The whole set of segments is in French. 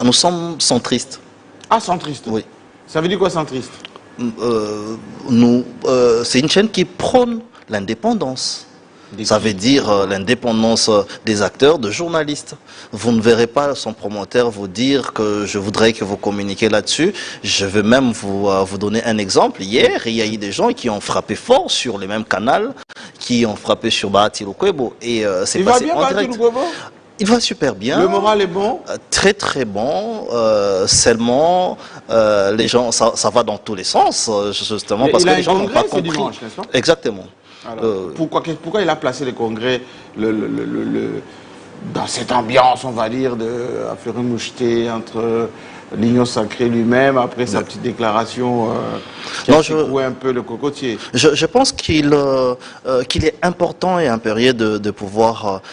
Nous sommes centristes. Ah, centriste. Oui. Ça veut dire quoi, centriste? C'est une chaîne qui prône l'indépendance. Ça veut dire l'indépendance des acteurs, de journalistes. Vous ne verrez pas son promoteur vous dire que je voudrais que vous communiquiez là-dessus. Je vais même vous donner un exemple. Hier, il y a eu des gens qui ont frappé fort sur le même canal, qui ont frappé sur Bahati Lukwebo. Et c'est passé en direct. Il va super bien. Le moral est bon? Très très bon. Seulement, les gens, ça va dans tous les sens, justement, parce que les gens n'ont pas compris. Dimanche, n'est-ce pas? Exactement. Alors, pourquoi il a placé les congrès dans cette ambiance, on va dire, à faire une moucheté entre l'Union sacrée lui-même, après sa petite déclaration qui a secoué un peu le cocotier? Je pense qu'il est important et impérieux de pouvoir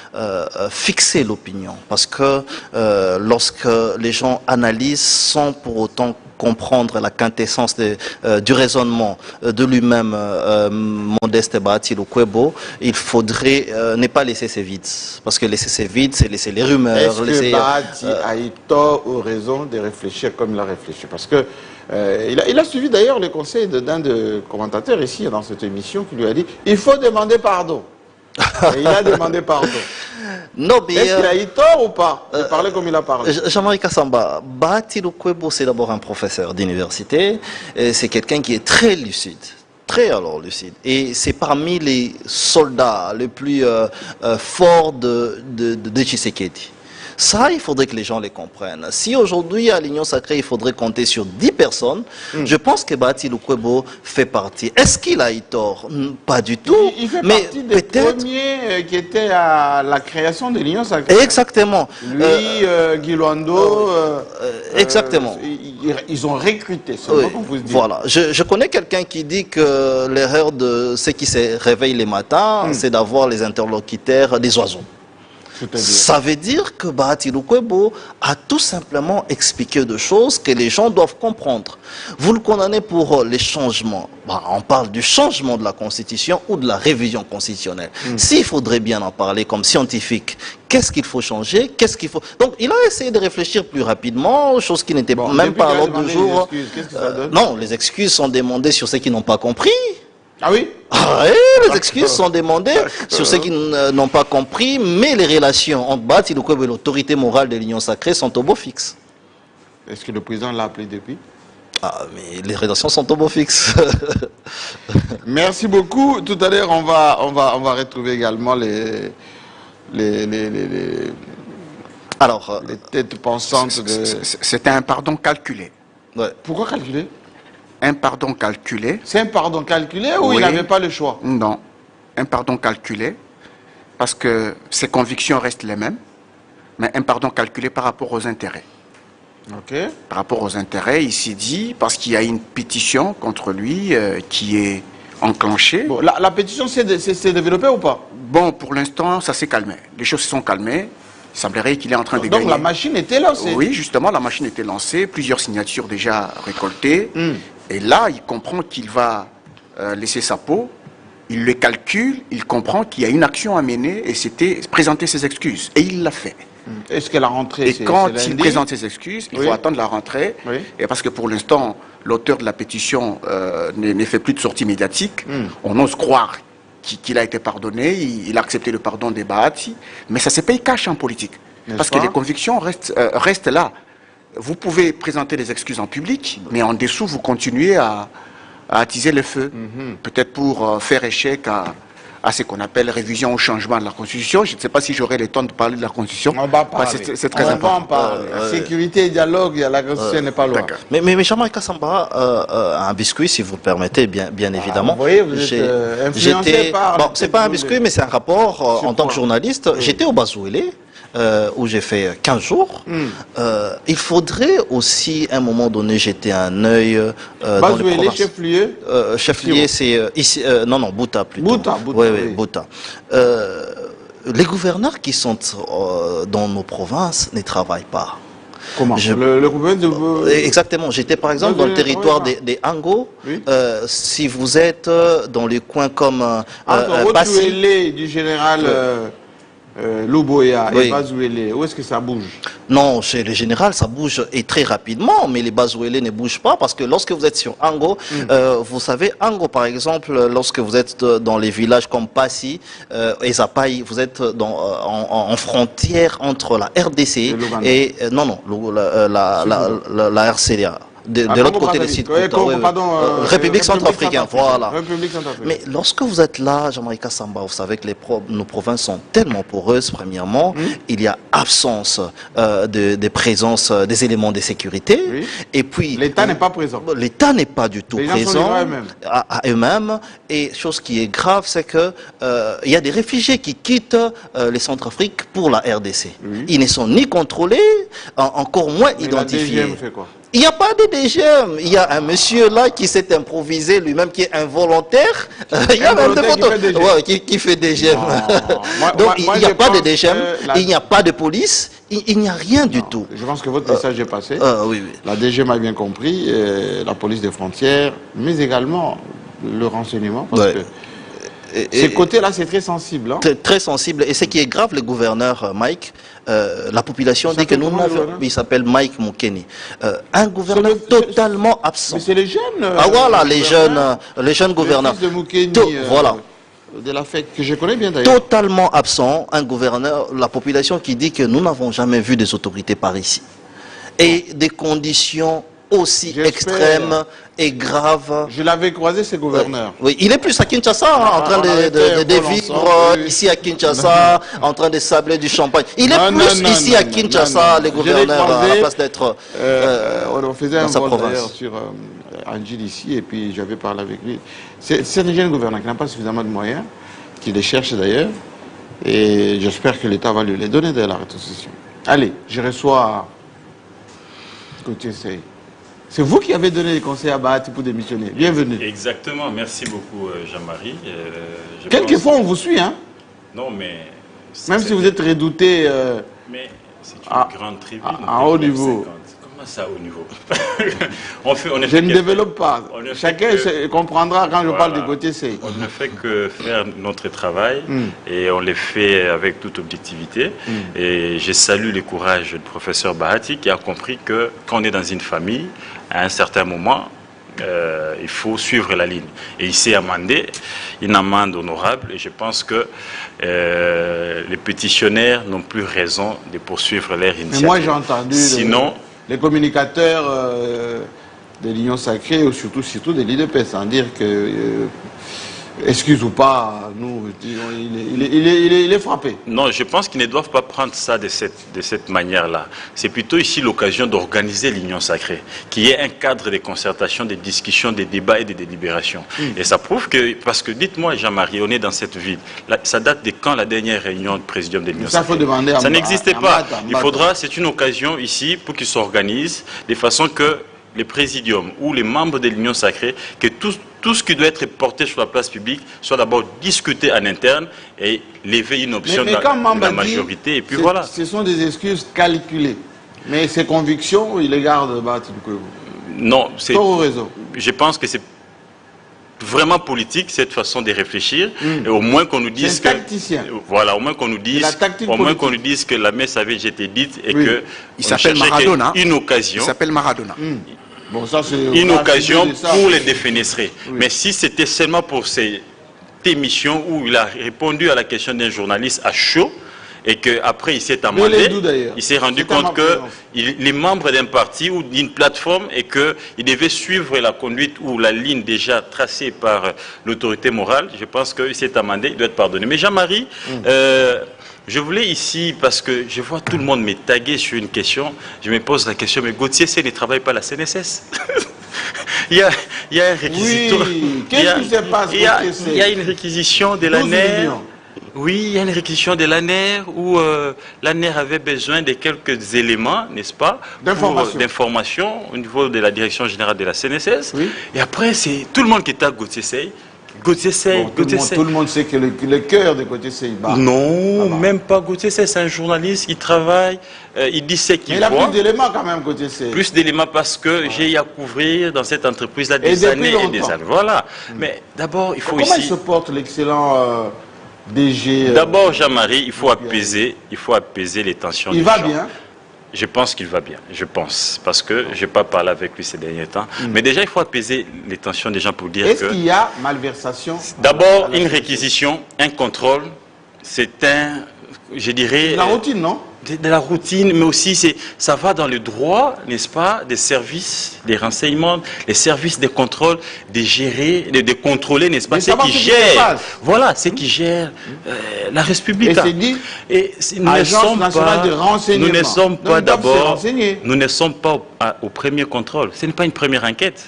fixer l'opinion. Parce que lorsque les gens analysent sans pour autant comprendre la quintessence du raisonnement de lui-même, Modeste Bahati Lukwebo, il faudrait ne pas laisser ces vides. Parce que laisser ces vides, c'est laisser les rumeurs. Est-ce que Bahati a eu tort ou raison de réfléchir comme il a réfléchi? Parce que il a suivi d'ailleurs les conseils d'un de commentateurs ici dans cette émission qui lui a dit il faut demander pardon. Et il a demandé pardon. Est-ce qu'il a eu tort ou pas de parler comme il a parlé? Jean-Marie Kassamba, Bahati Lukwebo, c'est d'abord un professeur d'université. C'est quelqu'un qui est très lucide. Très lucide. Et c'est parmi les soldats les plus forts de Tshisekedi. Ça, il faudrait que les gens les comprennent. Si aujourd'hui, à l'Union sacrée, il faudrait compter sur 10 personnes, je pense que Bahati Lukwebo fait partie. Est-ce qu'il a eu tort? Pas du tout. Il fait partie des premiers qui étaient à la création de l'Union sacrée. Exactement. Lui, Guy Luando, exactement. Ils ont recruté, c'est ce qu'on vous dit. Voilà. Je connais quelqu'un qui dit que l'erreur de ceux qui se réveillent les matins, c'est d'avoir les interlocuteurs des oiseaux. Ça veut dire que Bahati Lukwebo a tout simplement expliqué des choses que les gens doivent comprendre. Vous le condamnez pour les changements. On parle du changement de la Constitution ou de la révision constitutionnelle. S'il faudrait bien en parler comme scientifique, qu'est-ce qu'il faut changer? Qu'est-ce qu'il faut... Donc, il a essayé de réfléchir plus rapidement, chose qui n'était même pas à l'ordre du jour. Non, les excuses sont demandées sur ceux qui n'ont pas compris. Ah oui? Ah oui, les excuses sont demandées sur ceux qui n'ont pas compris, mais les relations entre Bahati Lukwebo et l'autorité morale de l'Union sacrée sont au beau fixe. Est-ce que le président l'a appelé depuis? Ah, mais les relations sont au beau fixe. Merci beaucoup. Tout à l'heure, on va retrouver également les têtes pensantes de... C'était un pardon calculé. Ouais. Pourquoi calculé? Un pardon calculé. C'est un pardon calculé ou il n'avait pas le choix? Non, un pardon calculé, parce que ses convictions restent les mêmes, mais un pardon calculé par rapport aux intérêts. Ok. Par rapport aux intérêts, il s'est dit, parce qu'il y a une pétition contre lui qui est enclenchée. Bon, la pétition s'est développée ou pas? Bon, pour l'instant, ça s'est calmé. Les choses se sont calmées. Il semblerait qu'il est en train de gagner. Donc la machine était lancée? Oui, justement, la machine était lancée. Plusieurs signatures déjà récoltées. Et là, il comprend qu'il va laisser sa peau. Il le calcule. Il comprend qu'il y a une action à mener et c'était présenter ses excuses. Et il l'a fait. Est-ce que la rentrée, et quand il présente ses excuses, il faut attendre la rentrée. Et parce que pour l'instant, l'auteur de la pétition ne fait plus de sortie médiatique. On ose croire qu'il a été pardonné, il a accepté le pardon des Bahati, mais ça se paye cash en politique. Parce que les convictions restent là. Vous pouvez présenter des excuses en public, mais en dessous, vous continuez à attiser le feu. Peut-être pour faire échec à ce qu'on appelle révision ou changement de la Constitution. Je ne sais pas si j'aurai le temps de parler de la Constitution. On va parler. C'est très important. On va en parler. Sécurité et dialogue, la Constitution n'est pas loin. Mais Jean-Marie Kassamba, un biscuit, si vous le permettez, bien évidemment. Vous voyez, vous êtes influencé par... Bon, c'est pas un biscuit, mais c'est un rapport en tant que journaliste. J'étais au Bazouélé. Où j'ai fait 15 jours. Il faudrait aussi, à un moment donné, jeter un œil dans les provinces. Chef-lieu Chef-lieu, c'est ici, non, Bouta plutôt. Bouta. Oui, Bouta. Les gouverneurs qui sont dans nos provinces ne travaillent pas. Comment le gouvernement Exactement. J'étais par exemple dans le territoire des Ango. Si vous êtes dans les coins comme Bassi, du général... Louboya Oui. et Bazouélé, où est-ce que ça bouge? Non, chez le général, ça bouge et très rapidement, mais les Bazouélés ne bougent pas parce que lorsque vous êtes sur Ango, vous savez, Ango par exemple, lorsque vous êtes dans les villages comme Passy et Zapaï, vous êtes en frontière entre la RDC et la RCDA. De l'autre côté des sites. République centrafricaine, voilà. Mais lorsque vous êtes là, Jamaïca Samba, vous savez que nos provinces sont tellement poreuses, premièrement, il y a absence de présence des éléments de sécurité, et puis... L'État n'est pas présent. L'État n'est pas du tout présent à eux-mêmes, et chose qui est grave, c'est que il y a des réfugiés qui quittent les Centrafriques pour la RDC. Ils ne sont ni contrôlés, encore moins identifiés. La DGM fait quoi? Il n'y a pas de DGM. Il y a un monsieur là qui s'est improvisé lui-même, qui est involontaire. Il y a même des photos qui fait DGM. Donc il n'y a pas de DGM, il n'y a pas de police, il n'y a rien du tout. Je pense que votre message est passé. Oui. La DGM a bien compris, la police des frontières, mais également le renseignement, parce que ce côté-là, c'est très sensible. Hein? Très sensible. Et ce qui est grave, le gouverneur Mike, la population dit que nous n'avons... Il s'appelle Mike Mukeni. Un gouverneur totalement absent. Mais c'est les jeunes. Voilà, les jeunes gouverneurs. Le fils de Mukeni, voilà. De la FEC, que je connais bien d'ailleurs. Totalement absent, un gouverneur, la population qui dit que nous n'avons jamais vu des autorités par ici. Et des conditions aussi extrême et grave. Je l'avais croisé, ce gouverneur. Oui, il est plus à Kinshasa, en train de vivre ici à Kinshasa, en train de sabler du champagne. Il est plus ici à Kinshasa, le gouverneur, à la place d'être on faisait un vol d'ailleurs sur Angil ici, et puis j'avais parlé avec lui. C'est un jeune gouverneur qui n'a pas suffisamment de moyens, qui les cherche d'ailleurs, et j'espère que l'État va lui les donner de la rétrocession. Allez, je reçois Gauthier Seye. C'est vous qui avez donné les conseils à Bahati pour démissionner. Bienvenue. Exactement. Merci beaucoup, Jean-Marie. Quelquefois, on vous suit, hein? Non, mais... Même si vous êtes redouté... Mais c'est une grande tribune. À haut niveau. Comment ça, haut niveau? Je ne développe pas. Chacun comprendra quand je parle de Gauthier Seye. On ne fait que faire notre travail et on le fait avec toute objectivité. Et je salue le courage du professeur Bahati qui a compris que quand on est dans une famille, à un certain moment, il faut suivre la ligne. Et il s'est amendé, une amende honorable, et je pense que les pétitionnaires n'ont plus raison de poursuivre leur initiative. Mais moi j'ai entendu les communicateurs de l'Union Sacrée, ou surtout de l'IDP, sans dire que, excuse ou pas, nous, il est frappé. Non, je pense qu'ils ne doivent pas prendre ça de cette manière-là. C'est plutôt ici l'occasion d'organiser l'Union Sacrée, qui est un cadre de concertation, de discussion, de débats et de délibérations. Et ça prouve que, parce que dites-moi Jean-Marie, on est dans cette ville, ça date de quand la dernière réunion du présidium de l'Union Sacrée? Ça faut demander ça n'existait pas. Il faudra, c'est une occasion ici pour qu'ils s'organisent de façon que les présidiums ou les membres de l'Union Sacrée, que tout ce qui doit être porté sur la place publique soit d'abord discuté en interne et lever une option de la majorité. Et puis voilà. Ce sont des excuses calculées. Mais ses convictions, il les garde. Non, c'est. Je pense que c'est vraiment politique cette façon de réfléchir et au moins qu'on nous dise que voilà, au moins qu'on nous dise que la messe avait été dite et que il s'appelle Maradona. Une occasion. Il s'appelle Maradona. Bon, ça, une occasion pour les défenestrer. Mais si c'était seulement pour cette émission où il a répondu à la question d'un journaliste à chaud et qu'après il s'est amendé, il s'est rendu compte qu'il est membre d'un parti ou d'une plateforme et qu'il devait suivre la conduite ou la ligne déjà tracée par l'autorité morale. Je pense qu'il s'est amendé, il doit être pardonné. Mais Jean-Marie, je voulais ici, parce que je vois tout le monde me taguer sur une question, je me pose la question, mais Gauthier Seye ne travaille pas à la CNSS. il y a un réquisitoire. Oui, qu'est-ce qui se passe? Il y a une réquisition de l'ANER. Oui, il y a une réquisition de l'ANER où l'ANER avait besoin de quelques éléments, n'est-ce pas, d'information au niveau de la direction générale de la CNSS. Oui. Et après, c'est tout le monde qui tape Gauthier Seye. Gauthier Seye, Gauthier Seye. Tout le monde sait que le cœur de Gauthier Seye bat. Non, même pas. Gauthier Seye, c'est un journaliste, il travaille, il dit ce qu'il voit. Mais il a plus d'éléments quand même, Gauthier Seye. Plus d'éléments parce que j'ai eu à couvrir dans cette entreprise-là des années et des années. Voilà. Mais d'abord, il faut Comment il se porte l'excellent DG... D'abord, Jean-Marie, il faut apaiser les tensions. Il va bien? Je pense qu'il va bien, je pense, parce que je n'ai pas parlé avec lui ces derniers temps. Mais déjà, il faut apaiser les tensions des gens pour dire que... Est-ce qu'il y a malversation? D'abord, une réquisition, un contrôle, c'est un, je dirais... La routine, non? De la routine, mais aussi ça va dans le droit, n'est-ce pas, des services, des renseignements, les services de contrôle, de gérer, de contrôler, n'est-ce pas, ceux qui gèrent, voilà, ceux qui gèrent la République. Et c'est dit, nous ne sommes pas d'abord, nous ne sommes pas au premier contrôle, ce n'est pas une première enquête.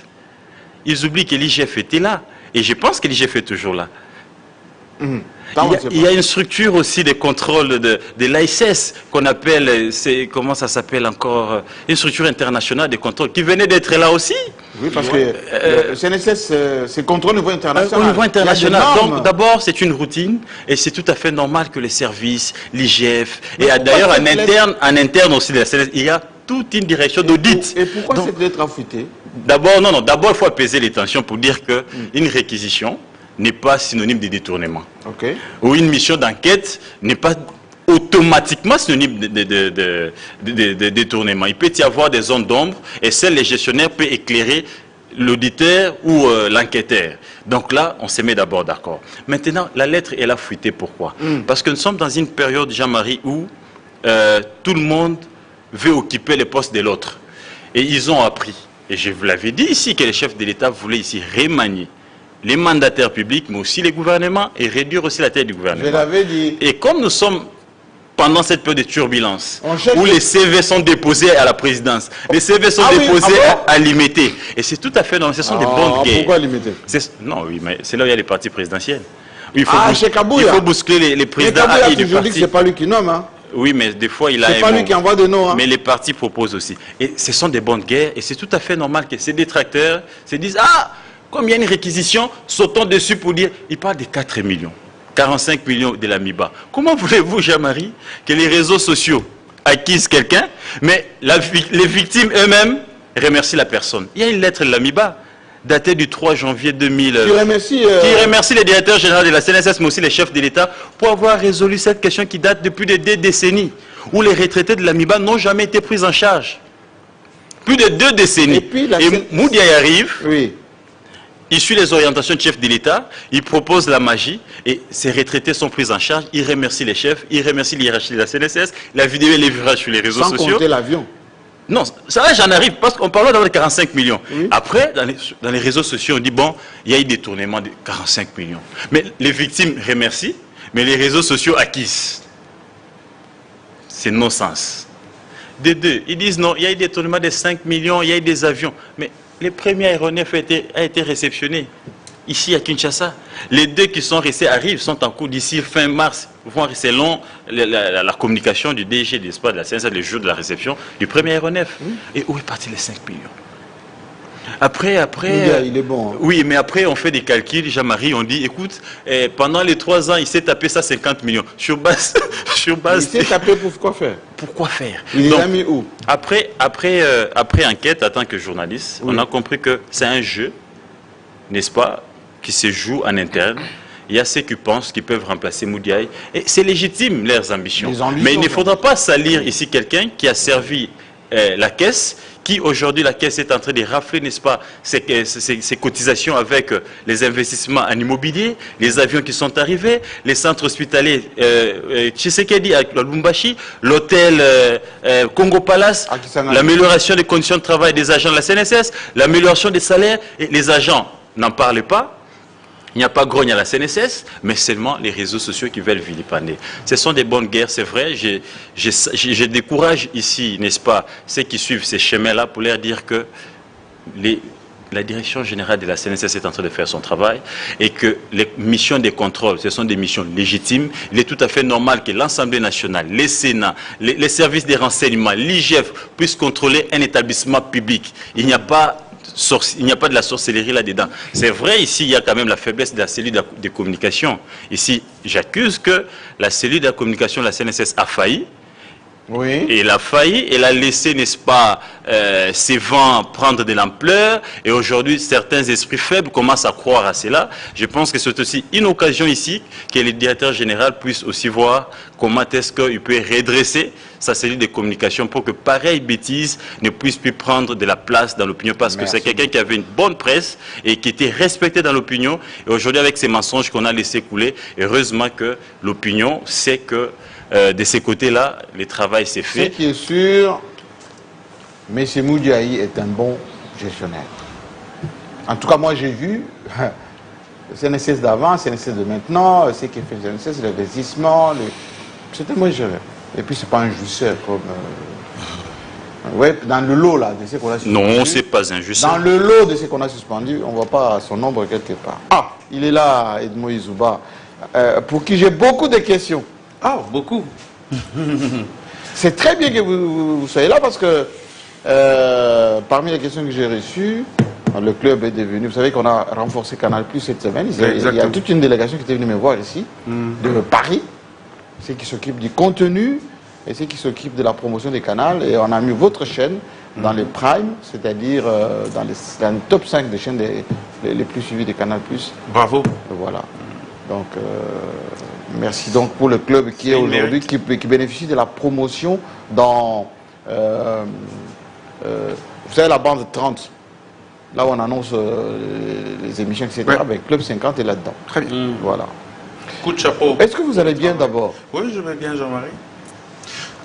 Ils oublient que l'IGF était là, et je pense que l'IGF est toujours là. Il y a une structure aussi de contrôle de l'AICES qu'on appelle, comment ça s'appelle encore, une structure internationale de contrôle qui venait d'être là aussi. Oui, parce que le CNSS, c'est contrôle au niveau international. Au niveau international. Donc d'abord, c'est une routine et c'est tout à fait normal que les services, l'IGF, et d'ailleurs en interne aussi de la CNSS, il y a toute une direction d'audit. Et pourquoi cette lettre affûtée? D'abord, d'abord il faut apaiser les tensions pour dire qu'une réquisition n'est pas synonyme de détournement. Okay. Ou une mission d'enquête n'est pas automatiquement synonyme de détournement. Il peut y avoir des zones d'ombre et seul les gestionnaires peuvent éclairer l'auditeur ou l'enquêteur. Donc là, on se met d'abord d'accord. Maintenant, la lettre, elle a fuité. Pourquoi? Parce que nous sommes dans une période, Jean-Marie, où tout le monde veut occuper les postes de l'autre. Et ils ont appris, et je vous l'avais dit ici, que les chefs de l'État voulaient ici remanier les mandataires publics, mais aussi les gouvernements, et réduire aussi la taille du gouvernement. Je l'avais dit. Et comme nous sommes pendant cette période de turbulence, où les CV sont déposés à la présidence, les CV sont déposés à l'IMT, et c'est tout à fait normal, ce sont des bonnes guerres. Pourquoi l'IMT? Non, oui, mais c'est là où il y a les partis présidentiels. Il faut, il faut bousculer les présidents du parti. C'est pas lui qui nomme, hein? Oui, mais des fois, il a... C'est pas lui qui envoie des noms. Hein. Mais les partis proposent aussi. Et ce sont des bonnes guerres, et c'est tout à fait normal que ces détracteurs se disent « Ah, comme il y a une réquisition, sautons dessus pour dire... » Il parle de 4 millions, 45 millions de la MIBA. Comment voulez-vous, Jean-Marie, que les réseaux sociaux acquisent quelqu'un, mais les victimes eux-mêmes remercient la personne? Il y a une lettre de la MIBA, datée du 3 janvier 2000, qui remercie les directeurs généraux de la CNSS, mais aussi les chefs de l'État, pour avoir résolu cette question qui date depuis des décennies, où les retraités de la MIBA n'ont jamais été pris en charge. Plus de 2 décennies. Et Moudiaï arrive... Oui. Il suit les orientations du chef de l'État, il propose la magie et ces retraités sont pris en charge. Il remercie les chefs, il remercie l'hierarchie de la CNSS. La vidéo est livrée sur les réseaux sociaux. Sans compter l'avion. Non, ça là j'en arrive parce qu'on parle d'avoir 45 millions. Oui. Après, dans les réseaux sociaux, on dit bon, il y a eu détournement de 45 millions. Mais les victimes remercient, mais les réseaux sociaux acquisent. C'est non-sens. Des deux, ils disent non, il y a eu détournement de 5 millions, il y a eu des avions. Mais les premiers aéronefs ont été réceptionnés ici à Kinshasa. Les 2 qui sont restés arrivent, sont en cours d'ici fin mars. Selon la communication du DG de la CNSS le jour de la réception du premier aéronef. Et où est parti les 5 millions? Après, il est bon. Hein. Oui, mais après, on fait des calculs, Jean-Marie, on dit, écoute, pendant les 3 ans, il s'est tapé ça 50 millions. Sur base il s'est tapé pour quoi faire? Pourquoi faire? Il les a mis où? Après enquête, en tant que journaliste, on a compris que c'est un jeu, n'est-ce pas, qui se joue en interne. Il y a ceux qui pensent qu'ils peuvent remplacer Moudiaï. Et c'est légitime, leurs ambitions. Mais il ne faudra pas salir ici quelqu'un qui a servi la caisse, qui aujourd'hui la caisse est en train de rafler, n'est-ce pas, ses cotisations avec les investissements en immobilier, les avions qui sont arrivés, les centres hospitaliers Tshisekedi à Lubumbashi, l'hôtel Congo Palace, l'amélioration des conditions de travail des agents de la CNSS, l'amélioration des salaires, et les agents n'en parlent pas. Il n'y a pas grogne à la CNSS, mais seulement les réseaux sociaux qui veulent vilipender. Ce sont des bonnes guerres, c'est vrai. Je décourage ici, n'est-ce pas, ceux qui suivent ces chemins-là pour leur dire que la direction générale de la CNSS est en train de faire son travail et que les missions de contrôle, ce sont des missions légitimes. Il est tout à fait normal que l'Assemblée nationale, les Sénats, les services des renseignements, l'IGF puissent contrôler un établissement public. Il n'y a pas de la sorcellerie là-dedans. C'est vrai, ici, il y a quand même la faiblesse de la cellule de communication. Ici, j'accuse que la cellule de la communication de la CNSS a failli Oui. Et il a failli, il a laissé, n'est-ce pas, ces vents prendre de l'ampleur. Et aujourd'hui, certains esprits faibles commencent à croire à cela. Je pense que c'est aussi une occasion ici que le directeur général puisse aussi voir comment est-ce qu'il peut redresser sa cellule de communication pour que pareille bêtise ne puisse plus prendre de la place dans l'opinion. Parce que c'est quelqu'un qui avait une bonne presse et qui était respecté dans l'opinion. Et aujourd'hui, avec ces mensonges qu'on a laissé couler, heureusement que l'opinion sait que de ces côtés-là, le travail s'est fait. Ce qui est sûr, M. Moudiaï est un bon gestionnaire. En tout cas, moi j'ai vu le CNSS d'avant, le CNSS de maintenant, ce qui fait le CNSS, l'investissement, c'est un bon gestionnaire. Et puis c'est pas un jouisseur comme... ouais, dans le lot là, de ce qu'on a suspendu. Non, c'est pas un jouisseur. Dans le lot de ce qu'on a suspendu, on ne voit pas son nombre quelque part. Ah, il est là, Edmond Izouba, pour qui j'ai beaucoup de questions. Ah, beaucoup. C'est très bien que vous soyez là parce que parmi les questions que j'ai reçues, le club est devenu... Vous savez qu'on a renforcé Canal Plus cette semaine. Il y a toute une délégation qui était venue me voir ici, de Paris, ceux qui s'occupent du contenu et ceux qui s'occupent de la promotion des canals. Et on a mis votre chaîne dans les primes, c'est-à-dire dans le top 5 des chaînes les plus suivies de Canal Plus. Bravo. Voilà. Donc, merci donc pour le club qui est aujourd'hui, qui bénéficie de la promotion dans, vous savez, la bande 30, là où on annonce les émissions, etc. Ouais. Ben, Club 50 est là-dedans. Très bien. Voilà. Coup de chapeau. Est-ce que vous allez bien d'abord? Oui, je vais bien, Jean-Marie.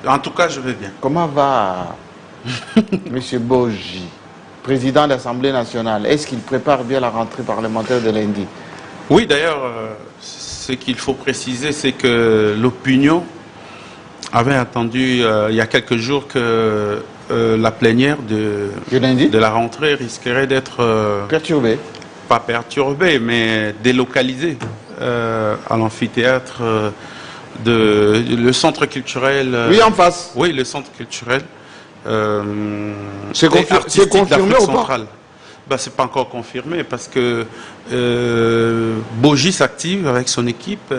En tout cas, je vais bien. Comment va M. Boji, président de l'Assemblée nationale? Est-ce qu'il prépare bien la rentrée parlementaire de lundi? Oui, d'ailleurs, ce qu'il faut préciser, c'est que l'opinion avait attendu il y a quelques jours que la plénière de la rentrée risquerait d'être perturbée. Pas perturbée, mais délocalisée à l'amphithéâtre le centre culturel. Oui, en face. Oui, le centre culturel. C'est confirmé ou pas? Ben, c'est pas encore confirmé parce que Boji s'active avec son équipe.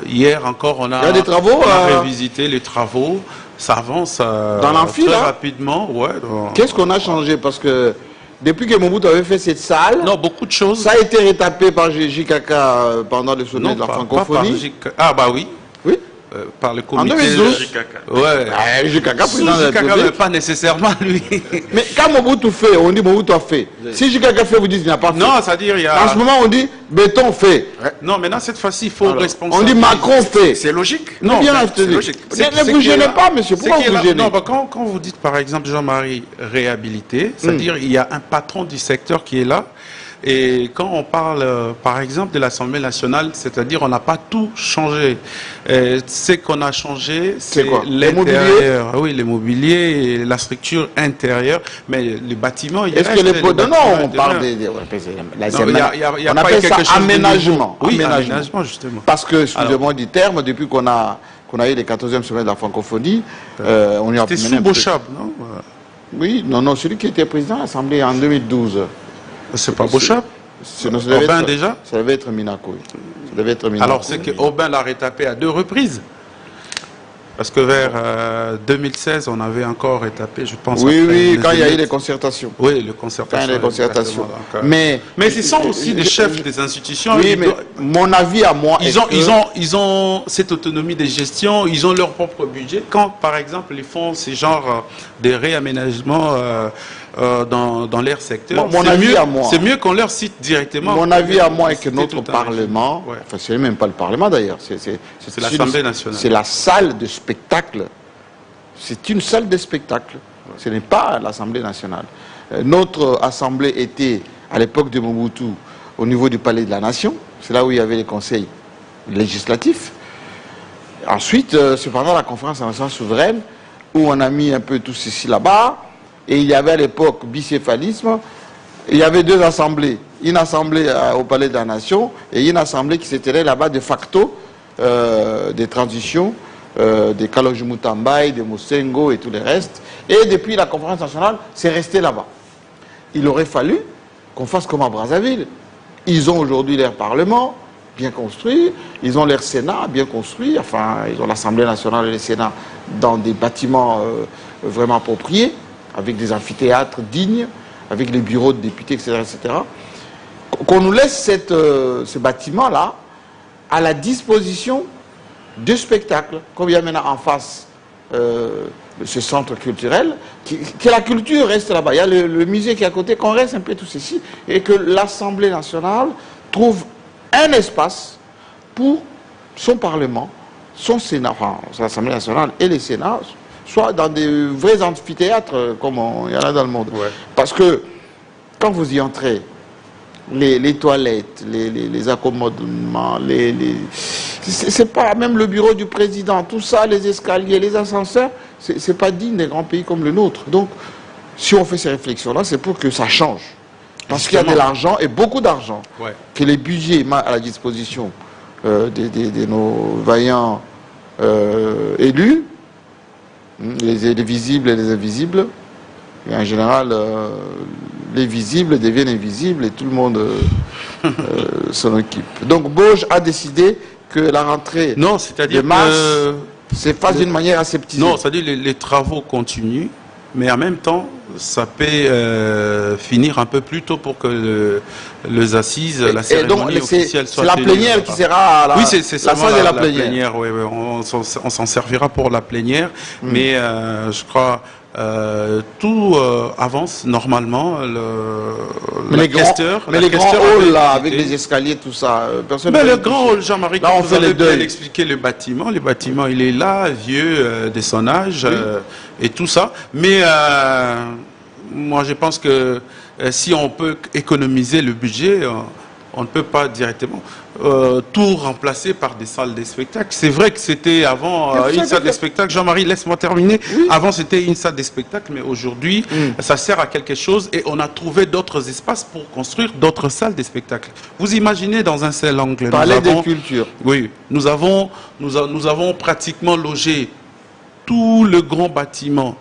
Hier encore, on a, il y a des travaux, on a revisité les travaux. Ça avance dans l'amphi, très là rapidement. Ouais, qu'est-ce qu'on a changé? Parce que depuis que Mobutu avait fait cette salle, non, beaucoup de choses. Ça a été retapé par JKK pendant le sommet de la francophonie. Ah bah oui. Oui. Par le comité. En 2012. Ouais. JKK, président de la JKK, République. mais pas nécessairement lui. Mais quand Mobutu fait, on dit Mobutu a fait. Si JKK fait, vous dites qu'il n'a pas fait. Non, c'est-à-dire il y a... En ce moment, on dit béton fait. Non, maintenant, cette fois-ci, il faut responsabiliser. On dit Macron fait. C'est logique. Non, bien, c'est logique. Ne vous gênez pas, monsieur. Pourquoi vous vous gênez? Non, quand vous dites, par exemple, Jean-Marie réhabilité, c'est-à-dire il y a un patron du secteur qui est là. Et quand on parle, par exemple, de l'Assemblée nationale, c'est-à-dire on n'a pas tout changé. Ce qu'on a changé, c'est l'intérieur. Oui, les mobiliers et la structure intérieure. Mais les bâtiments, il y a... Est-ce que les pots de... Non, on parle des... On appelle ça aménagement. Oui, aménagement, justement. Parce que, excusez-moi du terme, depuis qu'on a eu les 14e sommet de la francophonie, on y a... C'était sous Beauchab, non? Oui, non, celui qui était président de l'Assemblée en 2012. C'est pas Beauchab? Aubin déjà? Ça devait être Minako. Ça devait être Minako. Alors c'est que Aubin l'a retapé à 2 reprises. Parce que vers 2016, on avait encore retapé, je pense. Oui, quand il y a eu les concertations. Oui, les concertations. Quand il y a les concertations. Mais ce sont aussi des chefs des institutions. Oui, mais mon avis à moi ils ont cette autonomie de gestion, ils ont leur propre budget. Quand, par exemple, ils font ces genres de réaménagements dans leur secteur, c'est mieux qu'on leur cite directement. Mon avis à moi est que notre Parlement, enfin c'est même pas le Parlement d'ailleurs, c'est l'Assemblée nationale. C'est la salle de spectacle. C'est une salle de spectacle. Ce n'est pas l'Assemblée nationale. Notre Assemblée était, à l'époque de Mobutu, au niveau du Palais de la Nation. C'est là où il y avait les conseils législatifs. Ensuite, c'est pendant la conférence nationale souveraine où on a mis un peu tout ceci là-bas. Et il y avait à l'époque bicéphalisme. Il y avait 2 assemblées. Une assemblée au Palais de la Nation et une assemblée qui s'était là-bas de facto des transitions, des Kaloji Mutambai, des Mosengo et tout le reste. Et depuis la conférence nationale, c'est resté là-bas. Il aurait fallu qu'on fasse comme à Brazzaville. Ils ont aujourd'hui leur parlement, bien construit, ils ont leur Sénat bien construit, enfin, ils ont l'Assemblée nationale et le Sénat dans des bâtiments vraiment appropriés, avec des amphithéâtres dignes, avec les bureaux de députés, etc., etc. Qu'on nous laisse ce bâtiment-là à la disposition de spectacles, comme il y a maintenant en face ce centre culturel, que la culture reste là-bas. Il y a le musée qui est à côté, qu'on reste un peu tout ceci, et que l'Assemblée nationale trouve un espace pour son Parlement, son Sénat, enfin, l'Assemblée nationale et les Sénats, soit dans des vrais amphithéâtres, comme il y en a dans le monde. Ouais. Parce que, quand vous y entrez, les toilettes, les accommodements, c'est pas même le bureau du président, tout ça, les escaliers, les ascenseurs, c'est pas digne des grands pays comme le nôtre. Donc, si on fait ces réflexions-là, c'est pour que ça change. Parce qu'il y a de l'argent, et beaucoup d'argent, ouais, que les budgets mettent à la disposition de nos vaillants élus, les visibles et les invisibles. Et en général, les visibles deviennent invisibles et tout le monde s'en occupe. Donc Bauge a décidé que la rentrée de mars se fasse d'une manière aseptisée. Non, c'est-à-dire les travaux continuent, mais en même temps, ça peut finir un peu plus tôt pour que les assises, la cérémonie officielle soit tenue. C'est la plénière qui sera à la, oui, c'est la salle de la plénière. Oui, oui, on s'en servira pour la plénière, mais je crois... tout avance normalement. Mais les grands halls là, avec les escaliers, tout ça, personne. Mais le grand hall, Jean-Marie, là on fait les deux. Expliquer le bâtiment. Le bâtiment, il est là, vieux, de son âge, oui, et tout ça. Mais moi, je pense que si on peut économiser le budget, on ne peut pas directement tout remplacer par des salles de spectacle. C'est vrai que c'était avant une salle de spectacle. Jean-Marie, laisse-moi terminer. Oui. Avant, c'était une salle de spectacle, mais aujourd'hui, ça sert à quelque chose et on a trouvé d'autres espaces pour construire d'autres salles de spectacle. Vous imaginez dans un seul angle. Palais de culture. Oui, nous avons pratiquement logé tout le grand bâtiment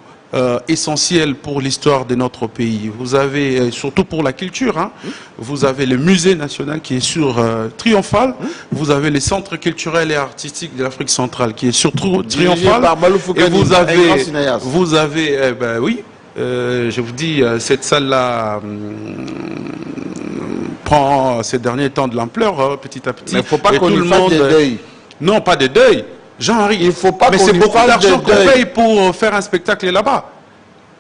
essentiel pour l'histoire de notre pays. Vous avez, surtout pour la culture, hein, vous avez le musée national qui est sur Triomphal, vous avez les centres culturels et artistiques de l'Afrique centrale qui est sur Triomphal, et vous avez ben oui, je vous dis, cette salle-là prend ces derniers temps de l'ampleur, petit à petit. Mais il ne faut pas qu'on lui fasse des deuils. Non, pas de deuil. Jean-Henri, il faut pas. Mais c'est beaucoup d'argent qu'on paye pour faire un spectacle là-bas.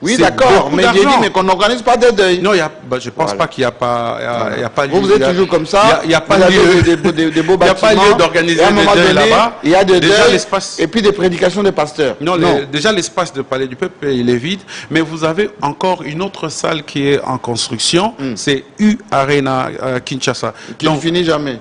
Oui, d'accord, mais j'ai dit, mais qu'on n'organise pas de deuil. Non, je ne pense pas qu'il n'y a pas, lieu. Vous êtes toujours comme ça. Il n'y a pas lieu. Des beaux bâtiments. Il n'y a pas lieu d'organiser des deuils là-bas. Il y a des deuils et puis des prédications des pasteurs. Non, déjà l'espace de Palais du Peuple, il est vide. Mais vous avez encore une autre salle qui est en construction. C'est U Arena Kinshasa. Qui ne finit jamais.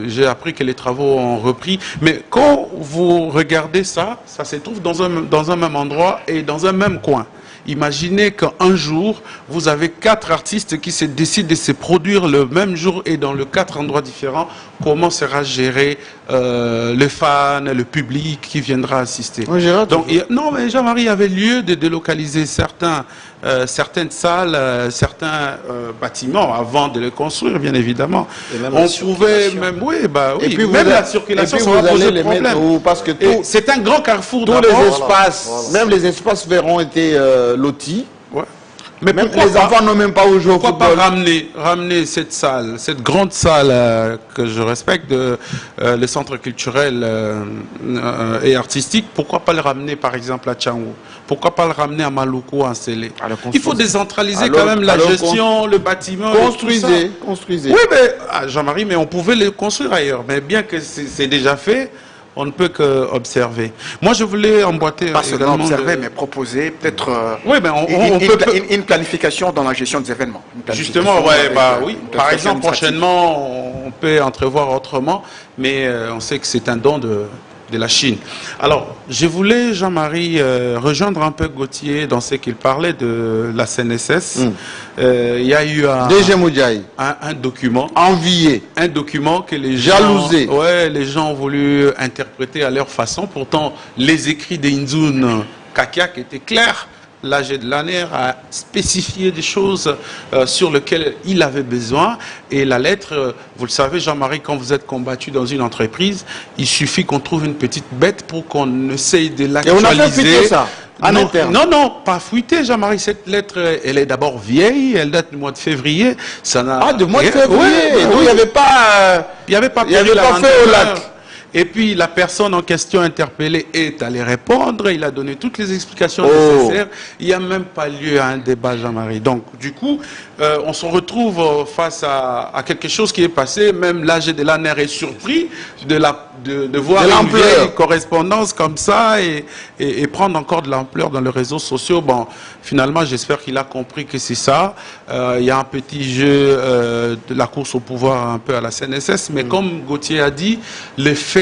J'ai appris que les travaux ont repris. Mais quand vous regardez ça, ça se trouve dans un même endroit et dans un même coin. Imaginez qu'un jour, vous avez 4 artistes qui se décident de se produire le même jour et dans 4 endroits différents. Comment sera géré le fan, le public qui viendra assister? Oui, donc, non, mais Jean-Marie, il y avait lieu de délocaliser certaines salles, certains bâtiments avant de les construire, bien évidemment. On pouvait même, oui, et puis même la circulation, ça va poser problème. Parce que c'est un grand carrefour. Tous les espaces, même les espaces verts ont été lotis. Ouais. Mais même les enfants n'ont même pas au jeu au football. Pourquoi pas ramener cette salle, cette grande salle que je respecte, le centre culturel et artistique, pourquoi pas le ramener par exemple à Tchangou? Pourquoi pas le ramener à Maluku, à Sélé? Il faut décentraliser quand même la gestion, le bâtiment. Construisez. Oui, mais Jean-Marie, mais on pouvait le construire ailleurs. Mais bien que c'est déjà fait, on ne peut qu'observer. Moi, je voulais emboîter... Pas seulement observer, mais proposer peut-être oui, mais on peut une planification dans la gestion des événements. Justement, oui. Par exemple, prochainement, on peut entrevoir autrement, mais on sait que c'est un don de la Chine. Alors, je voulais, Jean-Marie, rejoindre un peu Gauthier dans ce qu'il parlait de la CNSS. Il y a eu un document. Envié. Un document que les gens... Jalousé. Ouais, les gens ont voulu interpréter à leur façon. Pourtant, les écrits d'Inzun Kakiak étaient clairs. l'AG de l'ANER a spécifié des choses sur lesquelles il avait besoin. Et la lettre, vous le savez, Jean-Marie, quand vous êtes combattu dans une entreprise, il suffit qu'on trouve une petite bête pour qu'on essaye de l'actualiser. Et on a fait fuiter ça en interne. Non, pas fuiter, Jean-Marie. Cette lettre, elle est d'abord vieille, elle date du mois de février. Ça du mois de février. Ouais, donc il n'y avait pas... Il n'y avait pas fait au lac. Et puis la personne en question interpellée est allée répondre, il a donné toutes les explications nécessaires. Il n'y a même pas lieu à un débat, Jean-Marie. Donc du coup, on se retrouve face à quelque chose qui est passé. Même l'AG de l'ANER est surpris de voir une vieille correspondance comme ça et prendre encore de l'ampleur dans les réseaux sociaux. Bon, finalement, j'espère qu'il a compris que c'est ça. Il y a un petit jeu de la course au pouvoir un peu à la CNSS, mais comme Gauthier a dit, les faits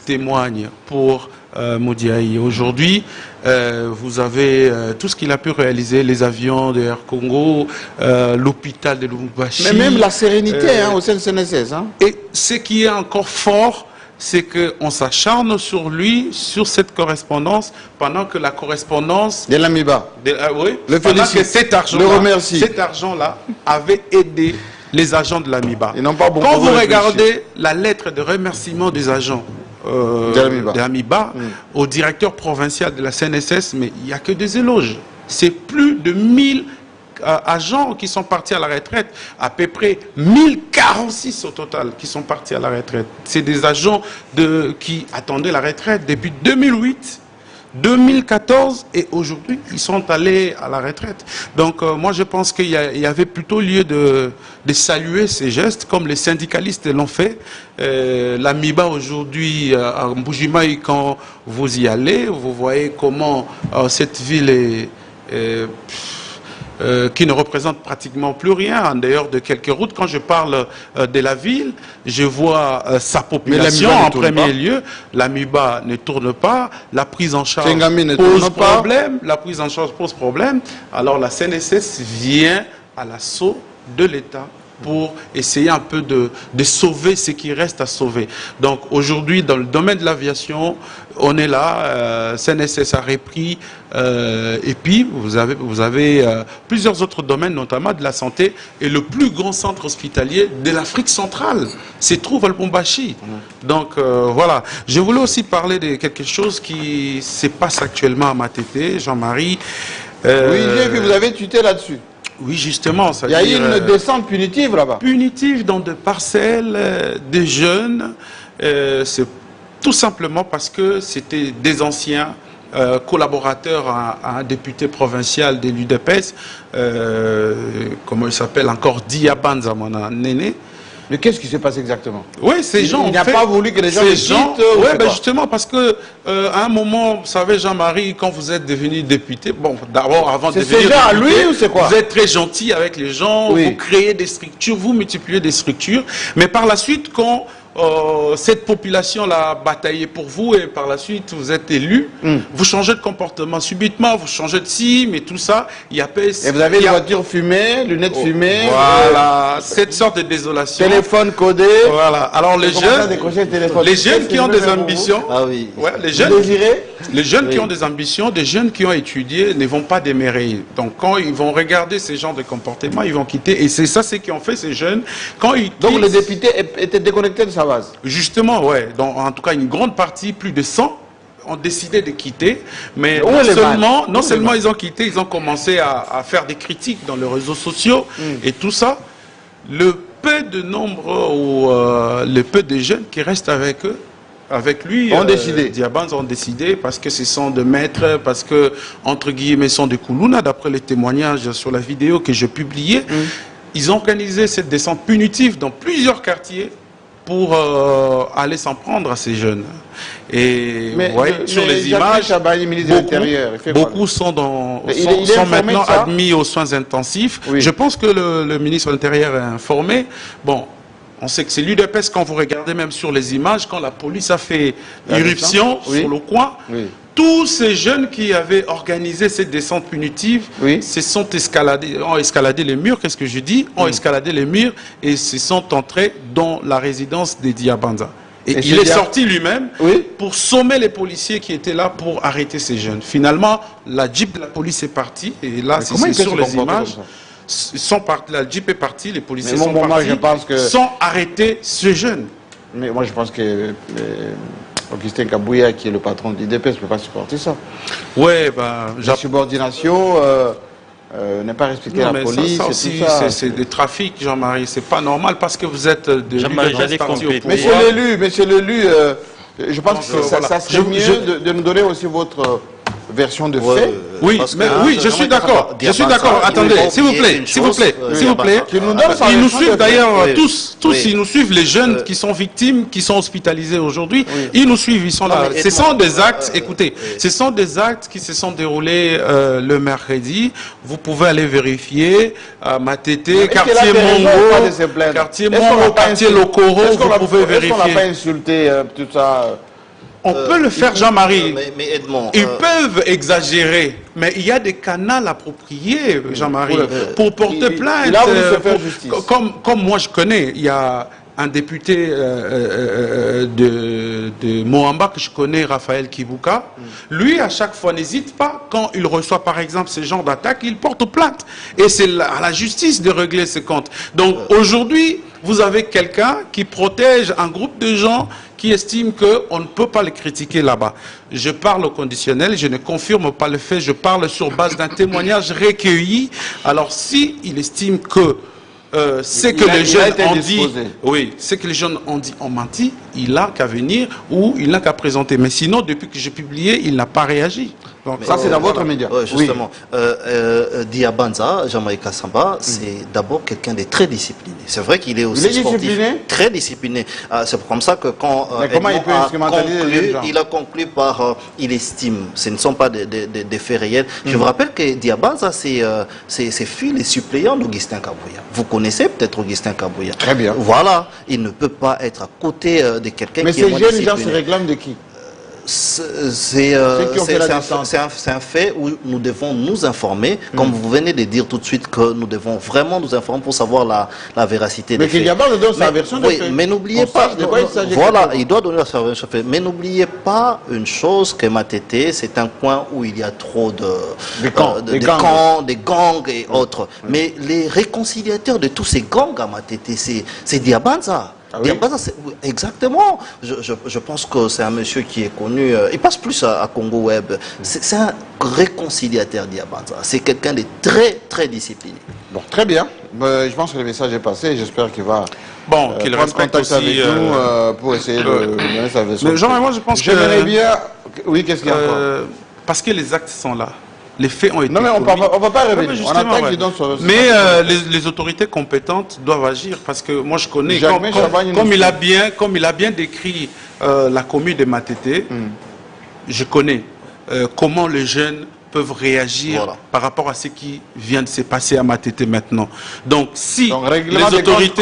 témoignent pour Modiaï. Aujourd'hui, vous avez tout ce qu'il a pu réaliser, les avions de Air Congo, l'hôpital de Lubumbashi. Mais même la sérénité au sein de CNSS. Hein. Et ce qui est encore fort, c'est qu'on s'acharne sur lui, sur cette correspondance, pendant que la correspondance... De l'AMIBA. Oui, le pendant que cet argent-là avait aidé les agents de l'AMIBA. Quand vous regardez la lettre de remerciement des agents de l'AMIBA au directeur provincial de la CNSS, mais il n'y a que des éloges. C'est plus de 1000 agents qui sont partis à la retraite, à peu près 1046 au total qui sont partis à la retraite. C'est des agents qui attendaient la retraite depuis 2008. 2014 et aujourd'hui ils sont allés à la retraite. Donc moi je pense qu'il y avait plutôt lieu de saluer ces gestes comme les syndicalistes l'ont fait. L'AMIBA aujourd'hui à Mbujimayi, quand vous y allez, vous voyez comment cette ville est qui ne représente pratiquement plus rien, en dehors de quelques routes. Quand je parle de la ville, je vois sa population en premier lieu. L'AMIBA ne tourne pas, la prise en charge pose problème, Alors la CNSS vient à l'assaut de l'État pour essayer un peu de sauver ce qui reste à sauver. Donc aujourd'hui, dans le domaine de l'aviation, on est là, CNSS a repris, et puis vous avez plusieurs autres domaines, notamment de la santé, et le plus grand centre hospitalier de l'Afrique centrale se trouve à Lubumbashi. Donc voilà, je voulais aussi parler de quelque chose qui se passe actuellement à Matete, Jean-Marie. Oui, j'ai vu, vous avez tweeté là-dessus. Oui, justement. Il y a eu une descente punitive là-bas. Punitive dans des parcelles des jeunes. C'est tout simplement parce que c'était des anciens collaborateurs à un député provincial de l'UDPS. Comment il s'appelle encore? Diabanza, mon néné. Mais qu'est-ce qui s'est passé exactement? Oui, ces gens. Il n'a pas voulu que les gens les quittent. Oui, ben justement, parce que à un moment, vous savez, Jean-Marie, quand vous êtes devenu député, bon, d'abord, avant de devenir député, à lui ou c'est quoi? Vous êtes très gentil avec les gens, vous créez des structures, vous multipliez des structures, mais par la suite, quand cette population-là a bataillé pour vous et par la suite vous êtes élu, vous changez de comportement subitement, vous changez de sim et tout ça. Il y a et vous avez une voiture fumée, lunettes fumées. Voilà, cette sorte de désolation. Téléphone codé. Voilà. Alors les jeunes qui ont des ambitions, les jeunes qui ont des ambitions, des jeunes qui ont étudié ne vont pas démêler. Donc quand ils vont regarder ces genres de comportements, ils vont quitter. Et c'est ça ce qui ont fait ces jeunes. Quand ils donc les députés étaient déconnectés de sa base. Justement, ouais. Donc, en tout cas, une grande partie, plus de 100, ont décidé de quitter. Mais non seulement ils ont quitté, ils ont commencé à faire des critiques dans les réseaux sociaux et tout ça. Le peu de nombre ou le peu de jeunes qui restent avec eux, avec lui, Diabans ont décidé parce que ce sont de maîtres, parce que, entre guillemets, sont des Koulouna, d'après les témoignages sur la vidéo que j'ai publiée. Ils ont organisé cette descente punitive dans plusieurs quartiers pour aller s'en prendre à ces jeunes. Et sur les images, beaucoup sont maintenant admis aux soins intensifs. Je pense que le ministre de l'Intérieur est informé. Bon, on sait que c'est l'UDPS, quand vous regardez même sur les images, quand la police a fait irruption sur le coin, tous ces jeunes qui avaient organisé cette descente punitive ont escaladé les murs, ont escaladé les murs et se sont entrés dans la résidence des Diabanza. Et il est sorti lui-même pour sommer les policiers qui étaient là pour arrêter ces jeunes. Finalement, la Jeep de la police est partie. Et là, c'est sur les images. La Jeep est partie, les policiers sont partis, sans arrêter ce jeune. Mais moi, je pense que Augustin Kabouya, qui est le patron de l'IDPS, ne peut pas supporter ça. Ouais, ben... La subordination... n'est pas respecter la police, c'est des trafics, Jean-Marie. C'est pas normal parce que vous êtes de Monsieur l'élu, je pense que ça serait mieux de nous donner aussi votre version de fait. Oui, je suis d'accord. Je suis d'accord. Attendez, s'il vous plaît. Ils nous suivent d'ailleurs tous. Ils nous suivent, les jeunes qui sont victimes, qui sont hospitalisés aujourd'hui. Ils nous suivent, ils sont là. Ce sont des actes, écoutez, ce sont des actes qui se sont déroulés le mercredi. Vous pouvez aller vérifier à Matete, quartier Mongo, quartier Lokoro, vous pouvez vérifier. Est-ce qu'on n'a pas insulté tout ça? On peut le faire, Jean-Marie. Ils peuvent exagérer, mais il y a des canaux appropriés, Jean-Marie, pour porter plainte. Il a voulu se faire justice. Comme moi je connais, il y a un député de Moamba que je connais, Raphaël Kibuka. Lui, à chaque fois, n'hésite pas, quand il reçoit par exemple ce genre d'attaque, il porte plainte. Et c'est à la justice de régler ses comptes. Donc aujourd'hui, vous avez quelqu'un qui protège un groupe de gens qui estiment qu'on ne peut pas les critiquer là-bas. Je parle au conditionnel, je ne confirme pas le fait, je parle sur base d'un témoignage recueilli. Alors si il estime que c'est que les jeunes ont dit, c'est que les jeunes ont menti, il n'a qu'à venir ou il n'a qu'à présenter. Mais sinon, depuis que j'ai publié, il n'a pas réagi. Donc, ça, c'est dans votre média. Justement, Diabanza, Jean-Marie Kassamba, c'est d'abord quelqu'un de très discipliné. C'est vrai qu'il est aussi sportif, très discipliné. C'est comme ça que quand il a conclu par il estime, ce ne sont pas des faits réels. Je vous rappelle que Diabanza, c'est fils et suppléant d'Augustin Kabouya. Vous connaissez peut-être Augustin Kabouya. Très bien. Voilà, il ne peut pas être à côté de quelqu'un qui est moins discipliné. Mais ces jeunes gens se réclament de qui? C'est un fait où nous devons nous informer, comme vous venez de dire tout de suite que nous devons vraiment nous informer pour savoir la véracité des faits. Mais qu'il y a pas de donner sa version des faits. Mais n'oubliez pas, voilà, il doit donner sa version des faits. Mais n'oubliez pas une chose, que Matete, c'est un coin où il y a trop de gangs et autres. Mais les réconciliateurs de tous ces gangs à Matete, c'est Diabanza. Ah oui? Exactement. Je pense que c'est un monsieur qui est connu. Il passe plus à Congo Web. C'est un réconciliateur, Diabanza. C'est quelqu'un de très, très discipliné. Bon, très bien. Je pense que le message est passé. J'espère qu'il va qu'il respecte contact aussi, avec nous pour essayer de donner sa version. Mais Jean, moi, je pense que... J'aimerais bien... Oui, qu'est-ce qu'il y a encore? Parce que les actes sont là. Les faits ont été commis. Non, mais on ne va pas revenir. On attend qu'il donne sur... Mais les autorités compétentes doivent agir parce que moi je connais, comme il a bien décrit la commune de Matete, je connais comment les jeunes peuvent réagir par rapport à ce qui vient de se passer à Matete maintenant. Donc si les autorités...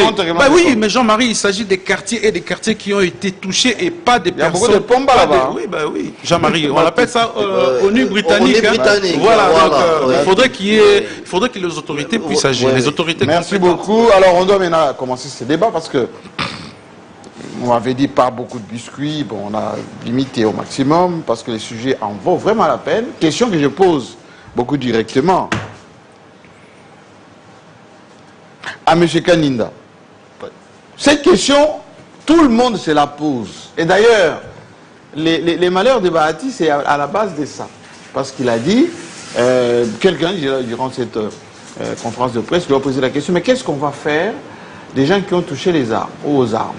oui, mais Jean-Marie, il s'agit des quartiers et des quartiers qui ont été touchés et pas des personnes... Il y a beaucoup de pomba là-bas. Oui, Jean-Marie, on appelle ça ONU britannique. Voilà, donc il faudrait que les autorités puissent agir. Les autorités Merci beaucoup. Alors on doit maintenant commencer ce débat parce que on avait dit pas beaucoup de biscuits, bon, on a limité au maximum parce que les sujets en vaut vraiment la peine. Question que je pose beaucoup directement à M. Kaninda. Cette question, tout le monde se la pose. Et d'ailleurs, les malheurs de Bahati, c'est à la base de ça. Parce qu'il a dit, quelqu'un, durant cette conférence de presse, lui a posé la question, mais qu'est-ce qu'on va faire des gens qui ont touché les armes, aux armes?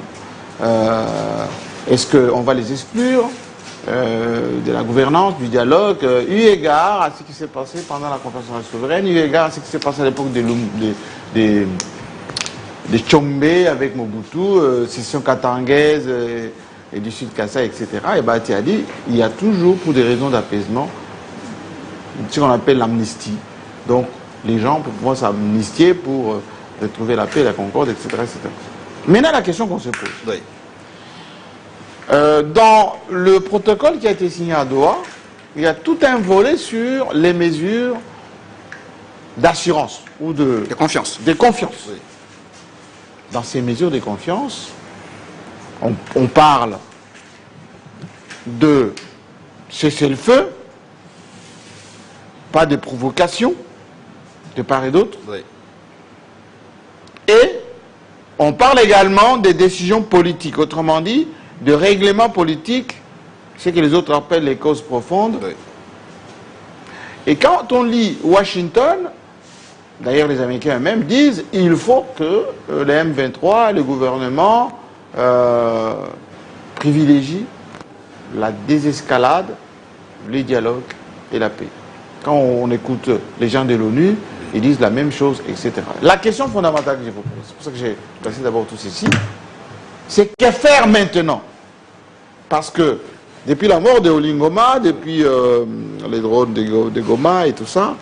Est-ce qu'on va les exclure de la gouvernance, du dialogue, eu égard à ce qui s'est passé pendant la conférence souveraine, eu égard à ce qui s'est passé à l'époque des Tchombe avec Mobutu, session katangaise et du Sud Kassai, etc. Et Bahati a dit, il y a toujours, pour des raisons d'apaisement, ce qu'on appelle l'amnistie. Donc, les gens pour pouvoir s'amnistier pour retrouver la paix, la concorde, etc., etc. Maintenant, la question qu'on se pose. Oui. Dans le protocole qui a été signé à Doha, il y a tout un volet sur les mesures d'assurance ou de confiance. De confiance. Oui. Dans ces mesures de confiance, on parle de cessez-le-feu, pas de provocation de part et d'autre. Oui. Et on parle également des décisions politiques, autrement dit, de règlements politiques, ce que les autres appellent les causes profondes. Oui. Et quand on lit Washington, d'ailleurs les Américains eux-mêmes disent il faut que les M23, le gouvernement privilégient la désescalade, les dialogues et la paix. Quand on écoute les gens de l'ONU, ils disent la même chose, etc. La question fondamentale que je vous pose, c'est pour ça que j'ai placé d'abord tout ceci, c'est que faire maintenant? Parce que depuis la mort de Olingoma, depuis les drones de Goma et tout ça,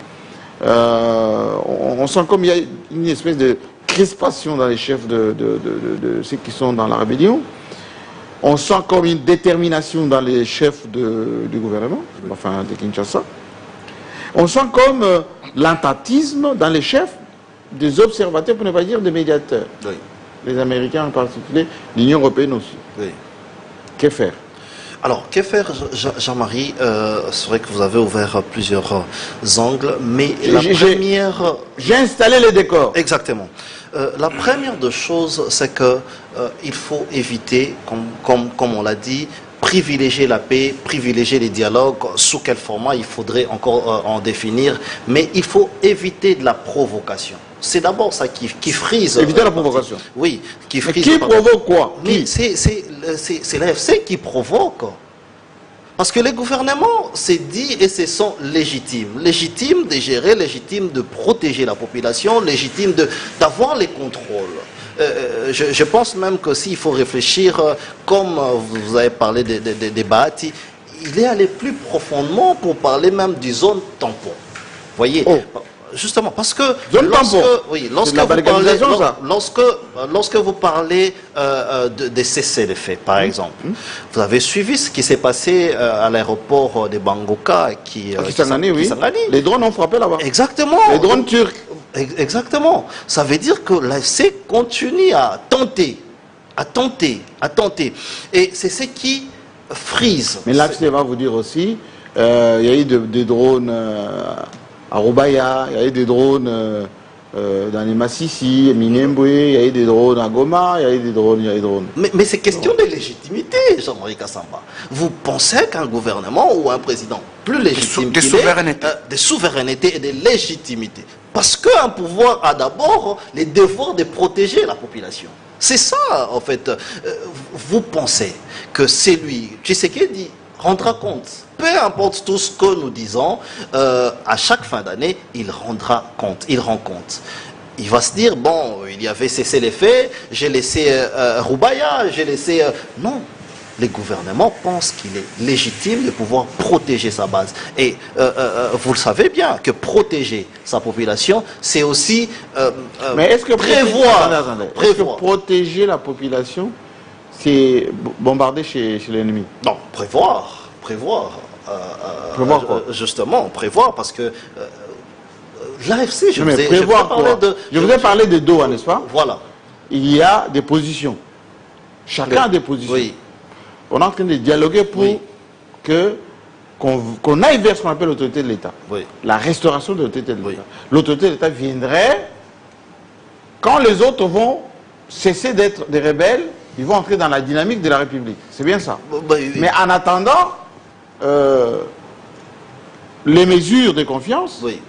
on sent comme il y a une espèce de crispation dans les chefs de ceux qui sont dans la rébellion. On sent comme une détermination dans les chefs du gouvernement, enfin de Kinshasa. On sent comme l'entatisme dans les chefs des observateurs, pour ne pas dire des médiateurs. Oui. Les Américains en particulier, l'Union européenne aussi. Oui. Que faire? Alors, que faire, Jean-Marie? C'est vrai que vous avez ouvert plusieurs angles, mais la première... J'ai installé les décors. Exactement. La première de choses, c'est que il faut éviter, comme on l'a dit, privilégier la paix, privilégier les dialogues. Sous quel format, il faudrait encore en définir, mais il faut éviter de la provocation. C'est d'abord ça qui frise. Éviter la provocation. Oui, qui frise. Mais qui provoque quoi? Mais c'est l'AFC qui provoque. Parce que les gouvernements, c'est dit et ce sont légitimes. Légitimes de gérer, légitimes de protéger la population, légitimes d'avoir les contrôles. Je pense même que s'il faut réfléchir, comme vous avez parlé des Bahati, il est allé plus profondément pour parler même du zone tampon. Vous voyez? Justement, parce que lorsque vous parlez des cessez-le-feu, par exemple, vous avez suivi ce qui s'est passé à l'aéroport de Bangoka Kisangani, oui. Les drones ont frappé là-bas. Exactement. Les drones turcs. Exactement. Ça veut dire que l'AFC continue à tenter. Et c'est ce qui frise. Mais l'AFC va vous dire aussi, il y a eu des drones... à Robaya, il y a eu des drones dans les Massissi, Minembwe, il y a eu des drones à Goma, il y a eu des drones, Mais c'est question de légitimité, Jean-Marie Kassamba. Vous pensez qu'un gouvernement ou un président plus légitime de souveraineté. De souveraineté et de légitimité. Parce qu'un pouvoir a d'abord les devoirs de protéger la population. C'est ça, en fait. Vous pensez que c'est lui, Tshisekedi, rendra compte. Peu importe tout ce que nous disons, à chaque fin d'année, il rendra compte, il rend compte. Il va se dire, bon, il y avait cessé les faits, j'ai laissé Roubaya, j'ai laissé... Non, les gouvernements pensent qu'il est légitime de pouvoir protéger sa base. Et vous le savez bien, que protéger sa population, c'est aussi mais est-ce que prévoir. Est-ce que protéger la population, c'est bombarder chez l'ennemi? Non, prévoir. Prévoir quoi? Justement, prévoir, parce que l'AFC, je vous ai parlé de Doha, n'est-ce pas? Voilà. Il y a des positions. Chacun a des positions. Oui. On est en train de dialoguer pour qu'on aille vers ce qu'on appelle l'autorité de l'État. Oui. La restauration de l'autorité de l'État. Oui. L'autorité de l'État viendrait quand les autres vont cesser d'être des rebelles, ils vont entrer dans la dynamique de la République. C'est bien ça. Oui. Mais en attendant, les mesures de confiance, oui,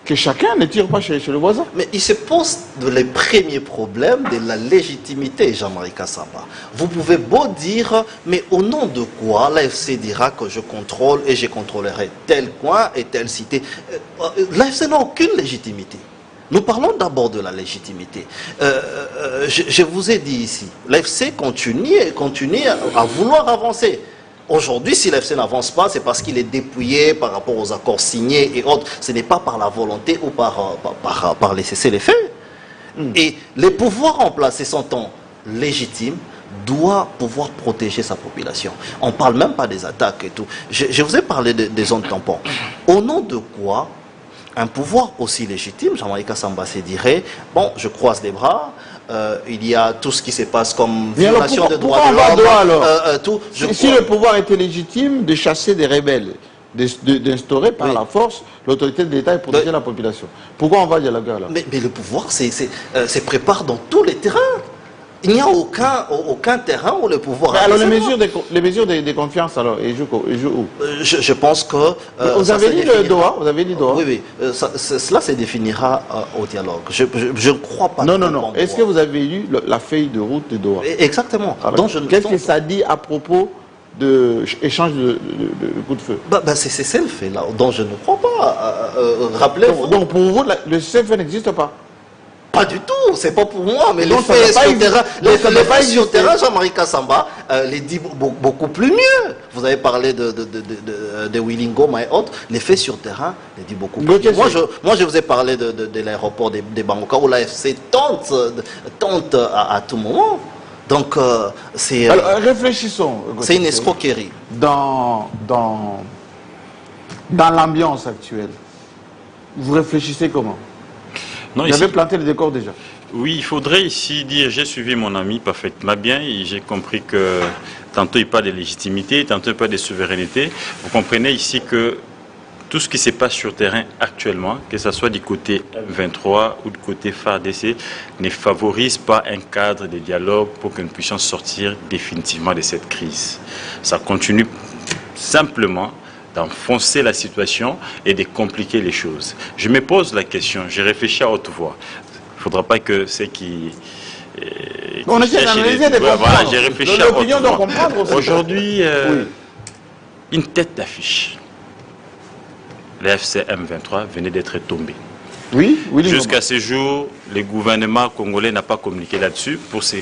que chacun ne tire pas chez le voisin. Mais il se pose les premiers problèmes de la légitimité, Jean-Marie Kassamba. Vous pouvez beau dire, mais au nom de quoi l'AFC dira que je contrôle et je contrôlerai tel coin et telle cité? L'AFC n'a aucune légitimité. Nous parlons d'abord de la légitimité. Je vous ai dit ici, l'AFC continue à vouloir avancer. Aujourd'hui, si l'AFC n'avance pas, c'est parce qu'il est dépouillé par rapport aux accords signés et autres. Ce n'est pas par la volonté ou par les cessez-le-feu. Et les pouvoirs en place, et son temps légitime, doit pouvoir protéger sa population. On ne parle même pas des attaques et tout. Je vous ai parlé des zones tampons. Au nom de quoi un pouvoir aussi légitime. Jean-Marie Kassamba se dirait, bon, je croise les bras, il y a tout ce qui se passe comme violation des droits de l'homme. Si le pouvoir était légitime de chasser des rebelles, d'instaurer par la force l'autorité de l'État et protéger la population, pourquoi on va dialoguer là? Mais le pouvoir se prépare dans tous les terrains. Il n'y a aucun terrain où le pouvoir... Alors les mesures de confiance, alors, ils jouent où? Je pense que... vous avez dit le Doha? Vous avez dit Doha? Oui. Cela se définira au dialogue. Je ne crois pas... Non. Est-ce que vous avez lu la feuille de route de Doha? Exactement. Qu'est-ce que ça dit à propos de échange de coups de feu? C'est ça le fait là, dont je ne crois pas. Rappelez-vous. Donc pour vous, le CFE n'existe pas? Pas du tout, c'est pas pour moi, mais les faits sur le terrain, Jean-Marie Kassamba les dit beaucoup plus mieux. Vous avez parlé de Willingoma et autres, les faits sur le terrain les dit beaucoup plus mieux. Moi, je vous ai parlé de l'aéroport des Bangkok où l'AFC tente à tout moment. Donc, c'est... réfléchissons. C'est une escroquerie. Dans l'ambiance actuelle, vous réfléchissez comment? Non, vous avez planté le décor déjà. Oui, il faudrait ici dire, j'ai suivi mon ami parfaitement bien et j'ai compris que tantôt il parle de légitimité, tantôt il parle de souveraineté. Vous comprenez ici que tout ce qui se passe sur le terrain actuellement, que ce soit du côté M23 ou du côté FARDC, ne favorise pas un cadre de dialogue pour que nous puissions sortir définitivement de cette crise. Ça continue simplement d'enfoncer la situation et de compliquer les choses. Je me pose la question, j'ai réfléchi à haute voix. Il ne faudra pas que ceux qui... on essaie d'analyser des points. Voilà, j'ai réfléchi à haute voix. Aujourd'hui, une tête d'affiche. Le FCM 23 venait d'être tombé. Oui. Jusqu'à ce jour, le gouvernement congolais n'a pas communiqué là-dessus pour se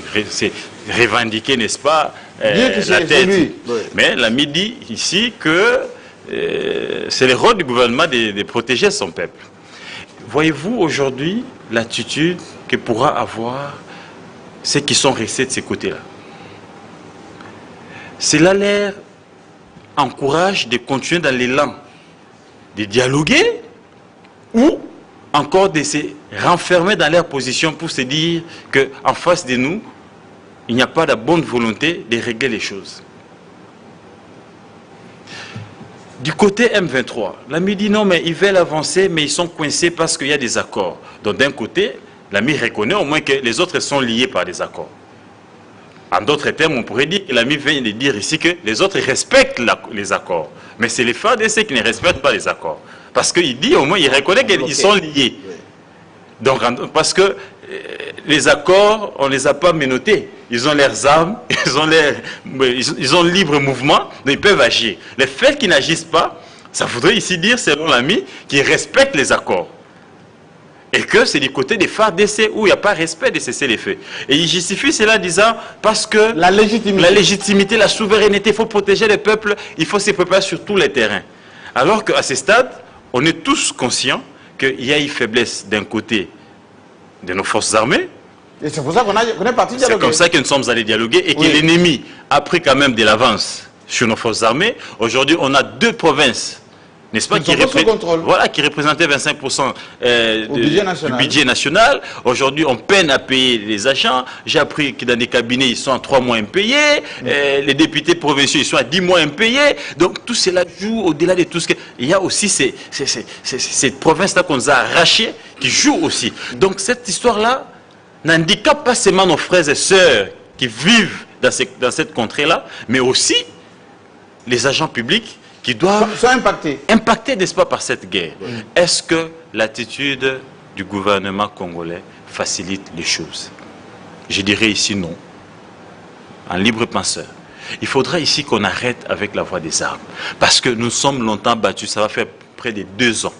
revendiquer, n'est-ce pas, la tête. Oui. Mais l'ami dit ici que c'est le rôle du gouvernement de protéger son peuple. Voyez-vous aujourd'hui l'attitude que pourra avoir ceux qui sont restés de ces côtés-là? Cela leur encourage de continuer dans l'élan de dialoguer ou encore de se renfermer dans leur position pour se dire qu'en face de nous, il n'y a pas de bonne volonté de régler les choses. Du côté M23, l'ami dit non, mais ils veulent avancer, mais ils sont coincés parce qu'il y a des accords. Donc d'un côté, l'ami reconnaît au moins que les autres sont liés par des accords. En d'autres termes, on pourrait dire que l'ami vient de dire ici que les autres respectent les accords. Mais c'est les FARDC qui ne respectent pas les accords. Parce qu'il dit au moins, il reconnaît qu'ils sont liés. Donc, parce que les accords, on ne les a pas menottés. Ils ont leurs armes, ils ont libre mouvement, donc ils peuvent agir. Le fait qu'ils n'agissent pas, ça voudrait ici dire, selon l'ami, qu'ils respectent les accords. Et que c'est du côté des FARDC où il n'y a pas respect de cesser les faits. Et il justifie cela disant, parce que la légitimité, la souveraineté, il faut protéger le peuple, il faut se préparer sur tous les terrains. Alors qu'à ce stade, on est tous conscients qu'il y a une faiblesse d'un côté de nos forces armées. Et c'est pour ça qu'on est parti dialoguer. C'est comme ça que nous sommes allés dialoguer et que l'ennemi a pris quand même de l'avance sur nos forces armées. Aujourd'hui, on a deux provinces, n'est-ce pas, qui représentaient 25% du budget national. Aujourd'hui, on peine à payer les agents. J'ai appris que dans des cabinets, ils sont à 3 mois impayés. Les députés provinciaux, ils sont à 10 mois impayés. Donc, tout cela joue au-delà de tout ce que... Il y a aussi cette province-là qu'on nous a arrachée qui joue aussi. Donc, cette histoire-là n'handicape pas seulement nos frères et sœurs qui vivent dans cette contrée-là, mais aussi les agents publics qui doivent sont impactés, n'est-ce pas, par cette guerre. Est-ce que l'attitude du gouvernement congolais facilite les choses? Je dirais ici non. En libre penseur. Il faudra ici qu'on arrête avec la voie des armes. Parce que nous sommes longtemps battus. Ça va faire près de 2 ans.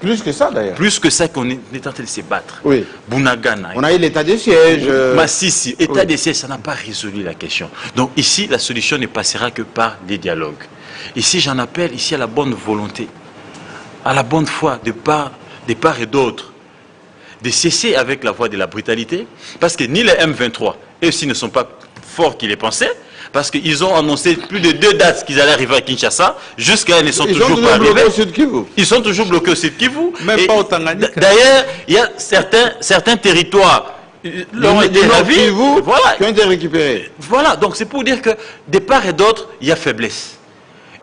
Plus que ça d'ailleurs. Plus que ça qu'on est en train de se battre. Oui. Bunagana. On a eu l'état de siège. Massissi. État de siège, ça n'a pas résolu la question. Donc ici, la solution ne passera que par des dialogues. Ici, j'en appelle ici à la bonne volonté, à la bonne foi de part et d'autre, de cesser avec la voie de la brutalité, parce que ni les M23, eux aussi ne sont pas forts qu'ils les pensaient, parce qu'ils ont annoncé plus de 2 dates qu'ils allaient arriver à Kinshasa, jusqu'à ils ne sont toujours pas arrivés. Ils sont toujours bloqués au Sud Kivu. Même pas au Tanganyika. D'ailleurs, il y a certains territoires qui ont été récupérés. Voilà, donc c'est pour dire que de part et d'autre, il y a faiblesse.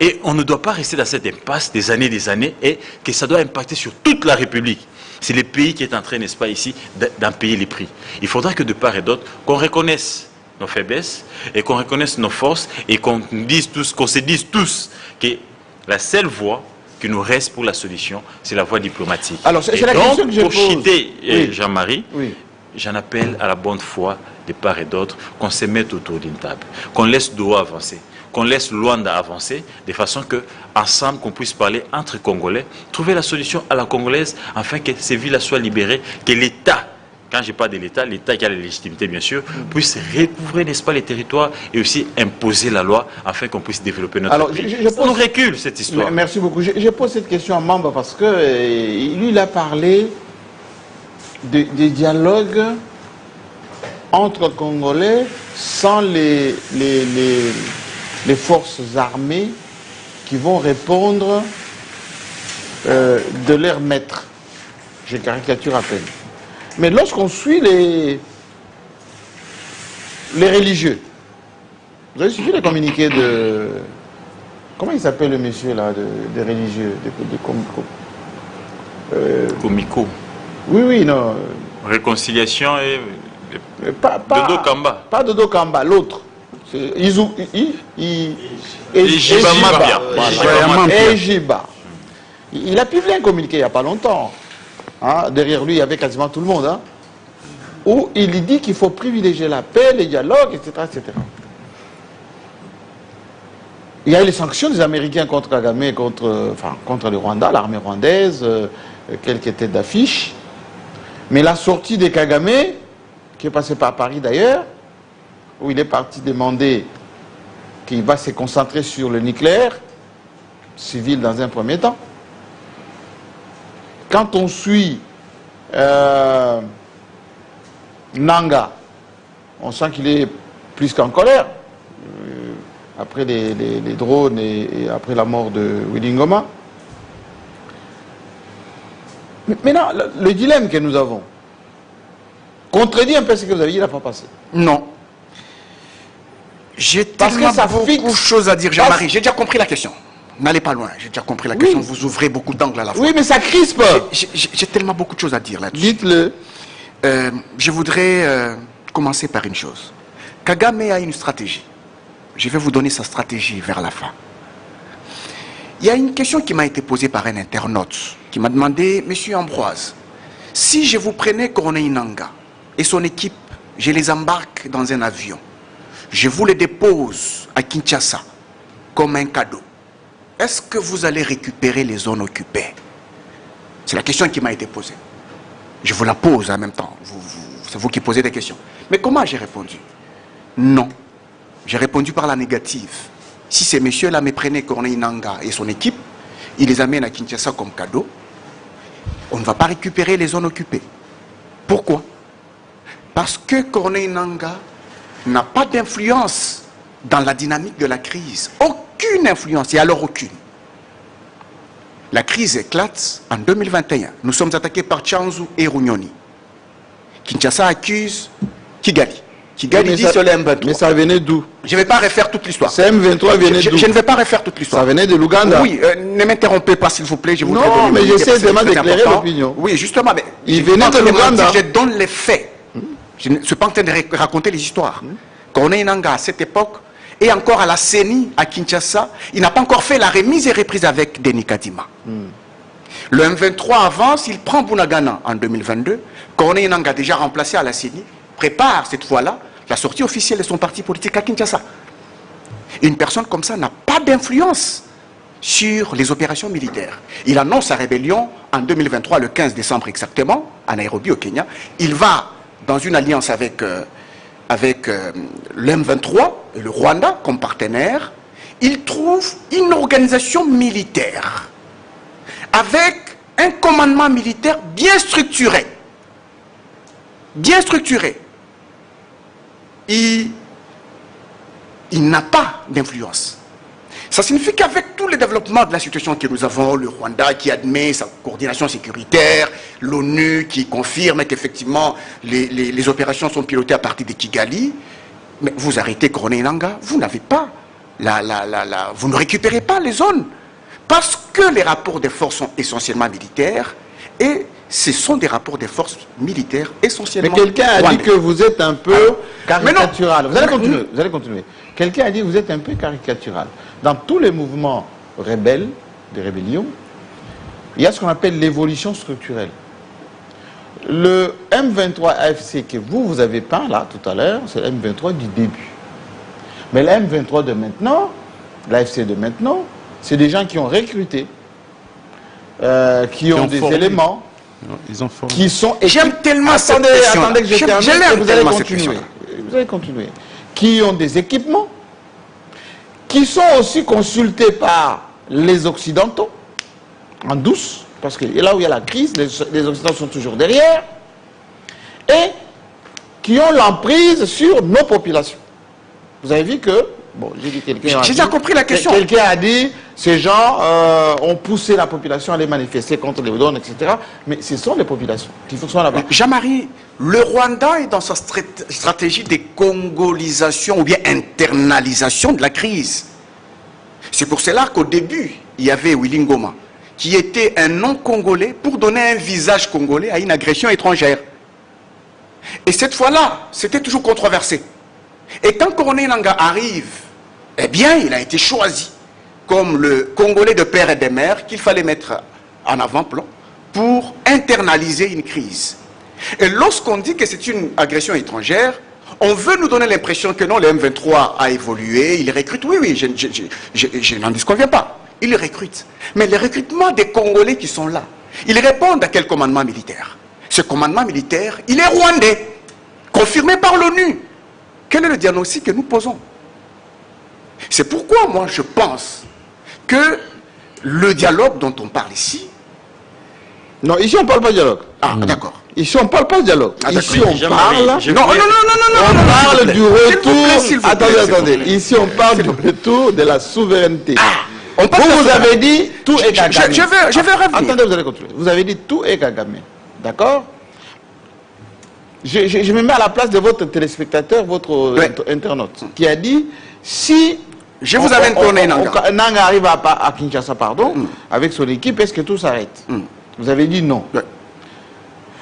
Et on ne doit pas rester dans cette impasse des années, et que ça doit impacter sur toute la République. C'est le pays qui est en train, n'est-ce pas, ici, d'en payer les prix. Il faudra que de part et d'autre, qu'on reconnaisse nos faiblesses, et qu'on reconnaisse nos forces, et qu'on se dise tous que la seule voie qui nous reste pour la solution, c'est la voie diplomatique. Alors, c'est la question que je pose. Pour citer Jean-Marie, j'en appelle à la bonne foi de part et d'autre, qu'on se mette autour d'une table, qu'on laisse Doha avancer, qu'on laisse Luanda avancer, de façon que, ensemble, qu'on puisse parler entre Congolais, trouver la solution à la congolaise, afin que ces villes soient libérées, que l'État, quand je parle de l'État qui a la légitimité bien sûr, puisse recouvrer, n'est-ce pas, les territoires et aussi imposer la loi, afin qu'on puisse développer notre pays. On recule cette histoire. Merci beaucoup. Je pose cette question à Mamba parce que lui, il a parlé des dialogues entre Congolais sans les forces armées qui vont répondre de leur maître. Je caricature à peine. Mais lorsqu'on suit les religieux, vous avez suivi les communiqués de... Comment il s'appelle le monsieur là, des religieux, Comico. Oui, non. Réconciliation et... Dodo Kamba. Pas Dodo Kamba, l'autre. Ejiba. Il a publié un communiqué il n'y a pas longtemps. Hein, derrière lui, il y avait quasiment tout le monde. Hein, où il dit qu'il faut privilégier la paix, les dialogues, etc., etc. Il y a eu les sanctions des Américains contre Kagame, contre le Rwanda, l'armée rwandaise, quelques têtes d'affiche. Mais la sortie de Kagame, qui est passé par Paris d'ailleurs, où il est parti demander qu'il va se concentrer sur le nucléaire civil dans un premier temps. Quand on suit Nanga, on sent qu'il est plus qu'en colère, après les drones et après la mort de Willy Ngoma. Maintenant, le dilemme que nous avons contredit un peu ce que vous avez dit la fois passée. Non. J'ai tellement beaucoup de choses à dire, Jean-Marie. J'ai déjà compris la question. N'allez pas loin, j'ai déjà compris la question. Vous ouvrez beaucoup d'angles à la fois. Oui, mais ça crispe. J'ai tellement beaucoup de choses à dire là-dessus. Dites-le. Je voudrais commencer par une chose. Kagame a une stratégie. Je vais vous donner sa stratégie vers la fin. Il y a une question qui m'a été posée par un internaute qui m'a demandé, Monsieur Ambroise, si je vous prenais Corneille Nangaa et son équipe, je les embarque dans un avion, je vous les dépose à Kinshasa comme un cadeau, est-ce que vous allez récupérer les zones occupées? C'est la question qui m'a été posée. Je vous la pose en même temps. C'est vous qui posez des questions. Mais comment j'ai répondu? Non. J'ai répondu par la négative. Si ces messieurs-là me prenaient Corneille Nangaa et son équipe, ils les amènent à Kinshasa comme cadeau, on ne va pas récupérer les zones occupées. Pourquoi? Parce que Corneille Nangaa n'a pas d'influence dans la dynamique de la crise. Aucune influence, et alors aucune. La crise éclate en 2021. Nous sommes attaqués par Tchanzu et Runyoni. Kinshasa accuse Kigali. Kigali dit sur le M23. Mais ça venait d'où? Je ne vais pas refaire toute l'histoire. Ce M23 venait d'où? Je ne vais pas refaire toute l'histoire. Ça venait de l'Ouganda. Oui, ne m'interrompez pas s'il vous plaît. Je voudrais non, mais j'essaie vraiment d'éclairer l'opinion. Oui, justement. Mais il venait de l'Ouganda. Je donne les faits. Je ne suis pas en train de raconter les histoires. Corneille Nangaa, à cette époque, et encore à la CENI, à Kinshasa, il n'a pas encore fait la remise et reprise avec Denis Kadima. Le M23 avance, il prend Bunagana en 2022. Corneille Nangaa, déjà remplacé à la CENI, prépare cette fois-là la sortie officielle de son parti politique à Kinshasa. Une personne comme ça n'a pas d'influence sur les opérations militaires. Il annonce sa rébellion en 2023, le 15 décembre exactement, à Nairobi, au Kenya. Il va dans une alliance avec le M23 et le Rwanda comme partenaire. Il trouve une organisation militaire avec un commandement militaire bien structuré. Bien structuré. il n'a pas d'influence. Ça signifie qu'avec tous les développements de la situation que nous avons, le Rwanda qui admet sa coordination sécuritaire, l'ONU qui confirme qu'effectivement les opérations sont pilotées à partir de Kigali, mais vous arrêtez Corneille Nangaa, vous n'avez pas, vous ne récupérez pas les zones. Parce que les rapports de force sont essentiellement militaires et ce sont des rapports de force militaires essentiellement. Mais quelqu'un a dit que vous êtes un peu caricatural. Vous allez continuer. Quelqu'un a dit que vous êtes un peu caricatural. Dans tous les mouvements rebelles, des rébellions, il y a ce qu'on appelle l'évolution structurelle. Le M23 AFC que vous avez peint là tout à l'heure, c'est le M23 du début. Mais le M23 de maintenant, l'AFC de maintenant, c'est des gens qui ont recruté, qui ont des éléments, ils ont formé. qui sont... J'aime tellement cette question. Attendez que je termine, vous allez continuer. Vous allez continuer. Qui ont des équipements, qui sont aussi consultés par les Occidentaux, en douce, parce que là où il y a la crise, les Occidentaux sont toujours derrière, et qui ont l'emprise sur nos populations. Vous avez vu que, bon, j'ai dit quelqu'un... J'ai déjà compris la question. Quelqu'un a dit, ces gens ont poussé la population à aller manifester contre les drones, etc. Mais ce sont les populations qui sont là-bas. Jean-Marie, le Rwanda est dans sa stratégie de congolisation ou bien internalisation de la crise. C'est pour cela qu'au début, il y avait Willy Ngoma, qui était un non-congolais pour donner un visage congolais à une agression étrangère. Et cette fois-là, c'était toujours controversé. Et quand Corneille Nangaa arrive, eh bien, il a été choisi comme le Congolais de père et de mère qu'il fallait mettre en avant-plan pour internaliser une crise. Et lorsqu'on dit que c'est une agression étrangère, on veut nous donner l'impression que non, le M23 a évolué, il recrute. Oui, je n'en disconviens pas. Il recrute. Mais le recrutement des Congolais qui sont là, ils répondent à quel commandement militaire? Ce commandement militaire, il est rwandais, confirmé par l'ONU. Quel est le diagnostic que nous posons? C'est pourquoi moi je pense que le dialogue dont on parle ici... Non, ici on ne parle pas de dialogue. Ah, d'accord. Ici on ne parle pas de dialogue. Ici on parle... Non, on parle du retour... Attendez. Ici on parle du retour de la souveraineté. Vous avez dit tout est Kagame. Je vais revenir. Attendez, vous allez continuer. Vous avez dit tout est Kagame. D'accord? Je me mets à la place de votre téléspectateur, votre internaute, qui a dit, si... Je vous amène Corneille Nangaa. Nangaa arrive à Kinshasa, pardon, avec son équipe, est-ce que tout s'arrête? Vous avez dit non.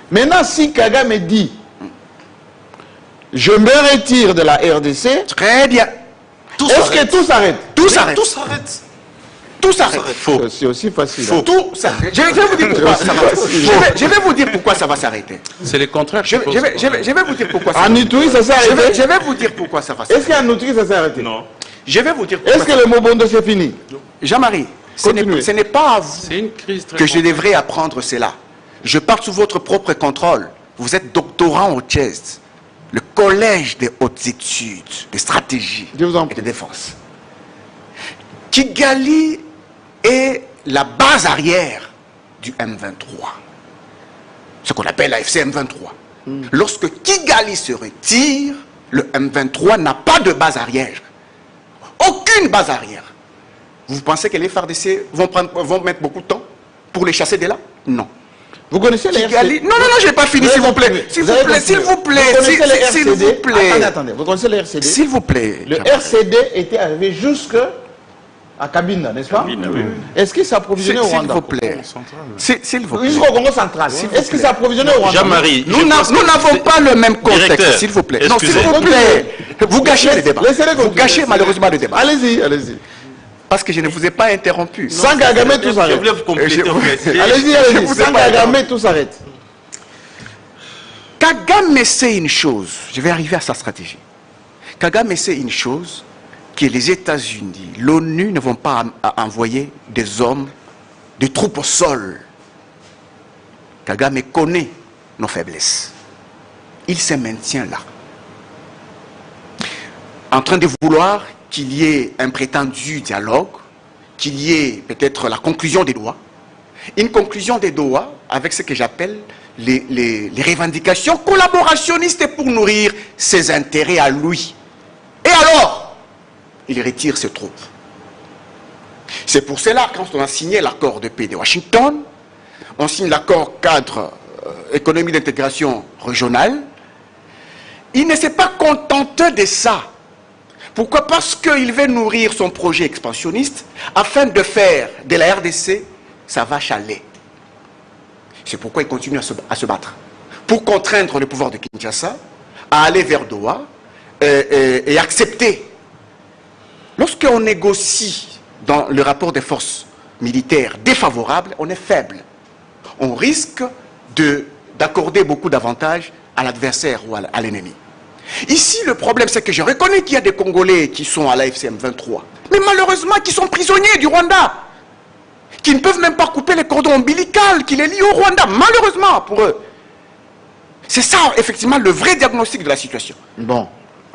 Maintenant, si Kagame dit, je me retire de la RDC... Très bien. Est-ce que tout s'arrête? Tout s'arrête. Tout s'arrête. Tout s'arrête. Faux. C'est aussi facile. Faux. Tout s'arrête. Je vais vous dire pourquoi ça va. Je vais vous dire pourquoi ça va s'arrêter. C'est le contraire. Je vais vous dire pourquoi ça va s'arrêter. En Ituri, ça s'est arrêté. Je vais vous dire pourquoi ça va s'arrêter. Est-ce qu'en Ituri, ça s'est arrêté? Non. Je vais vous dire pourquoi. Est-ce que le Mobondo c'est fini? Jean-Marie, ce n'est pas à vous que je devrais apprendre cela. Je pars sous votre propre contrôle. Vous êtes doctorant au CHEST, le collège des hautes études, de stratégie et de défense. Kigali est la base arrière du M23. Ce qu'on appelle la FC M23. Lorsque Kigali se retire, le M23 n'a pas de base arrière. Aucune base arrière. Vous pensez que les FARDC vont mettre beaucoup de temps pour les chasser de là? Non. Vous connaissez les RCD? Non, je n'ai pas fini, s'il vous plaît. S'il vous plaît. Attendez. Vous connaissez les RCD? S'il vous plaît. Le RCD était arrivé jusque à Kabinda, n'est-ce pas? Kabinda, oui. Est-ce qu'il s'approvisionnait au Rwanda? S'il vous plaît. S'il vous plaît. Jusqu'au Congo central. Est-ce qu'il s'approvisionnait au Rwanda? Jean-Marie, nous n'avons pas le même contexte, s'il vous plaît. Non, s'il vous plaît. Vous gâchez le débat. Vous gâchez malheureusement le débat. Allez-y. Parce que je ne vous ai pas interrompu. Sans Kagame, tout s'arrête. Je voulais vous compléter. Allez-y. Sans Kagame, tout s'arrête. Kagame sait une chose. Je vais arriver à sa stratégie. Kagame sait une chose, que les États-Unis, l'ONU ne vont pas envoyer des hommes, des troupes au sol. Kagame connaît nos faiblesses. Il se maintient là. En train de vouloir qu'il y ait un prétendu dialogue, qu'il y ait peut-être la conclusion des Doha, une conclusion des Doha avec ce que j'appelle les revendications collaborationnistes pour nourrir ses intérêts à lui. Et alors, il retire ses troupes. C'est pour cela, quand on a signé l'accord de paix de Washington, on signe l'accord cadre économie d'intégration régionale, il ne s'est pas contenté de ça. Pourquoi? Parce qu'il veut nourrir son projet expansionniste afin de faire de la RDC sa vache à lait. C'est pourquoi il continue à se battre. Pour contraindre le pouvoir de Kinshasa à aller vers Doha et accepter. Lorsqu'on négocie dans le rapport des forces militaires défavorables, on est faible. On risque d'accorder beaucoup d'avantages à l'adversaire ou à l'ennemi. Ici, le problème, c'est que je reconnais qu'il y a des Congolais qui sont à la FCM 23, mais malheureusement, qui sont prisonniers du Rwanda, qui ne peuvent même pas couper les cordons ombilicaux qui les lient au Rwanda, malheureusement pour eux. C'est ça, effectivement, le vrai diagnostic de la situation. Bon,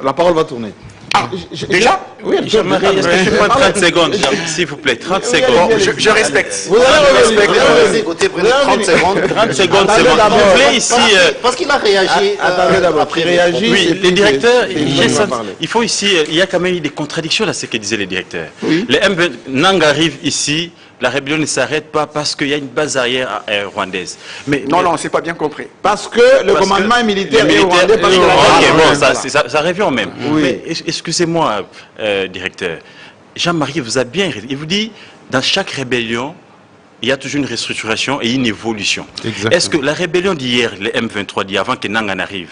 la parole va tourner. Ah, déjà? Oui, Jean-Marie, est-ce que je peux prendre 30 secondes, s'il vous plaît, 30 secondes. Je respecte. Vous allez respecter, prenez 30 secondes. 30 secondes, c'est bon. Vous voulez ici... Parce qu'il a réagi. Attendez d'abord, il réagit. Oui, les directeurs, il faut ici... Il y a quand même eu des contradictions à ce que disaient les directeurs. Oui. Les M20 Nang arrive ici, la rébellion ne s'arrête pas parce qu'il y a une base arrière rwandaise. Mais, non, c'est pas bien compris. Parce que le commandement militaire est rwandais. Ok, bon, ça revient au même. Oui. Mais excusez-moi, directeur. Jean-Marie vous a bien... Il vous dit, dans chaque rébellion, il y a toujours une restructuration et une évolution. Est-ce que la rébellion d'hier, les M23 d'hier, avant que Nanga n'arrive,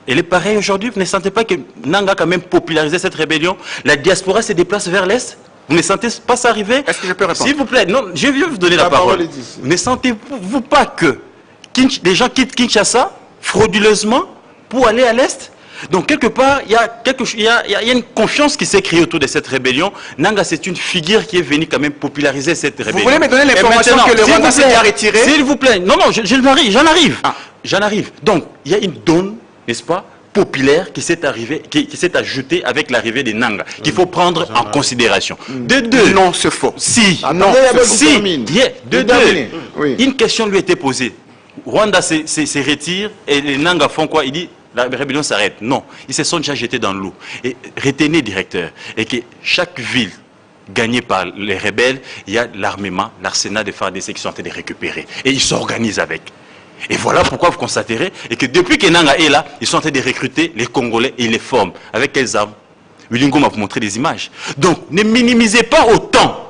elle est pareille aujourd'hui? Vous ne sentez pas que Nanga a quand même popularisé cette rébellion? La diaspora se déplace vers l'Est? Vous ne sentez pas ça arriver? Est-ce que je peux répondre? S'il vous plaît, non, je viens vous donner la parole. Vous ne sentez-vous pas que les gens quittent Kinshasa frauduleusement pour aller à l'Est? Donc, quelque part, il y a une confiance qui s'est créée autour de cette rébellion. Nanga, c'est une figure qui est venue quand même populariser cette rébellion. Vous voulez me donner l'information que le Rwanda s'est déjà retiré? S'il vous plaît. Non, j'en arrive. J'en arrive. Donc, il y a une donne, n'est-ce pas, populaire qui s'est ajoutée avec l'arrivée des Nanga, qu'il faut prendre en considération. De deux. Non, c'est faux. Si. Non, si. De deux. Oui. Une question lui a été posée. Rwanda se retire et les Nanga font quoi? Il dit, la rébellion s'arrête. Non, ils se sont déjà jetés dans l'eau. Et retenez, directeur, et que chaque ville gagnée par les rebelles, il y a l'armement, l'arsenal des FARDC qui sont en train de récupérer. Et ils s'organisent avec. Et voilà pourquoi vous constaterez et que depuis que Nanga est là, ils sont en train de recruter les Congolais et ils les forment. Avec quelles armes? Wilingo m'a montré des images. Donc, ne minimisez pas autant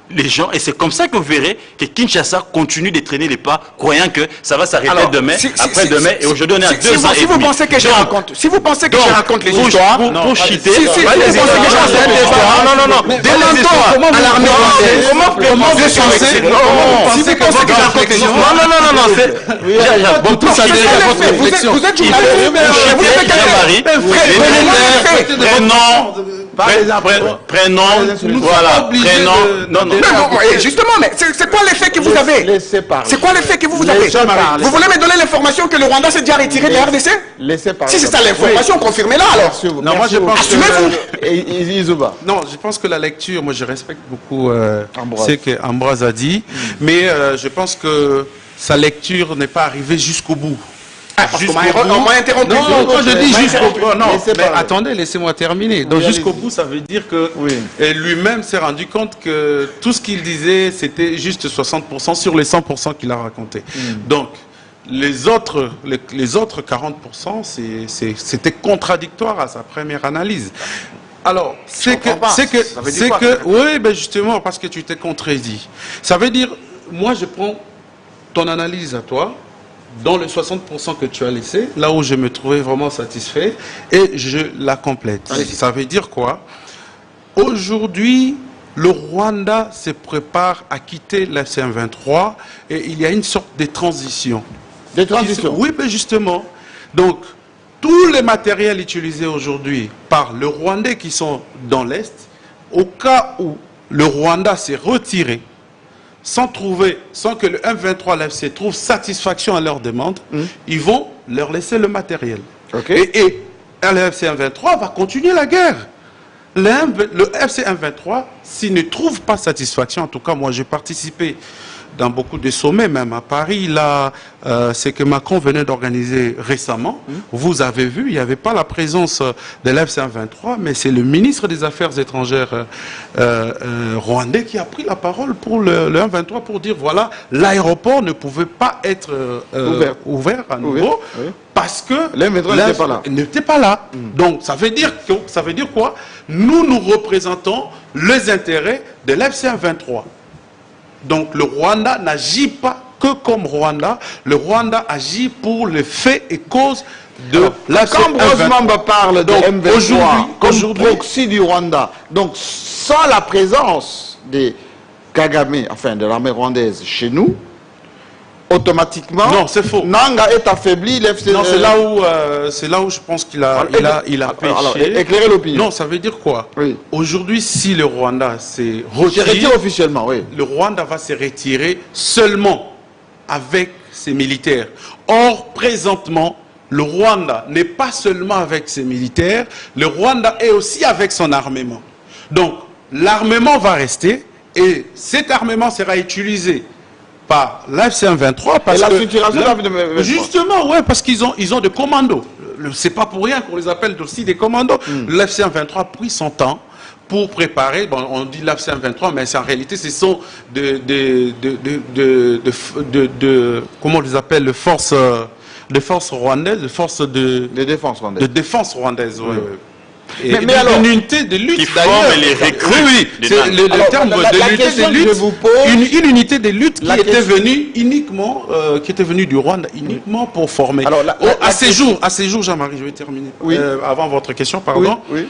les gens, et c'est comme ça que vous verrez que Kinshasa continue de traîner les pas, croyant que ça va s'arrêter demain, après-demain, et aujourd'hui on est à 2 ans et demi. Si vous pensez que je raconte, si vous pensez que je raconte les histoires, pour chiter, si vous pensez que je raconte les histoires, non, demandons à l'armée rwandaise, comment vous pensez, si vous pensez que je raconte les histoires, non, bon, tout ça, vous êtes journaliste, prénom, voilà, prénom, non. Justement, mais c'est quoi l'effet que vous avez? C'est quoi l'effet que vous avez? Vous voulez me donner l'information que le Rwanda s'est déjà retiré de la RDC? Si c'est ça l'information, confirmez-la alors. Non, moi je pense assumez-vous. Non, je pense que la lecture, moi je respecte beaucoup ce qu'Ambroise a dit, mais je pense que sa lecture n'est pas arrivée jusqu'au bout. Parce qu'on m'a interrompu. Non, moi je dis jusqu'au bout. Non, mais attendez, laissez-moi terminer. Donc jusqu'au bout, ça veut dire que lui-même s'est rendu compte que tout ce qu'il disait, c'était juste 60% sur les 100% qu'il a raconté. Donc, les autres 40%, c'était contradictoire à sa première analyse. Alors, oui, ben justement, parce que tu t'es contredit. Ça veut dire, moi je prends ton analyse à toi, dans les 60% que tu as laissé, là où je me trouvais vraiment satisfait, et je la complète. Ça veut dire quoi? Aujourd'hui, le Rwanda se prépare à quitter la FCM23 et il y a une sorte de transition. Oui, mais justement. Donc, tous les matériels utilisés aujourd'hui par le Rwandais qui sont dans l'Est, au cas où le Rwanda s'est retiré, sans que le M23 l'FC trouve satisfaction à leur demande, ils vont leur laisser le matériel. Et le FC M23 va continuer la guerre. Le FC M23, s'il ne trouve pas satisfaction, en tout cas moi j'ai participé dans beaucoup de sommets, même à Paris, là, c'est que Macron venait d'organiser récemment. Vous avez vu, il n'y avait pas la présence de l'F-123, mais c'est le ministre des Affaires étrangères rwandais qui a pris la parole pour le 123 pour dire, voilà, l'aéroport ne pouvait pas être ouvert à nouveau. Parce que l'F-123 n'était pas là. Donc, ça veut dire quoi? Nous représentons les intérêts de l'FC-123. Donc, le Rwanda n'agit pas que comme Rwanda. Le Rwanda agit pour les faits et causes de l'FC-123. Quand Brosmamba parle de M23 comme proxy du Rwanda, donc sans la présence des Kagame, enfin de l'armée rwandaise chez nous, automatiquement, non, c'est faux. Nanga est affaibli. Non, c'est là où je pense qu'il a péché. Alors, éclairez l'opinion. Non, ça veut dire quoi? Oui. Aujourd'hui, si le Rwanda s'est retiré officiellement, oui. Le Rwanda va se retirer seulement avec ses militaires. Or, présentement, le Rwanda n'est pas seulement avec ses militaires, le Rwanda est aussi avec son armement. Donc, l'armement va rester et cet armement sera utilisé par l'FC-123 parce que justement, ouais, parce qu'ils ont des commandos. C'est pas pour rien qu'on les appelle aussi des commandos. L'FC-123 a pris son temps pour préparer. Bon, on dit l'FC-123, mais en réalité, ce sont comment on les appelle, de forces rwandaises, de forces de défense rwandaise. Ouais. Mais alors, une unité de lutte qui forme les recrues. Oui, c'est le terme de l'unité de lutte. Une unité de lutte qui était venue uniquement, qui était venue du Rwanda uniquement pour former. Alors, à ces jours, Jean-Marie, je vais terminer. Oui. Avant votre question, pardon. Oui.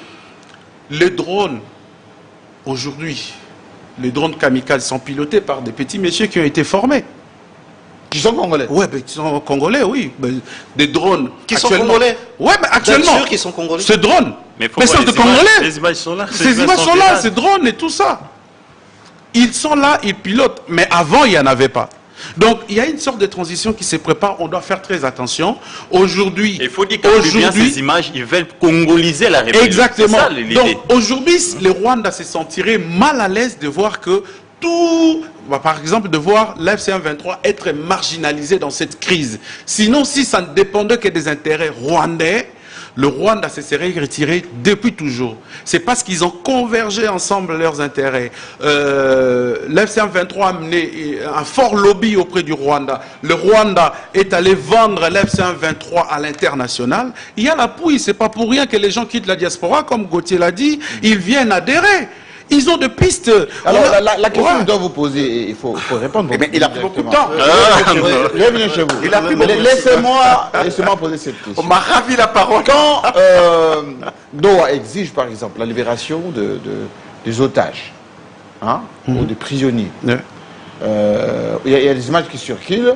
Les drones, aujourd'hui, les drones kamikazes sont pilotés par des petits messieurs qui ont été formés. Qui sont congolais? Oui, qui sont congolais, oui. Des drones. Qui sont congolais? Oui, mais actuellement. Bien sûr qu'ils sont congolais. Ce drone. Mais c'est de congolais. Les images sont là. Ces images sont là, ces drones et tout ça. Ils sont là, ils pilotent. Mais avant, il n'y en avait pas. Donc, il y a une sorte de transition qui se prépare. On doit faire très attention. Aujourd'hui. Il faut dire qu'aujourd'hui, ces images, ils veulent congoliser la République. Exactement. Donc, aujourd'hui, les Rwandais se sentiraient mal à l'aise de voir que par exemple, de voir l'FC-123 être marginalisé dans cette crise. Sinon, si ça ne dépendait que des intérêts rwandais, le Rwanda se serait retiré depuis toujours. C'est parce qu'ils ont convergé ensemble leurs intérêts. L'FC-123 a mené un fort lobby auprès du Rwanda. Le Rwanda est allé vendre l'FC-123 à l'international. Il y a la pouille. C'est pas pour rien que les gens quittent la diaspora, comme Gauthier l'a dit. Ils viennent adhérer. Ils ont des pistes. Alors, la question que je dois vous poser, il faut répondre. Mais il a pris beaucoup de temps. Je vais venir chez vous. Laissez-moi poser cette question. On m'a ravi la parole. Quand Doha exige, par exemple, la libération des otages, ou des prisonniers, il y a des images qui circulent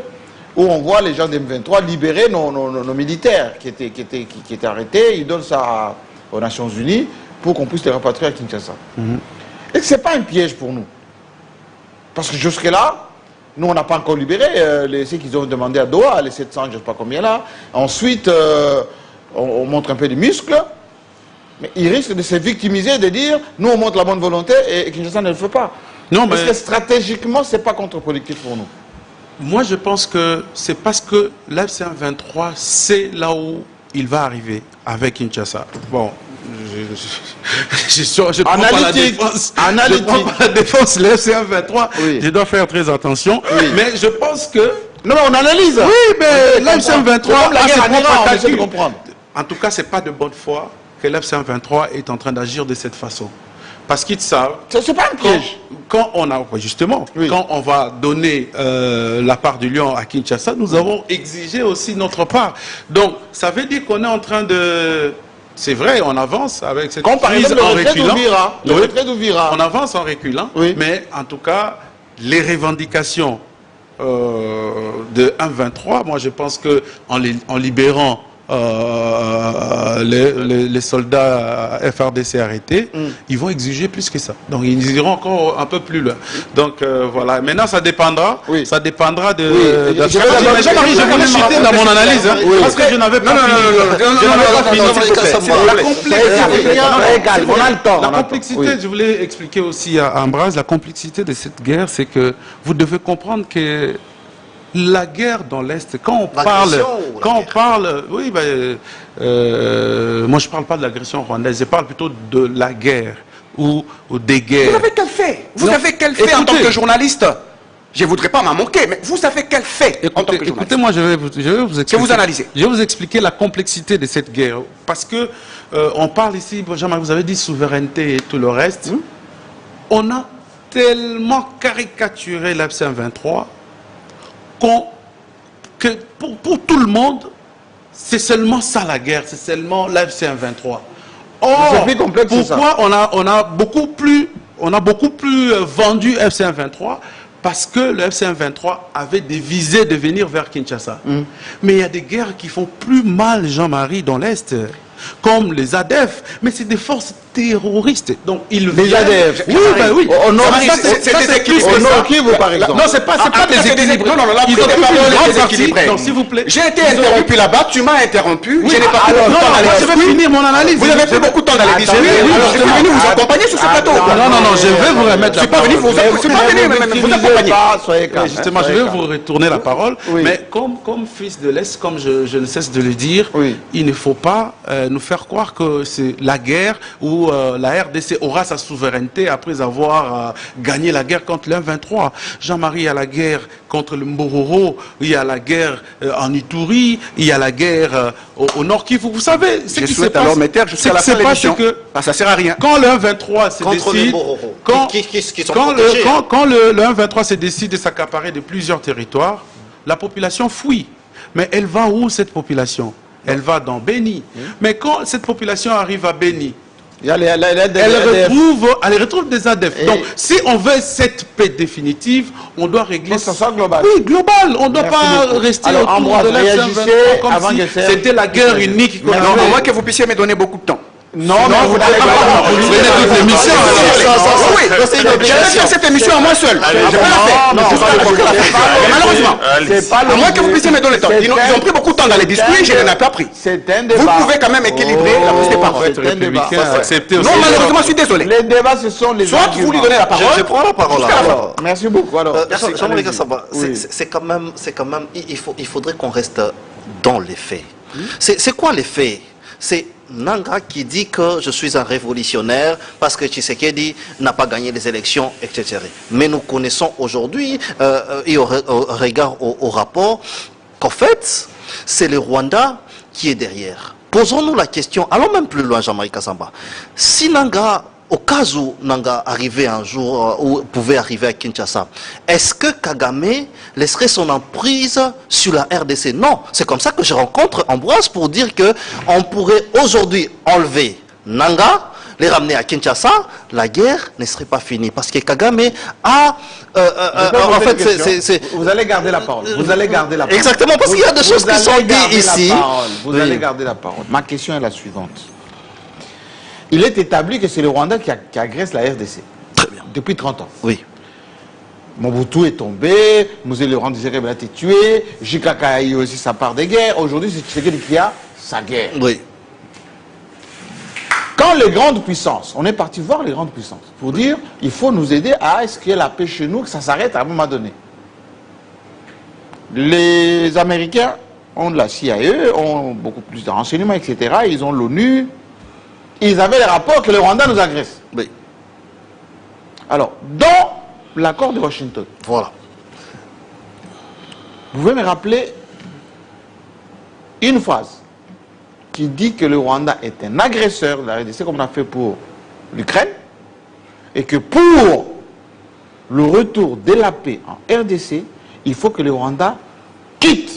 où on voit les gens d'M23 libérer nos militaires qui étaient arrêtés. Ils donnent ça aux Nations Unies pour qu'on puisse les rapatrier à Kinshasa. Et ce n'est pas un piège pour nous. Parce que jusque-là, nous, on n'a pas encore libéré ceux qu'ils ont demandé à Doha, les 700, je ne sais pas combien là. Ensuite, on montre un peu de muscles, mais ils risquent de se victimiser, de dire, nous, on montre la bonne volonté et Kinshasa ne le fait pas. Non, mais... Parce que stratégiquement, ce n'est pas contre-productif pour nous. Moi, je pense que c'est parce que l'FC-123, c'est là où il va arriver avec Kinshasa. Bon. Je prends pas la défense. Je prends pas la défense, le FC-123. Oui. Je dois faire très attention. Oui. Mais je pense que... Non, on analyse. Oui, mais l'FC-123 a ses propres calculs. En tout cas, c'est pas de bonne foi que l'FC-123 est en train d'agir de cette façon. Parce qu'ils savent... C'est pas un piège. Quand on va donner la part du lion à Kinshasa, nous avons exigé aussi notre part. Donc, ça veut dire qu'on est en train de... C'est vrai, on avance avec cette crise en reculant. On avance en reculant, mais en tout cas, les revendications de 1.23, moi je pense qu'en libérant les soldats FRDC arrêtés, ils vont exiger plus que ça. Donc ils iront encore un peu plus loin. Donc voilà. Maintenant, ça dépendra. Oui. Ça dépendra de. Oui. Je voulais citer dans mon analyse, parce que je n'avais pas fini. La complexité, je voulais expliquer aussi à Ambroise, la complexité de cette guerre, c'est que vous devez comprendre que la guerre dans l'Est, quand on parle, oui, ben, moi je parle pas de l'agression rwandaise, je parle plutôt de la guerre ou des guerres. Vous avez quel fait? Vous avez quel fait en tant que journaliste? Je ne voudrais pas m'en moquer, mais vous savez quel fait en tant que journaliste? Écoutez, moi je vais vous expliquer. Que vous analysez. Je vais vous expliquer la complexité de cette guerre, parce que on parle ici, Jean-Marc, vous avez dit souveraineté et tout le reste. On a tellement caricaturé l'F-123 que pour tout le monde, c'est seulement ça la guerre, c'est seulement l'F-123. Or, pourquoi on a beaucoup plus vendu F-123? Parce que le F-123 avait des visées de venir vers Kinshasa. Mais il y a des guerres qui font plus mal, Jean-Marie, dans l'Est, comme les ADF, mais c'est des forces terroristes. Donc ils les ADF. Oui, ben oui. C'est plus que ça. Vous, par exemple. Non, c'est pas déséquilibré. Non, là, ils ont plus déséquilibré. Non, s'il vous plaît. J'ai été interrompu là-bas, tu m'as interrompu. Je n'ai pas pris beaucoup de temps d'aller. Je vais finir mon analyse. Vous avez pris beaucoup de temps d'aller discuter. Je suis venu vous accompagner sur ce plateau. Non, je vais vous remettre la parole. Je suis pas venu vous accompagner. Justement, je vais vous retourner la parole. Mais comme fils de l'Est, comme je ne cesse de le dire, il ne faut pas nous faire croire que c'est la guerre où la RDC aura sa souveraineté après avoir gagné la guerre contre l'M23. Jean-Marie, il y a la guerre contre le Mbororo, il y a la guerre en Ituri, il y a la guerre au Nord Kivu. Vous savez ce qui se passe. Alors mettez jusqu'à la fin de l'émission. Ça sert à rien. Quand le M23 se décide, quand le M23 se décide de s'accaparer de plusieurs territoires, la population fuit. Mais elle va où cette population? Elle va dans Béni. Mais quand cette population arrive à Béni, elle retrouve des ADF. Donc, si on veut cette paix définitive, on doit régler ça. Ça global. Oui, global. On ne doit pas rester autour de l'F-123 comme si c'était la guerre unique. Non, à moins que vous puissiez me donner beaucoup de temps. Non, vous n'allez pas toute l'émission. Oui, j'allais faire cette émission à moi seul. Je vais la faire. Malheureusement. À moins que vous puissiez me donner le temps. Ils ont pris beaucoup de temps dans les discours, je n'en ai pas pris. Vous pouvez quand même équilibrer la prise des paroles. Non, malheureusement, je suis désolé. Les débats, ce sont les soit vous lui donnez la parole. Je prends la parole. Merci beaucoup. Jean-Marie Kassamba, c'est quand même, il faudrait qu'on reste dans les faits. C'est quoi les faits? C'est Nanga qui dit que je suis un révolutionnaire parce que Tshisekedi n'a pas gagné les élections, etc. Mais nous connaissons aujourd'hui, et au regard au rapport, qu'en fait, c'est le Rwanda qui est derrière. Posons-nous la question, allons même plus loin, Jean-Marie Kassamba. Si Nanga, au cas où Nanga arrivait un jour, ou pouvait arriver à Kinshasa, est-ce que Kagame laisserait son emprise sur la RDC? Non, c'est comme ça que je rencontre Ambroise pour dire qu'on pourrait aujourd'hui enlever Nanga, les ramener à Kinshasa, la guerre ne serait pas finie. Parce que Kagame a... en fait, vous allez garder la parole. Vous allez garder la parole. Exactement, parce qu'il y a des choses qui sont dites ici. Vous allez garder la parole. Ma question est la suivante. Il est établi que c'est le Rwanda qui agresse la RDC. Très bien. Depuis 30 ans. Oui. Mobutu est tombé, Mouzé Laurent Désiré a été tué, JKK a eu aussi sa part de guerre. Aujourd'hui, c'est Tshisekedi qui a sa guerre. Oui. Quand les grandes puissances, on est parti voir les grandes puissances, pour dire, il faut nous aider à ce qu'il y ait la paix chez nous, que ça s'arrête à un moment donné. Les Américains ont de la CIA, ont beaucoup plus de renseignements, etc. Ils ont l'ONU. Ils avaient les rapports que le Rwanda nous agresse. Oui. Alors, dans l'accord de Washington, voilà. Vous pouvez me rappeler une phrase qui dit que le Rwanda est un agresseur de la RDC, comme on a fait pour l'Ukraine, et que pour le retour de la paix en RDC, il faut que le Rwanda quitte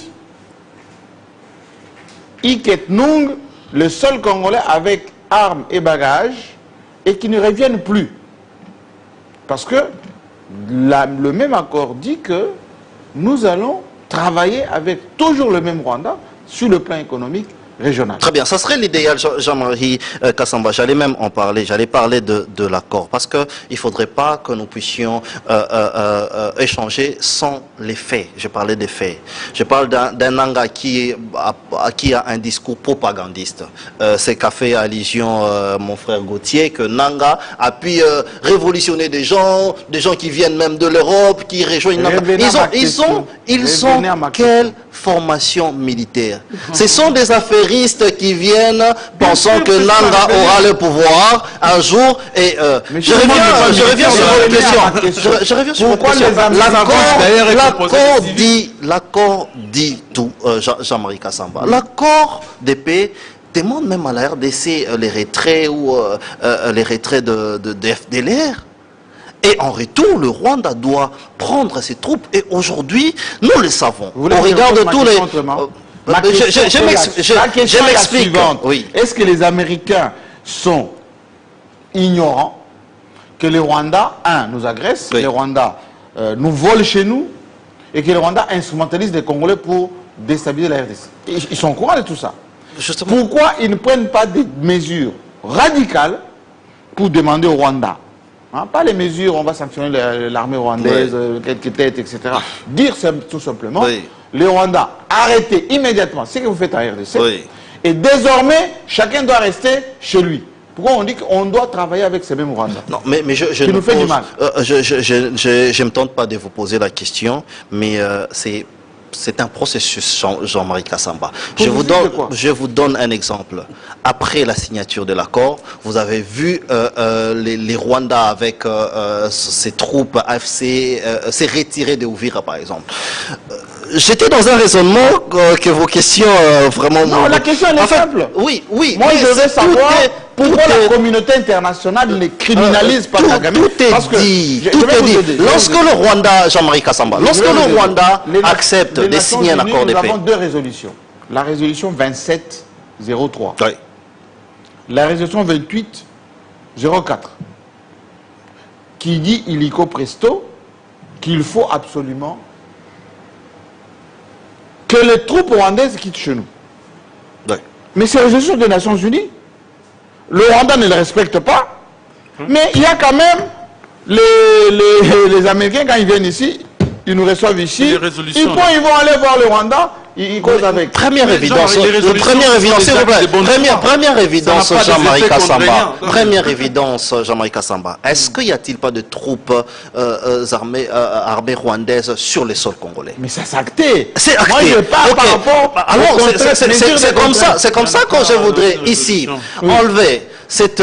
Iketunung, le seul Congolais avec armes et bagages, et qui ne reviennent plus. Parce que le même accord dit que nous allons travailler avec toujours le même Rwanda sur le plan économique, régional. Très bien, ça serait l'idéal, Jean-Marie Kassamba. J'allais même en parler, j'allais parler de l'accord, parce qu'il ne faudrait pas que nous puissions échanger sans les faits. Je parlais des faits. Je parle d'un Nanga qui a un discours propagandiste. C'est qu'a fait allusion mon frère Gauthier, que Nanga a pu révolutionner des gens qui viennent même de l'Europe, qui rejoignent Nanga. Ils ont quelle formation militaire? Ce sont des affairistes qui viennent pensant que Nanga aura le pouvoir un jour. Et je reviens sur votre question. Je reviens sur votre question. L'accord dit tout, Jean-Marie Kassamba. L'accord de paix demande même à la RDC les retraits ou les retraits de FDLR. Et en retour, le Rwanda doit prendre ses troupes. Et aujourd'hui, nous le savons. Au regard de tous les... Je m'explique. Oui. Est-ce que les Américains sont ignorants que les Rwandais, nous agressent, les Rwandais nous volent chez nous, et que les Rwandais instrumentalisent les Congolais pour déstabiliser la RDC? Ils sont au courant de tout ça. Justement. Pourquoi ils ne prennent pas des mesures radicales pour demander au Rwanda? Pas les mesures, on va sanctionner l'armée rwandaise, quelques têtes, etc. Dire tout simplement, les Rwandais, arrêtez immédiatement ce que vous faites en RDC. Et désormais, chacun doit rester chez lui. Pourquoi on dit qu'on doit travailler avec ces mêmes Rwandais? Non, mais je nous fait du mal. Je ne me tente pas de vous poser la question, mais c'est un processus, Jean-Marie Kassamba. Je vous donne un exemple. Après la signature de l'accord, vous avez vu les Rwandais avec ces troupes AFC s'est retiré de Uvira, par exemple. J'étais dans un raisonnement que vos questions vraiment... Non, la question elle est simple. Oui. Moi, je veux savoir pourquoi la communauté internationale ne criminalise pas Kagame. Tout est dit. Lorsque le Rwanda, Jean-Marie Kassamba, lorsque le Rwanda accepte de signer un accord de paix... Nous avons deux résolutions. La résolution 2703. Oui. La résolution 2804. Qui dit illico presto qu'il faut absolument que les troupes rwandaises quittent chez nous. Oui. Mais c'est la résolution des Nations Unies. Le Rwanda ne le respecte pas. Mais il y a quand même les Américains, quand ils viennent ici, ils nous reçoivent ici. Ils vont aller voir le Rwanda, ils causent avec. Première évidence, Jean-Marie Kassamba. Première évidence, Jean-Marie Kassamba. Est-ce qu'il n'y a-t-il pas de troupes armées rwandaises sur les sols congolais? Mais ça s'est acté. C'est acté. Moi, je parle par rapport. Alors, c'est comme ça que je voudrais ici enlever cette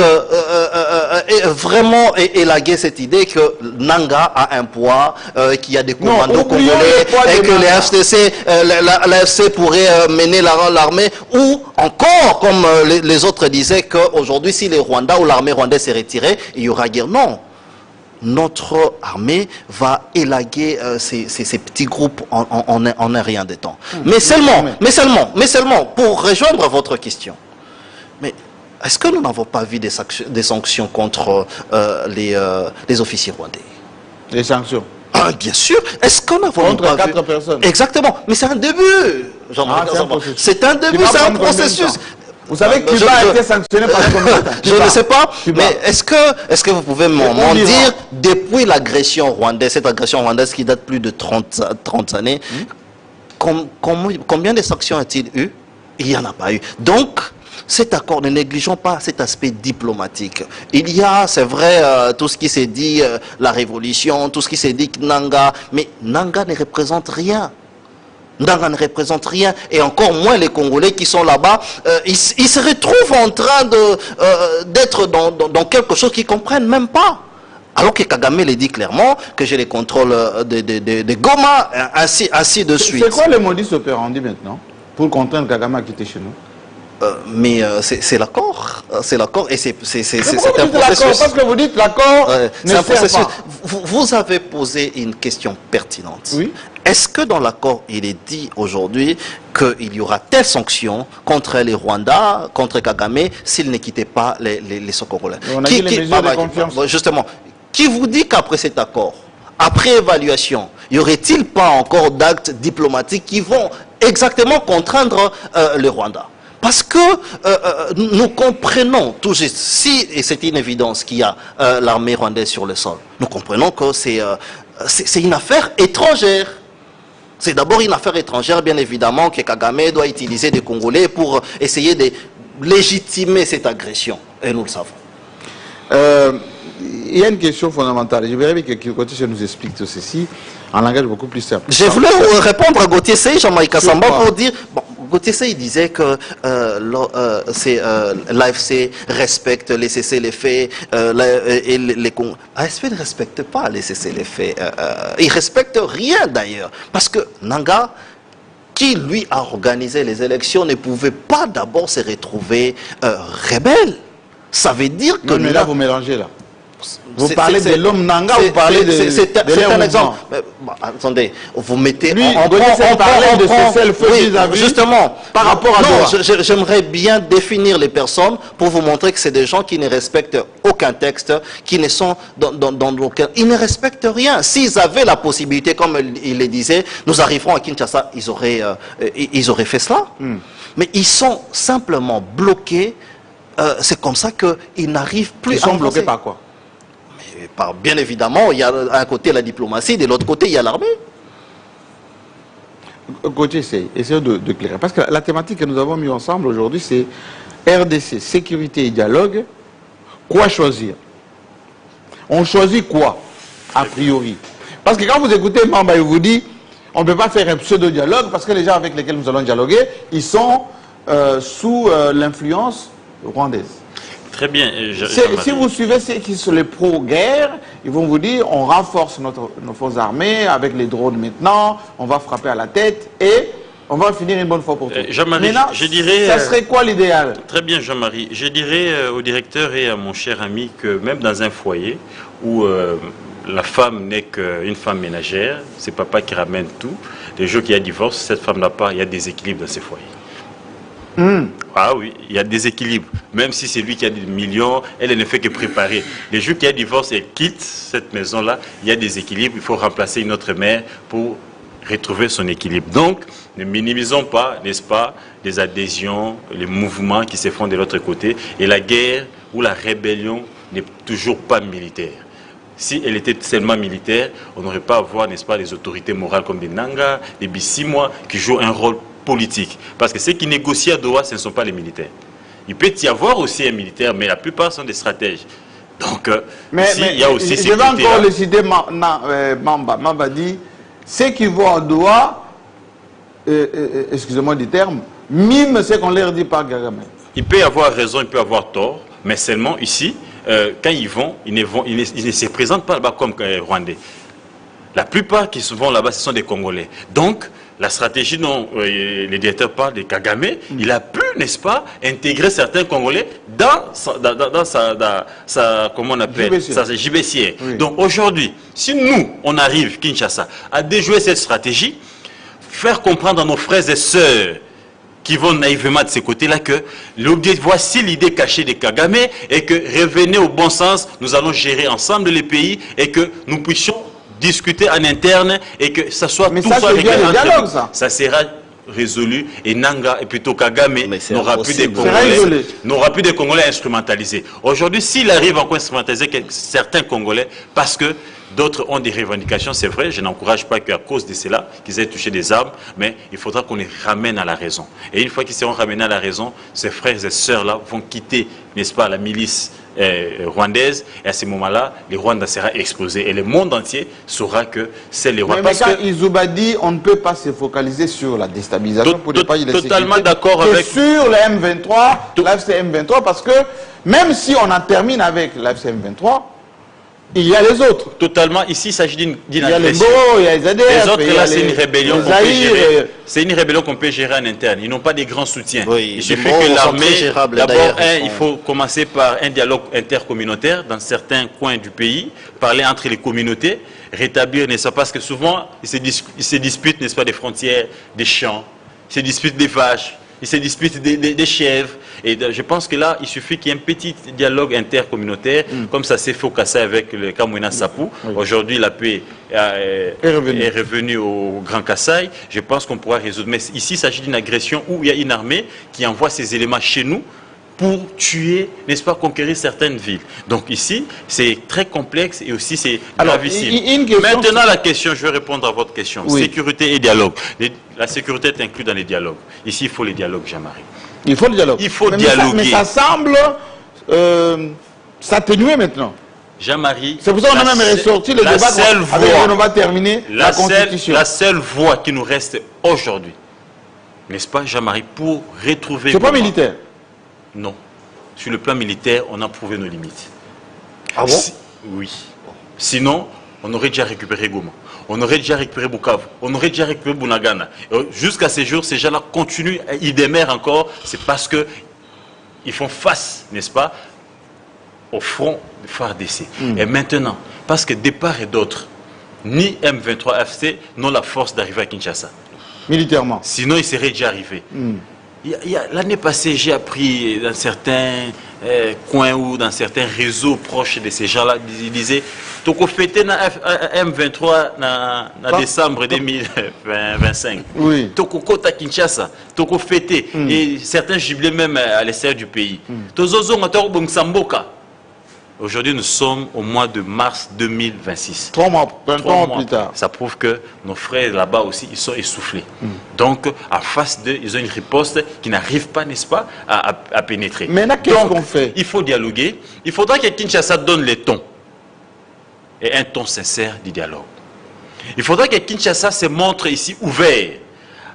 vraiment élaguer cette idée que Nanga a un poids, qu'il y a des commandos congolais et que les FCC, l'AFC pourrait mener l'armée, ou encore, comme les autres disaient, qu'aujourd'hui, si les Rwandais ou l'armée rwandaise s'est retirée, il y aura guerre. Non. Notre armée va élaguer ces petits groupes en un rien de temps. Mais seulement, pour rejoindre votre question, mais est-ce que nous n'avons pas vu des sanctions contre les officiers rwandais? Des sanctions? Bien sûr. Est-ce qu'on n'a pas contre 4 personnes? Exactement. Mais c'est un début. C'est un début, c'est un processus. Vous savez que Cuba a été sanctionné par combien de temps? Je ne sais pas, mais est-ce que vous pouvez m'en dire, depuis l'agression rwandaise, cette agression rwandaise qui date plus de 30 années, combien de sanctions a-t-il eu? Il n'y en a pas eu. Donc, cet accord, ne négligeons pas cet aspect diplomatique. Il y a, c'est vrai, tout ce qui s'est dit, la révolution, tout ce qui s'est dit Nanga, mais Nanga ne représente rien. Nanga ne représente rien, et encore moins les Congolais qui sont là-bas. Ils se retrouvent en train d'être dans quelque chose qu'ils ne comprennent même pas. Alors que Kagame le dit clairement, que j'ai les contrôles de Goma, ainsi de suite. C'est quoi le modus operandi maintenant pour contraindre Kagame à quitter chez nous? Mais c'est l'accord, et c'est un processus. Parce que vous dites l'accord ne sert pas. Vous avez posé une question pertinente. Oui. Est-ce que dans l'accord, il est dit aujourd'hui qu'il y aura telle sanction contre les Rwandais, contre Kagame, s'ils ne quittaient pas les Congolais? On a dit les mesures de confiance. Justement, qui vous dit qu'après cet accord, après évaluation, y aurait-il pas encore d'actes diplomatiques qui vont exactement contraindre le Rwanda? Parce que nous comprenons tout juste, si, et c'est une évidence qu'il y a l'armée rwandaise sur le sol, nous comprenons que c'est une affaire étrangère. C'est d'abord une affaire étrangère, bien évidemment, que Kagame doit utiliser des Congolais pour essayer de légitimer cette agression. Et nous le savons. Il y a une question fondamentale. Je verrai que Gauthier nous explique tout ceci en langage beaucoup plus simple. Je voulais répondre à Gauthier Sey, Jean-Marie Kassamba, pour dire... Bon, Gauthier Sey, il disait que l'AFC respecte les cessez-les-feux et les Congolais. L'AFC ne respecte pas les cessez-les-feux. Il ne respecte rien d'ailleurs. Parce que Nanga, qui lui a organisé les élections, ne pouvait pas d'abord se retrouver rebelle. Ça veut dire que... Non, mais là, vous mélangez là. Vous parlez de l'homme Nanga, vous parlez de... C'est un exemple. Mais, bon, attendez, vous mettez... Lui, on parlait de cessez-le-feu vis-à-vis justement, par rapport à Doha. J'aimerais bien définir les personnes pour vous montrer que c'est des gens qui ne respectent aucun texte, qui ne sont dans aucun... Ils ne respectent rien. S'ils avaient la possibilité, comme il le disait, nous arriverons à Kinshasa, ils auraient fait cela. Mais ils sont simplement bloqués. C'est comme ça qu'ils n'arrivent plus à... Ils sont bloqués par quoi? Bien évidemment, il y a d'un côté la diplomatie, de l'autre côté, il y a l'armée. Gauthier, essayons de clairer. Parce que la thématique que nous avons mis ensemble aujourd'hui, c'est RDC, sécurité et dialogue. Quoi choisir? On choisit quoi, a priori? Parce que quand vous écoutez Mamba, il vous dit, on ne peut pas faire un pseudo-dialogue parce que les gens avec lesquels nous allons dialoguer, ils sont sous l'influence rwandaise. Très bien. Si vous suivez ceux qui sont les pro-guerre, ils vont vous dire on renforce nos forces armées avec les drones maintenant, on va frapper à la tête et on va finir une bonne fois pour toutes. Jean-Marie, je dirais... Ça serait quoi l'idéal? Très bien, Jean-Marie. Je dirais au directeur et à mon cher ami que même dans un foyer où la femme n'est qu'une femme ménagère, c'est papa qui ramène tout, le jour qu'il y a divorce, cette femme n'a pas, il y a des équilibres dans ces foyers. Ah oui, il y a des équilibres. Même si c'est lui qui a des millions, elle ne fait que préparer. Les jours qu'il y a divorce, elle quitte cette maison-là, il y a des équilibres. Il faut remplacer une autre mère pour retrouver son équilibre. Donc, ne minimisons pas, n'est-ce pas, les adhésions, les mouvements qui se font de l'autre côté. Et la guerre ou la rébellion n'est toujours pas militaire. Si elle était seulement militaire, on n'aurait pas à voir, n'est-ce pas, les autorités morales comme des Nanga, des Bissimois, qui jouent un rôle politique. Parce que ceux qui négocient à Doha, ce ne sont pas les militaires. Il peut y avoir aussi un militaire, mais la plupart sont des stratèges. Donc, ici, il y a aussi je vais encore le citer, Mamba. Mamba dit, ceux qui vont à Doha, excusez-moi du terme, miment ce qu'on leur dit par Kagame. Il peut avoir raison, il peut avoir tort, mais seulement ici, quand ils vont, ils ne se présentent pas là-bas comme Rwandais. La plupart qui se vont là-bas, ce sont des Congolais. Donc, la stratégie dont le directeur parle de Kagame, il a pu, n'est-ce pas, intégrer certains Congolais dans sa comment on appelle, sa JBC. Oui. Donc aujourd'hui, si nous, on arrive, Kinshasa, à déjouer cette stratégie, faire comprendre à nos frères et sœurs qui vont naïvement de ce côté-là que voici l'idée cachée de Kagame et que revenez au bon sens, nous allons gérer ensemble les pays et que nous puissions discuter en interne et que ça soit mais tout ça, soit réglé entre dialogue, ça sera résolu et Nanga et plutôt Kagame n'aura plus des Congolais instrumentalisés. Aujourd'hui, s'il arrive encore à instrumentaliser certains Congolais parce que d'autres ont des revendications, c'est vrai, je n'encourage pas qu'à cause de cela qu'ils aient touché des armes, mais il faudra qu'on les ramène à la raison. Et une fois qu'ils seront ramenés à la raison, ces frères et sœurs-là vont quitter, n'est-ce pas, la milice rwandaise, et à ce moment-là, le Rwanda sera explosé et le monde entier saura que c'est les Rwandais. Mais quand Izouba dit on ne peut pas se focaliser sur la déstabilisation pour ne pas y laisser totalement d'accord avec sur le M23, l'AFC M23, parce que même si on en termine avec l'AFC M23, il y a les autres. Totalement. Ici, il s'agit d'une agression. Il y a les Bo, il y a les ADF. Les autres, là, c'est une rébellion qu'on peut gérer. C'est une rébellion qu'on peut gérer en interne. Ils n'ont pas de grands soutiens. Oui, il suffit que l'armée... D'abord, il faut commencer par un dialogue intercommunautaire dans certains coins du pays, parler entre les communautés, rétablir, n'est-ce pas, parce que souvent, ils se disputent, n'est-ce pas, des frontières, des champs, ils se disputent des vaches. ils se disputent des chèvres. Et je pense que là, il suffit qu'il y ait un petit dialogue intercommunautaire, comme ça s'est fait au Kassai avec le Kamouina Sapou. Aujourd'hui, la paix est revenue au Grand Kassai. Je pense qu'on pourra résoudre. Mais ici, il s'agit d'une agression où il y a une armée qui envoie ses éléments chez nous pour tuer, n'est-ce pas, conquérir certaines villes. Donc ici, c'est très complexe et aussi c'est gravissime. Maintenant, la question, je vais répondre à votre question. Oui. Sécurité et dialogue. La sécurité est inclue dans les dialogues. Ici, il faut les dialogues, Jean-Marie. Il faut le dialogue. Il faut dialoguer. Mais ça semble s'atténuer maintenant. Jean-Marie, c'est pour ça qu'on a même ressorti le débat avec on va terminer la Constitution. La seule voie qui nous reste aujourd'hui, n'est-ce pas, Jean-Marie, pour retrouver... C'est pas militaire. Non. Sur le plan militaire, on a prouvé nos limites. Ah bon? Oui. Sinon, on aurait déjà récupéré Goma. On aurait déjà récupéré Bukavu. On aurait déjà récupéré Bunagana. Jusqu'à ces jours, ces gens-là continuent, ils démèrent encore. C'est parce qu'ils font face, n'est-ce pas, au front du FARDC. Et maintenant, parce que de part et d'autre, ni M23 FC n'ont la force d'arriver à Kinshasa. Militairement. Sinon, ils seraient déjà arrivés. L'année passée, j'ai appris dans certains coins ou dans certains réseaux proches de ces gens-là, ils disaient Toko fêté na M23 na décembre 2025. Oui. Toko kota Kinshasa, Toko fêté. Et certains jubilaient même à l'extérieur du pays. Tozozo ngato bongsamboka. Aujourd'hui, nous sommes au mois de mars 2026. 3 mois plus tard. Ça prouve que nos frères là-bas aussi, ils sont essoufflés. Donc, en face d'eux, ils ont une riposte qui n'arrive pas, n'est-ce pas, à pénétrer. Maintenant, qu'est-ce qu'on fait? Il faut dialoguer. Il faudra que Kinshasa donne les tons. Et un ton sincère du dialogue. Il faudra que Kinshasa se montre ici ouvert,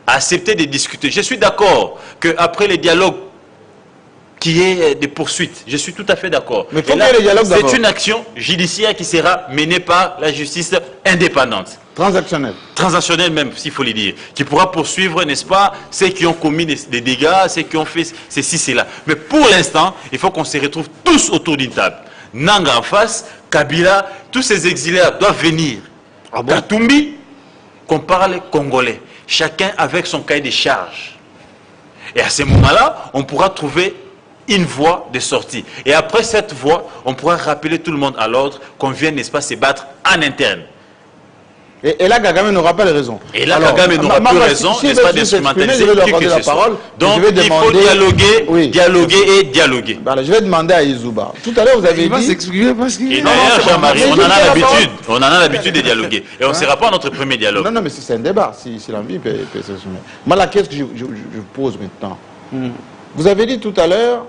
à accepter de discuter. Je suis d'accord qu'après les dialogues, qui est des poursuites. Je suis tout à fait d'accord. Mais c'est une action judiciaire qui sera menée par la justice indépendante. Transactionnelle. Transactionnelle même, s'il faut le dire. Qui pourra poursuivre, n'est-ce pas, ceux qui ont commis des dégâts, ceux qui ont fait ceci, cela. Mais pour l'instant, il faut qu'on se retrouve tous autour d'une table. Nanga en face, Kabila, tous ces exilés doivent venir. Katumbi, qu'on parle congolais. Chacun avec son cahier de charges. Et à ce moment-là, on pourra trouver une voie de sortie. Et après cette voie, on pourra rappeler tout le monde à l'ordre qu'on vient, n'est-ce pas, se battre en interne. Et là, Kagame n'aura pas de raison. Et là, Kagame n'aura plus raison, n'est-ce pas, d'instrumentaliser qui que ce soit. Donc, il faut dialoguer, dialoguer et dialoguer. Voilà, je vais demander à Izouba. Tout à l'heure, vous avez dit... Il va s'excuser parce qu'il... Et d'ailleurs, Jean-Marie, on en a l'habitude. On en a l'habitude de dialoguer. Et on ne sera pas notre premier dialogue. Non, mais c'est un débat, si l'envie peut s'assumer. Moi, la question que je pose maintenant. Vous avez dit tout à l'heure,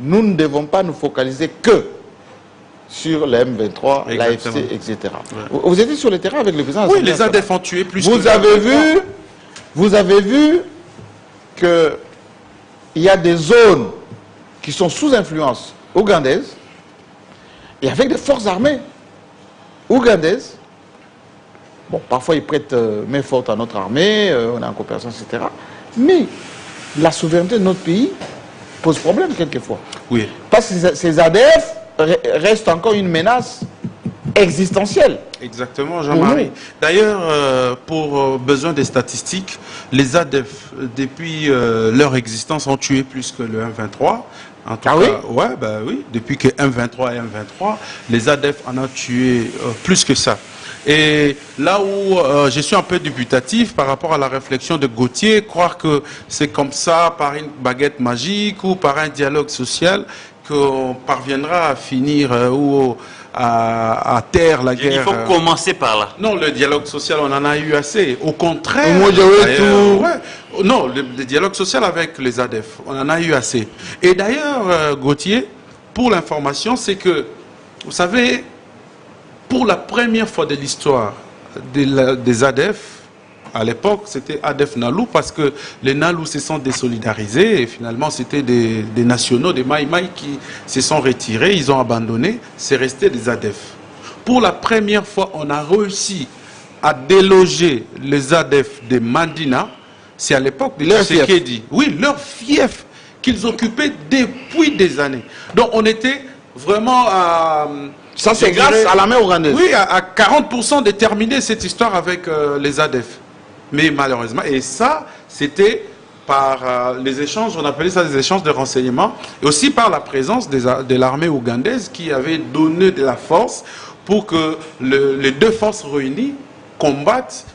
nous ne devons pas nous focaliser que sur les M23, l'AFC, etc. Ouais. Vous étiez sur le terrain avec le président. Oui, les ADF ont tué plus vous avez vu qu'il y a des zones qui sont sous influence ougandaise et avec des forces armées ougandaises. Bon, parfois ils prêtent main forte à notre armée, on est en coopération, etc. Mais la souveraineté de notre pays pose problème quelquefois. Oui. Parce que ces ADF restent encore une menace existentielle. Exactement, Jean-Marie. D'ailleurs, pour besoin des statistiques, les ADF, depuis leur existence, ont tué plus que le M23. En tout cas, oui, depuis que M23 et M23, les ADF en ont tué plus que ça. Et là où je suis un peu dubitatif par rapport à la réflexion de Gauthier, croire que c'est comme ça, par une baguette magique ou par un dialogue social, qu'on parviendra à finir ou à taire la guerre. Il faut commencer par là. Non, le dialogue social, on en a eu assez. Au contraire, non, le dialogue social avec les ADF, on en a eu assez. Et d'ailleurs, Gauthier, pour l'information, c'est que, vous savez, pour la première fois de l'histoire des ADF, à l'époque, c'était ADF Nalou, parce que les Nalou se sont désolidarisés, et finalement, c'était des nationaux, des Maïmaï qui se sont retirés, ils ont abandonné, c'est resté des ADF. Pour la première fois, on a réussi à déloger les ADF de Mandina, c'est à l'époque de Tshisekedi. Oui, leur fief qu'ils occupaient depuis des années. Donc, on était vraiment à... Ça, c'est grâce à la main ougandaise. Oui, à 40% de terminer cette histoire avec les ADF. Mais malheureusement, et ça, c'était par les échanges, on appelait ça des échanges de renseignements, et aussi par la présence de l'armée ougandaise qui avait donné de la force pour que les deux forces réunies combattent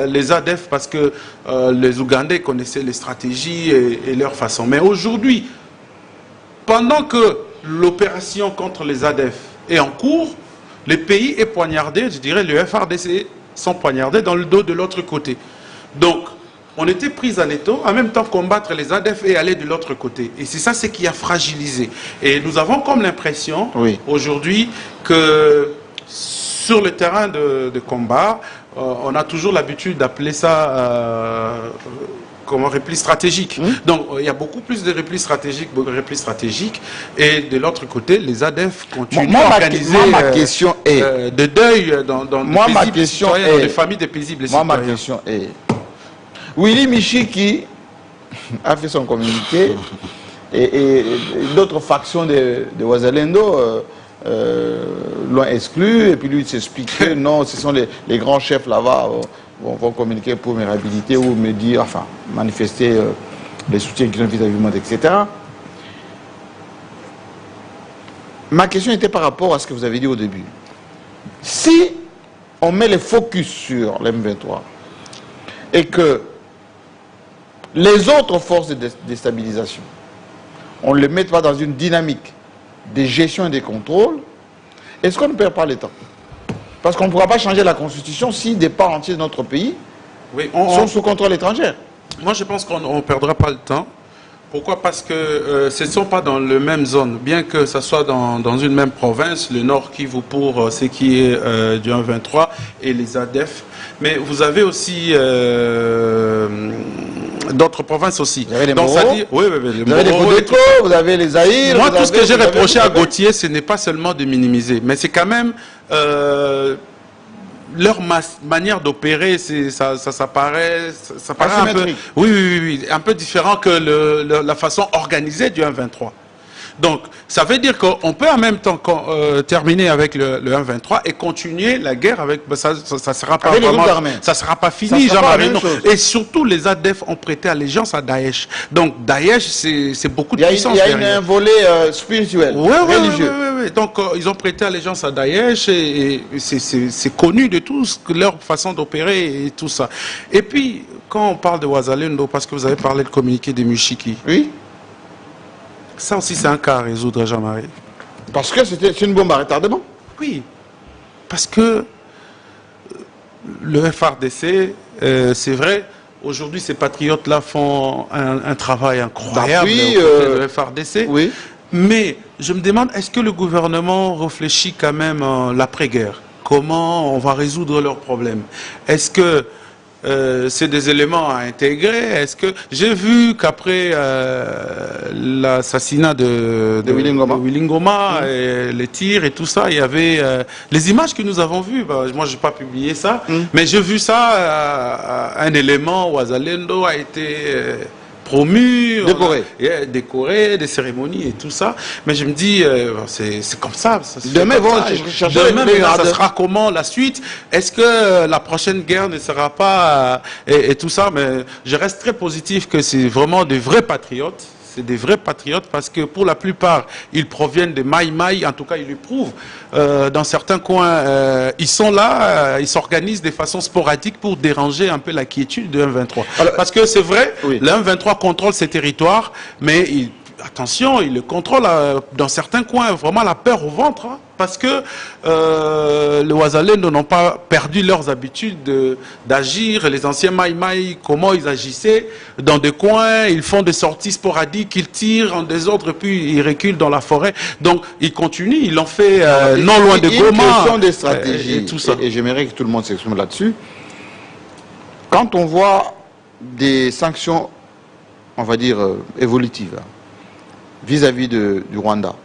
les ADF, parce que les Ougandais connaissaient les stratégies et leur façon. Mais aujourd'hui, pendant que l'opération contre les ADF est en cours, le pays est poignardé, je dirais, le FARDC sont poignardés dans le dos de l'autre côté. Donc, on était pris en étau, en même temps combattre les ADF et aller de l'autre côté. Et c'est ça ce qui a fragilisé. Et nous avons comme l'impression, aujourd'hui, que sur le terrain de combat, on a toujours l'habitude d'appeler ça comme un repli stratégique. Donc, il y a beaucoup plus de replis stratégiques, et de l'autre côté, les ADF continuent à organiser de deuil dans les familles des paisibles citoyens. Ma question est, Willy Michiki a fait son communiqué, et d'autres factions de Ouazalendo l'ont exclu, et puis lui il s'explique que non, ce sont les grands chefs là-bas vont communiquer pour me réhabiliter ou me dire, enfin, manifester les soutiens qu'ils ont vis-à-vis de moi, etc. Ma question était par rapport à ce que vous avez dit au début. Si on met le focus sur l'M23 et que les autres forces de déstabilisation, on ne les met pas dans une dynamique de gestion et de contrôle, est-ce qu'on ne perd pas le temps? Parce qu'on ne pourra pas changer la Constitution si des parts entiers de notre pays sont sous contrôle étranger. Moi, je pense qu'on ne perdra pas le temps. Pourquoi? Parce que ce ne sont pas dans la même zone. Bien que ce soit dans une même province, le Nord Kivu pour ce qui est du 1-23 et les ADF. Mais vous avez aussi d'autres provinces aussi. Vous avez les Donc, Moro, vous avez les Kodeko, vous avez les Zaïre. Moi, tout ce que j'ai reproché à Gauthier, ce n'est pas seulement de minimiser, mais c'est quand même leur manière d'opérer, ça paraît un peu, oui, un peu différent que la façon organisée du 1-23. Donc, ça veut dire qu'on peut en même temps terminer avec le 1-23 et continuer la guerre avec... Ça sera pas vraiment... Ça sera pas fini, Jean-Marie. Et surtout, les ADF ont prêté allégeance à Daesh. Donc, Daesh, c'est beaucoup de puissance derrière. Il y a un volet spirituel, religieux. Oui. Donc, ils ont prêté allégeance à Daesh et c'est connu de tous, leur façon d'opérer et tout ça. Et puis, quand on parle de Ouazalendo, parce que vous avez parlé de communiqué de Michiki. Oui. Ça aussi, c'est un cas à résoudre, Jean-Marie. Parce que c'est une bombe à retardement? Oui. Parce que le FARDC, c'est vrai, aujourd'hui, ces patriotes-là font un travail incroyable le FARDC. Oui. Mais je me demande, est-ce que le gouvernement réfléchit quand même à l'après-guerre? Comment on va résoudre leurs problèmes? Est-ce que c'est des éléments à intégrer? Est-ce que j'ai vu qu'après l'assassinat de Willy Ngoma et les tirs et tout ça, il y avait les images que nous avons vues. Moi, j'ai pas publié ça, mais j'ai vu ça. Un élément, Ouazalendo a été promu, décoré, des cérémonies et tout ça. Mais je me dis, c'est comme ça. Demain, ça sera comment la suite? Est-ce que la prochaine guerre ne sera pas... et tout ça, mais je reste très positif que c'est vraiment des vrais patriotes. C'est des vrais patriotes parce que pour la plupart, ils proviennent de Maï-Maï, en tout cas ils le prouvent. Dans certains coins, ils sont là, ils s'organisent de façon sporadique pour déranger un peu la quiétude de 1-23. Parce que c'est vrai, le 1-23 contrôle ces territoires, mais attention, il le contrôle dans certains coins, vraiment la peur au ventre, parce que les Ouazalendo n'ont pas perdu leurs habitudes d'agir. Les anciens Maï-Maï, comment ils agissaient dans des coins, ils font des sorties sporadiques, ils tirent en désordre, puis ils reculent dans la forêt. Donc, ils continuent, ils l'ont fait non loin de Goma. Une question de stratégie, et tout ça. Et j'aimerais que tout le monde s'exprime là-dessus. Quand on voit des sanctions, on va dire, évolutives, vis-à-vis du Rwanda,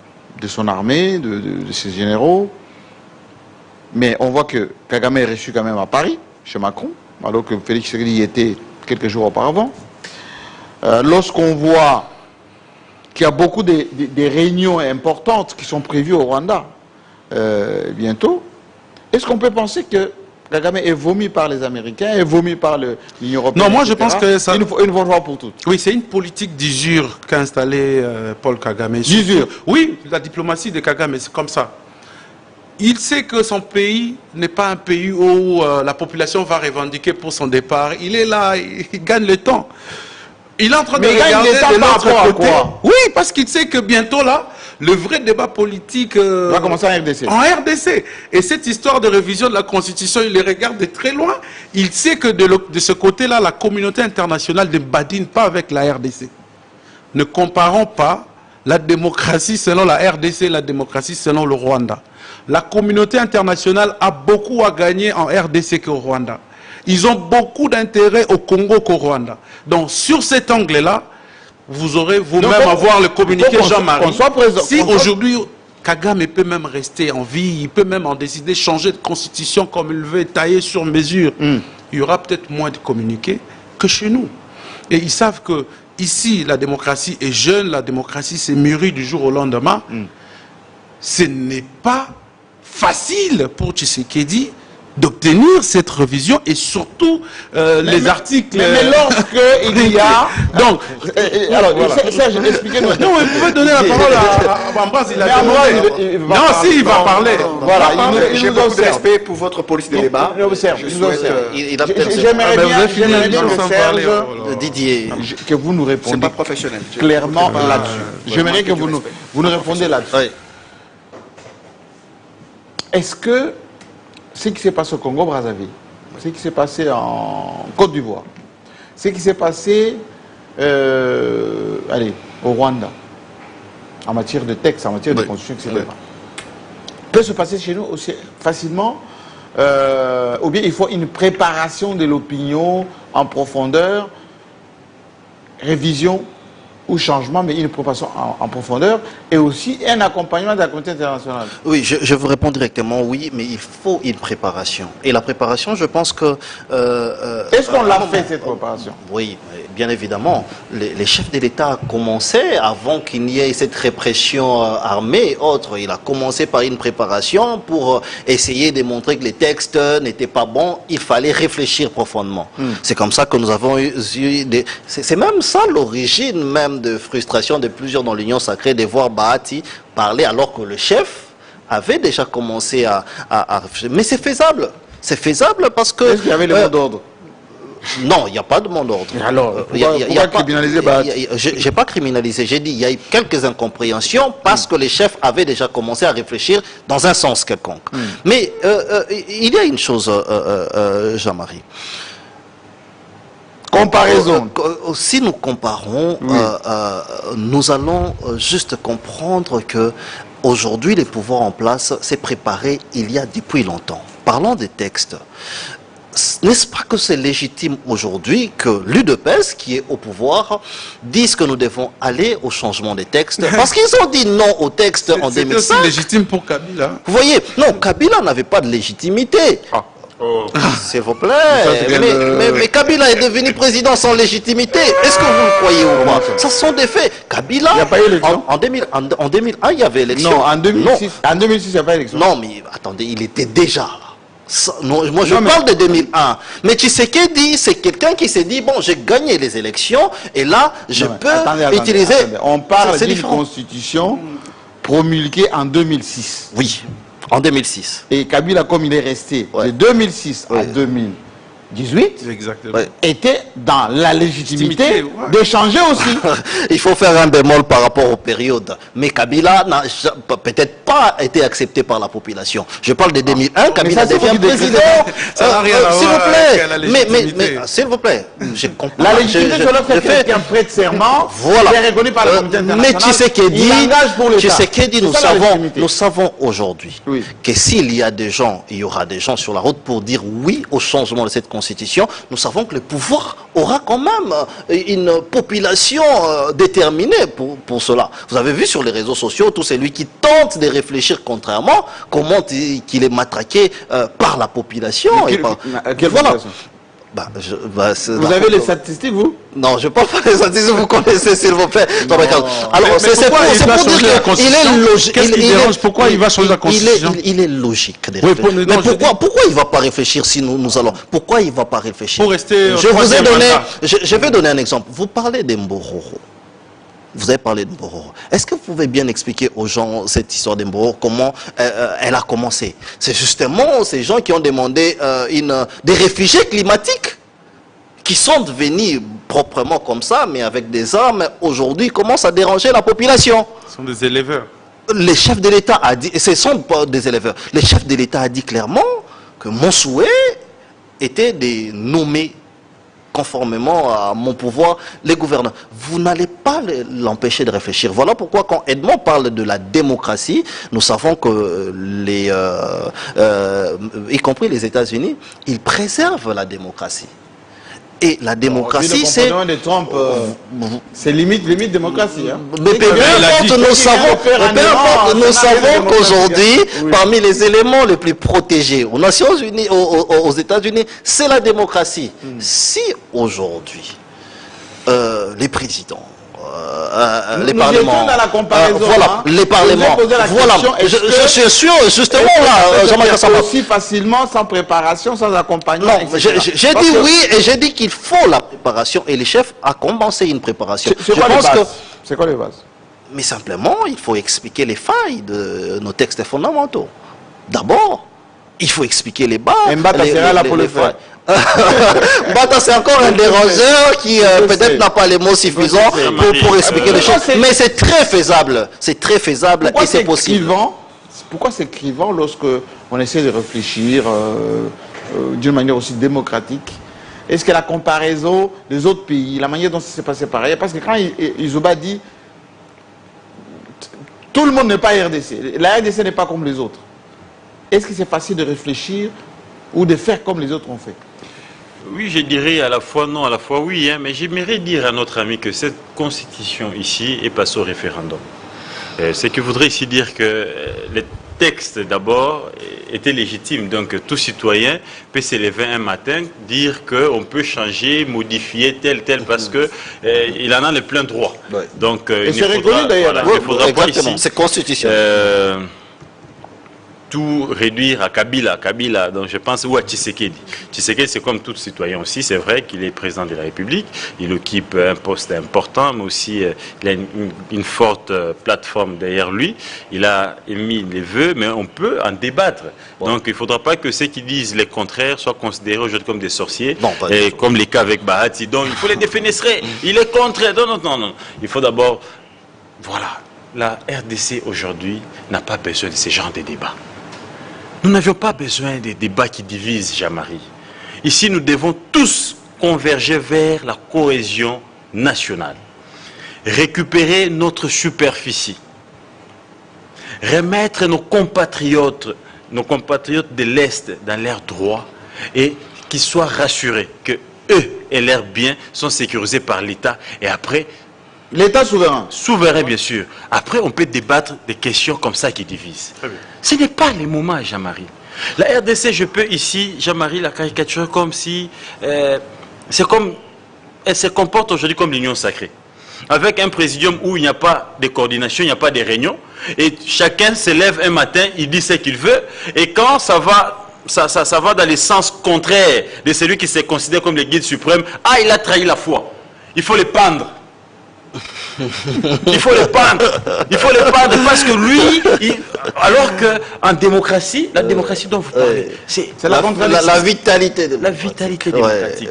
de son armée, de ses généraux. Mais on voit que Kagame est reçu quand même à Paris, chez Macron, alors que Félix Tshisekedi y était quelques jours auparavant. Lorsqu'on voit qu'il y a beaucoup de réunions importantes qui sont prévues au Rwanda bientôt, est-ce qu'on peut penser que Kagame est vomi par les Américains, est vomi par l'Union européenne. Non, moi je pense que ça... Une fois pour toutes. Oui, c'est une politique d'usure qu'a installée Paul Kagame. D'usure? Oui, la diplomatie de Kagame, c'est comme ça. Il sait que son pays n'est pas un pays où la population va revendiquer pour son départ. Il est là, il gagne le temps. Il est en train de regarder de l'autre côté. Oui, parce qu'il sait que bientôt là, le vrai débat politique va commencer en RDC. En RDC. Et cette histoire de révision de la Constitution, il les regarde de très loin. Il sait que de ce côté-là, la communauté internationale ne badine pas avec la RDC. Ne comparons pas la démocratie selon la RDC et la démocratie selon le Rwanda. La communauté internationale a beaucoup à gagner en RDC qu'au Rwanda. Ils ont beaucoup d'intérêt au Congo qu'au Rwanda. Donc, sur cet angle-là, vous aurez vous-même à voir le communiqué Jean-Marie. Si aujourd'hui, Kagame peut même rester en vie, il peut même en décider, changer de constitution comme il veut, tailler sur mesure, il y aura peut-être moins de communiqués que chez nous. Et ils savent que ici, la démocratie est jeune, la démocratie s'est mûrie du jour au lendemain. Ce n'est pas facile pour Tshisekedi d'obtenir cette révision et surtout les articles... Mais lorsque il y a... Donc, alors, Serge, expliquez-nous. Non, vous pouvez donner la parole à Ambroise, il a demandé. Non, si, il va parler. Voilà, j'ai beaucoup de respect pour votre police de débat. J'aimerais bien que Serge, Didier, que vous nous répondiez clairement là-dessus. J'aimerais que vous nous répondiez là-dessus. Est-ce que ce qui s'est passé au Congo-Brazzaville, ce qui s'est passé en Côte d'Ivoire, ce qui s'est passé au Rwanda, en matière de texte, en matière de constitution, etc., peut se passer chez nous aussi facilement, ou bien il faut une préparation de l'opinion en profondeur, révision ou changement, mais une préparation en profondeur, et aussi un accompagnement de la communauté internationale. Oui, je vous réponds directement oui, mais il faut une préparation. Et la préparation, je pense que... Est-ce qu'on l'a fait, cette préparation? Oui, bien évidemment. Les chefs de l'État ont commencé, avant qu'il n'y ait cette répression armée et autres, il a commencé par une préparation pour essayer de montrer que les textes n'étaient pas bons, il fallait réfléchir profondément. C'est comme ça que nous avons eu des... C'est même ça l'origine même de frustration de plusieurs dans l'Union sacrée de voir Bahati parler alors que le chef avait déjà commencé à réfléchir. Mais c'est faisable. C'est faisable parce que... Est-ce qu'il y avait le mot d'ordre? Non, il n'y a pas de mot d'ordre. Alors, pourquoi criminaliser Bahati? Je n'ai pas criminalisé, j'ai dit il y a eu quelques incompréhensions parce que les chefs avaient déjà commencé à réfléchir dans un sens quelconque. Mais il y a une chose, Jean-Marie. Comparaison. Si nous comparons, nous allons juste comprendre que aujourd'hui, les pouvoirs en place s'est préparé il y a depuis longtemps. Parlons des textes. N'est-ce pas que c'est légitime aujourd'hui que l'UDPS, qui est au pouvoir, dise que nous devons aller au changement des textes? Parce qu'ils ont dit non au texte en 2005. C'est aussi légitime pour Kabila. Vous voyez, non, Kabila n'avait pas de légitimité. S'il vous plaît. Mais Kabila est devenu président sans légitimité. Est-ce que vous le croyez ou pas? Ça sont des faits. Kabila, il n'y a pas eu élection. En 2001, il y avait élection. Non, en 2006, il n'y a pas élection. Non, mais attendez, il était déjà là. Moi, je parle de 2001. Mais Tshisekedi, c'est quelqu'un qui s'est dit, bon, j'ai gagné les élections, et là, je peux utiliser... Attendez. On parle d'une constitution promulguée en 2006. Oui, en 2006. Et Kabila, comme il est resté de 2006 à 2018, était dans la légitimité de changer aussi. Il faut faire un bémol par rapport aux périodes. Mais Kabila n'a peut-être pas été accepté par la population. Je parle de 2001, Kabila devient président. S'il vous plaît. Mais s'il vous plaît, je comprends. La légitimité, c'est lorsque quelqu'un prête serment, il est reconnu par la communauté internationale. Mais Tshisekedi, nous savons aujourd'hui que s'il y a des gens, il y aura des gens sur la route pour dire oui au changement de cette constitution, nous savons que le pouvoir aura quand même une population déterminée pour cela. Vous avez vu sur les réseaux sociaux, tout celui qui tente de réfléchir contrairement, comment qu'il est matraqué par la population. Quelle population? Vous avez les statistiques, vous? Non, je ne parle pas des statistiques, vous connaissez, s'il vous plaît. Alors, c'est pour dire qu'il est logique. Qu'est-ce qui dérange? Pourquoi il va changer la Constitution? Il est logique. Mais pourquoi il ne va pas réfléchir si nous allons... Pourquoi il ne va pas réfléchir? Pour rester... Je vais donner un exemple. Vous parlez des Mbororo. Vous avez parlé de Mbororo. Est-ce que vous pouvez bien expliquer aux gens cette histoire de Mbororo, comment elle a commencé? C'est justement ces gens qui ont demandé des réfugiés climatiques qui sont devenus proprement comme ça, mais avec des armes, aujourd'hui commencent à déranger la population. Ce sont des éleveurs. Les chefs de l'État a dit, et ce sont pas des éleveurs, les chefs de l'État a dit clairement que mon souhait était de nommer conformément à mon pouvoir, les gouvernants. Vous n'allez pas l'empêcher de réfléchir. Voilà pourquoi quand Edmond parle de la démocratie, nous savons que y compris les États-Unis, ils préservent la démorcratie. Et la démocratie, c'est... C'est limite démocratie. Hein. Mais peu importe, nous savons qu'aujourd'hui, parmi les éléments les plus protégés aux Nations Unies, aux États-Unis, c'est la démocratie. Si aujourd'hui, les présidents, les parlements, voilà, les parlements, voilà, je suis sûr, justement là, Jean-Marc aussi facilement, sans préparation, sans accompagnement. Non, j'ai dit oui, et j'ai dit qu'il faut la préparation, et les chefs a commencé une préparation. C'est quoi les bases? Mais simplement, il faut expliquer les failles de nos textes fondamentaux. D'abord, il faut expliquer les bases. Mbata sera là pour le faire. Mbata, c'est encore un dérangeur qui peut-être n'a pas les mots suffisants pour expliquer les choses. Mais c'est très faisable. C'est très faisable et c'est possible. Pourquoi c'est clivant lorsque on essaie de réfléchir d'une manière aussi démocratique? Est-ce que la comparaison des autres pays, la manière dont ça s'est passé pareil? Parce que quand Izoba dit tout le monde n'est pas RDC, la RDC n'est pas comme les autres. Est-ce que c'est facile de réfléchir ou de faire comme les autres ont fait? Oui, je dirais à la fois non, à la fois oui, hein, mais j'aimerais dire à notre ami que cette constitution ici est passée au référendum. Ce qui voudrait ici dire que les textes d'abord étaient légitimes, donc tout citoyen peut s'élever un matin, dire qu'on peut changer, modifier tel, parce que il en a le plein droit. Ouais. Donc, et c'est reconnu d'ailleurs. Voilà, exactement, c'est constitutionnel. Tout réduire à Kabila, donc je pense, ou à Tshisekedi. Tshisekedi, c'est comme tout citoyen aussi, c'est vrai qu'il est président de la République, il occupe un poste important, mais aussi il a une forte plateforme derrière lui, il a émis les vœux, mais on peut en débattre. Bon. Donc il ne faudra pas que ceux qui disent les contraires soient considérés aujourd'hui comme des sorciers, non, et comme les cas avec Bahati, donc il faut les défenestrer, il est contraire, non, il faut d'abord, voilà, la RDC aujourd'hui n'a pas besoin de ce genre de débats. Nous n'avions pas besoin des débats qui divisent, Jean-Marie. Ici, nous devons tous converger vers la cohésion nationale. Récupérer notre superficie. Remettre nos compatriotes de l'Est dans leurs droits et qu'ils soient rassurés que eux et leurs biens sont sécurisés par l'État. Et après, l'État souverain. Souverain, bien sûr. Après, on peut débattre des questions comme ça qui divisent. Ce n'est pas le moment, Jean-Marie. La RDC, je peux ici, Jean-Marie, la caricature comme si... c'est comme... Elle se comporte aujourd'hui comme l'union sacrée. Avec un présidium où il n'y a pas de coordination, il n'y a pas de réunion. Et chacun se lève un matin, il dit ce qu'il veut. Et quand ça va... Ça va dans le sens contraire de celui qui se considère comme le guide suprême, ah, il a trahi la foi. Il faut le pendre. Il faut le pendre parce que lui, alors qu'en démocratie, la démocratie dont vous parlez, c'est la vitalité démocratique.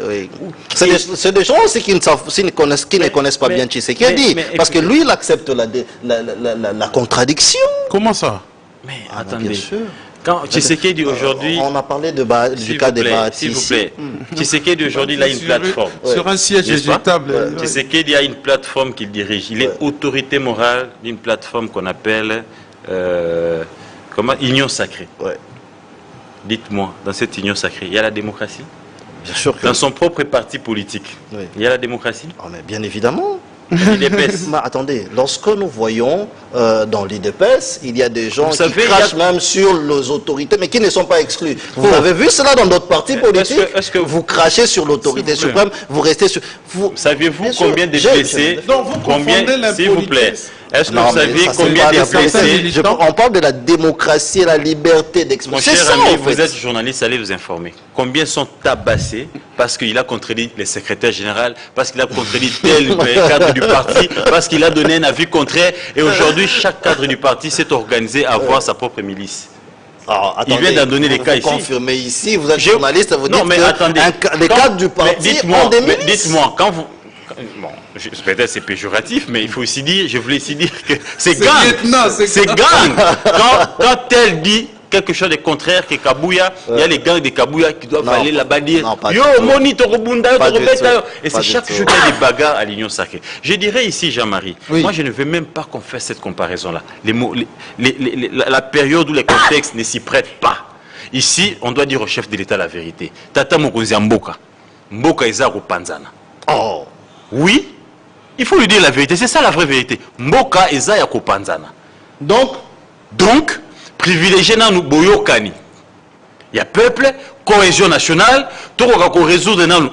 Ouais. C'est des gens aussi qui ne connaissent pas bien Tshisekedi, parce que lui, il accepte la contradiction. Comment ça? Mais attendez. Bien sûr. Quand Tshisekedi aujourd'hui... On a parlé du cas des Bahati. S'il vous plaît. Tshisekedi aujourd'hui, il a une plateforme. Sur un siège éjectable. Tshisekedi a une plateforme qu'il dirige. Il est autorité morale d'une plateforme qu'on appelle Union Sacrée. Dites-moi, dans cette Union Sacrée, il y a la démocratie? Bien sûr que dans son propre parti politique, il y a la démocratie? Mais bien évidemment. l'IDPS. Attendez, lorsque nous voyons dans l'IDPS, il y a des gens qui crachent même sur les autorités, mais qui ne sont pas exclus. Vous avez vu cela dans d'autres partis politiques? Est-ce que vous crachez sur l'autorité suprême, vous restez sur... Saviez-vous combien de blessés? S'il vous plaît. Est-ce que vous saviez combien de blessés? On parle de la démocratie et la liberté d'expression. Mon cher ami, vous êtes journaliste, allez vous informer. Combien sont tabassés parce qu'il a contredit les secrétaires généraux, parce qu'il a contredit tel cadre du parti, parce qu'il a donné un avis contraire. Et aujourd'hui, chaque cadre du parti s'est organisé à avoir sa propre milice. Alors, attendez, il vient d'en donner les cas ici. Confirmez ici, vous êtes journaliste, vous dites que les cadres du parti ont des milices. Dites-moi, quand vous... Bon, peut-être c'est péjoratif, mais il faut aussi dire, je voulais aussi dire que c'est gang. C'est gang. Quand elle dit quelque chose de contraire que Kabouya, il y a les gangs de Kabouya qui doivent aller là-bas dire yo, Moni, Torobunda, Torobeta. Et c'est chaque jour qu'il y a des bagarres à l'Union sacrée. Je dirais ici, Jean-Marie, moi je ne veux même pas qu'on fasse cette comparaison-là. La période où les contextes ne s'y prêtent pas. Ici, on doit dire au chef de l'État la vérité. Tata Mokonzi Mboka. Mboka Ezaro Panzana. Oh. Oui, il faut lui dire la vérité. C'est ça la vraie vérité. Mboka Eza Yako Panzana. Donc, privilégié dans nous boyokani. Il y a peuple, cohésion nationale, tout le monde résoudre dans nous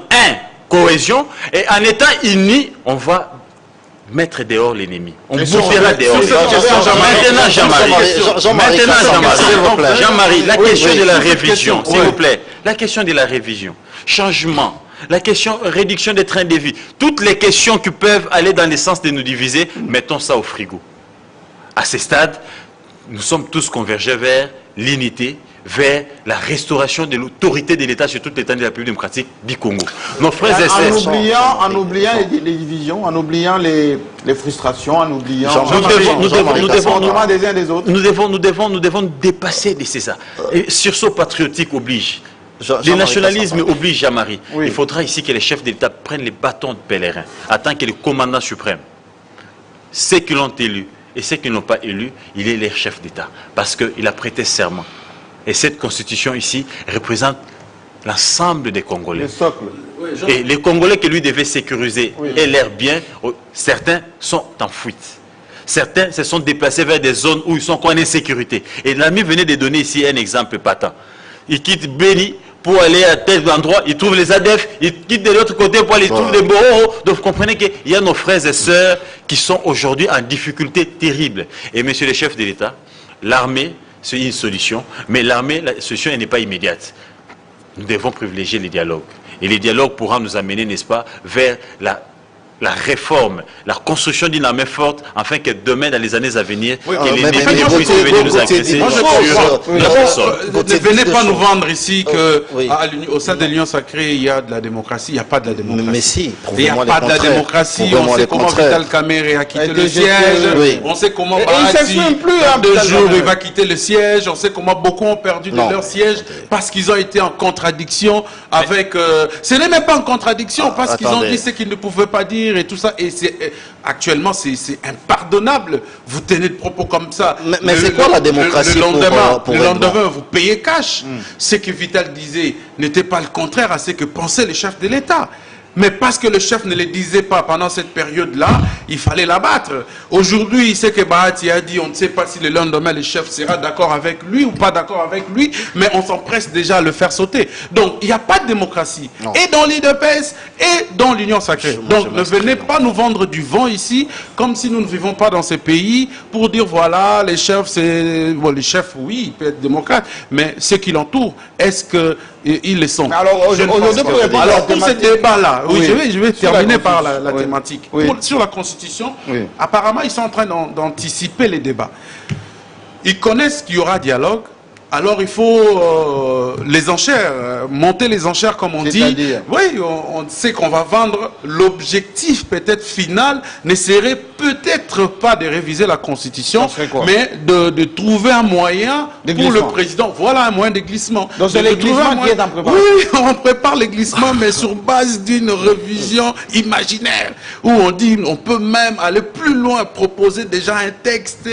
cohésion, et en étant unis, on va mettre dehors l'ennemi. On bouffera dehors. Maintenant, Jean-Marie, la question de la révision, s'il vous plaît. La question de la révision. Changement. La question réduction des trains de vie. Toutes les questions qui peuvent aller dans le sens de nous diviser, mettons ça au frigo. À ce stade, nous sommes tous convergés vers l'unité, vers la restauration de l'autorité de l'État sur toute l'état de la République démocratique du Congo. Nos frères et sœurs... En oubliant les divisions, en oubliant les frustrations, en oubliant... Nous devons dépasser de ça. Et sursaut patriotique oblige. Le nationalisme oblige Jean-Marie. Il faudra ici que les chefs d'État prennent les bâtons de pèlerin en tant que le commandant suprême. Ceux qui l'ont élu et ceux qui ne l'ont pas élu, il est leur chef d'État. Parce qu'il a prêté serment. Et cette constitution ici représente l'ensemble des Congolais. Le socle. Et les Congolais que lui devait sécuriser et leurs biens, certains sont en fuite. Certains se sont déplacés vers des zones où ils sont en insécurité. Et l'ami venait de donner ici un exemple patent. Il quitte Béni pour aller à tel endroit, il trouve les ADF, il quitte de l'autre côté pour aller trouver les Boro. Donc vous comprenez qu'il y a nos frères et sœurs qui sont aujourd'hui en difficulté terrible. Et monsieur le chef de l'État, l'armée, c'est une solution, mais l'armée, la solution n'est pas immédiate. Nous devons privilégier les dialogues. Et les dialogues pourront nous amener, n'est-ce pas, vers la réforme, la construction d'une armée forte, afin que demain, dans les années à venir, que l'ennemi puisse venir nous agresser sur notre sol. Ne venez pas nous vendre ici qu'au sein de l'Union sacrée, il y a de la démocratie. Il n'y a pas de la démocratie. Mais si, il n'y a pas de la démocratie. On sait comment Vital Kamerhe a quitté le siège. On sait comment Bahati, en 2 jours, il va quitter le siège. On sait comment beaucoup ont perdu de leur siège parce qu'ils ont été en contradiction avec... Ce n'est même pas en contradiction parce qu'ils ont dit ce qu'ils ne pouvaient pas dire et tout ça, et actuellement c'est impardonnable. Vous tenez de propos comme ça. Mais c'est quoi la démocratie? Le lendemain, vous payez cash. Ce que Vital disait n'était pas le contraire à ce que pensait le chef de l'État. Mais parce que le chef ne le disait pas pendant cette période-là, il fallait l'abattre. Aujourd'hui, il sait que Bahati a dit, on ne sait pas si le lendemain le chef sera d'accord avec lui ou pas d'accord avec lui, mais on s'empresse déjà à le faire sauter. Donc, il n'y a pas de démocratie. Non. Et dans l'IDPS, et dans l'Union sacrée. Donc, ne venez pas nous vendre du vent ici, comme si nous ne vivons pas dans ces pays, pour dire, voilà, les chefs, c'est... Bon, les chefs, oui, ils peuvent être démocrates, mais ceux qui l'entourent, est-ce qu'ils le sont? Alors, aujourd'hui, pour ce débat-là, oui, je vais terminer par la thématique. Sur la Constitution, apparemment, ils sont en train d'anticiper les débats. Ils connaissent qu'il y aura dialogue, alors il faut les enchères, monter les enchères comme on dit. Oui, on sait qu'on va vendre. L'objectif peut-être final ne serait peut-être pas de réviser la Constitution, mais de trouver un moyen pour le président. Voilà un moyen de glissement. Donc c'est le glissement qui est en préparation. Oui, on prépare le glissement, mais sur base d'une révision imaginaire, où on dit on peut même aller plus loin, proposer déjà un texte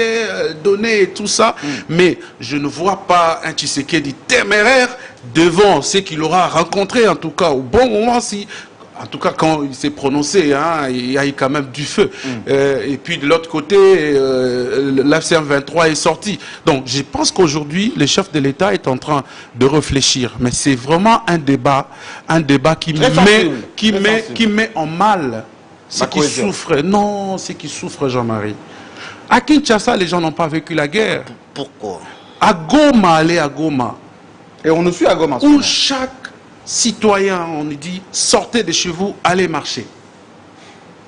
donné et tout ça, mais je ne vois pas un Tshisekedi téméraire devant ce qu'il aura rencontré, en tout cas au bon moment, si En tout cas, quand il s'est prononcé, hein, il y a eu quand même du feu. Et puis de l'autre côté, l'AFCM 23 est sorti. Donc je pense qu'aujourd'hui, le chef de l'État est en train de réfléchir. Mais c'est vraiment un débat qui met en mal ceux qui souffrent. Non, ceux qui souffrent, Jean-Marie. À Kinshasa, les gens n'ont pas vécu la guerre. Pourquoi? À Goma, aller à Goma. Et on nous suit à Goma. Où chaque citoyen, on nous dit, sortez de chez vous, allez marcher.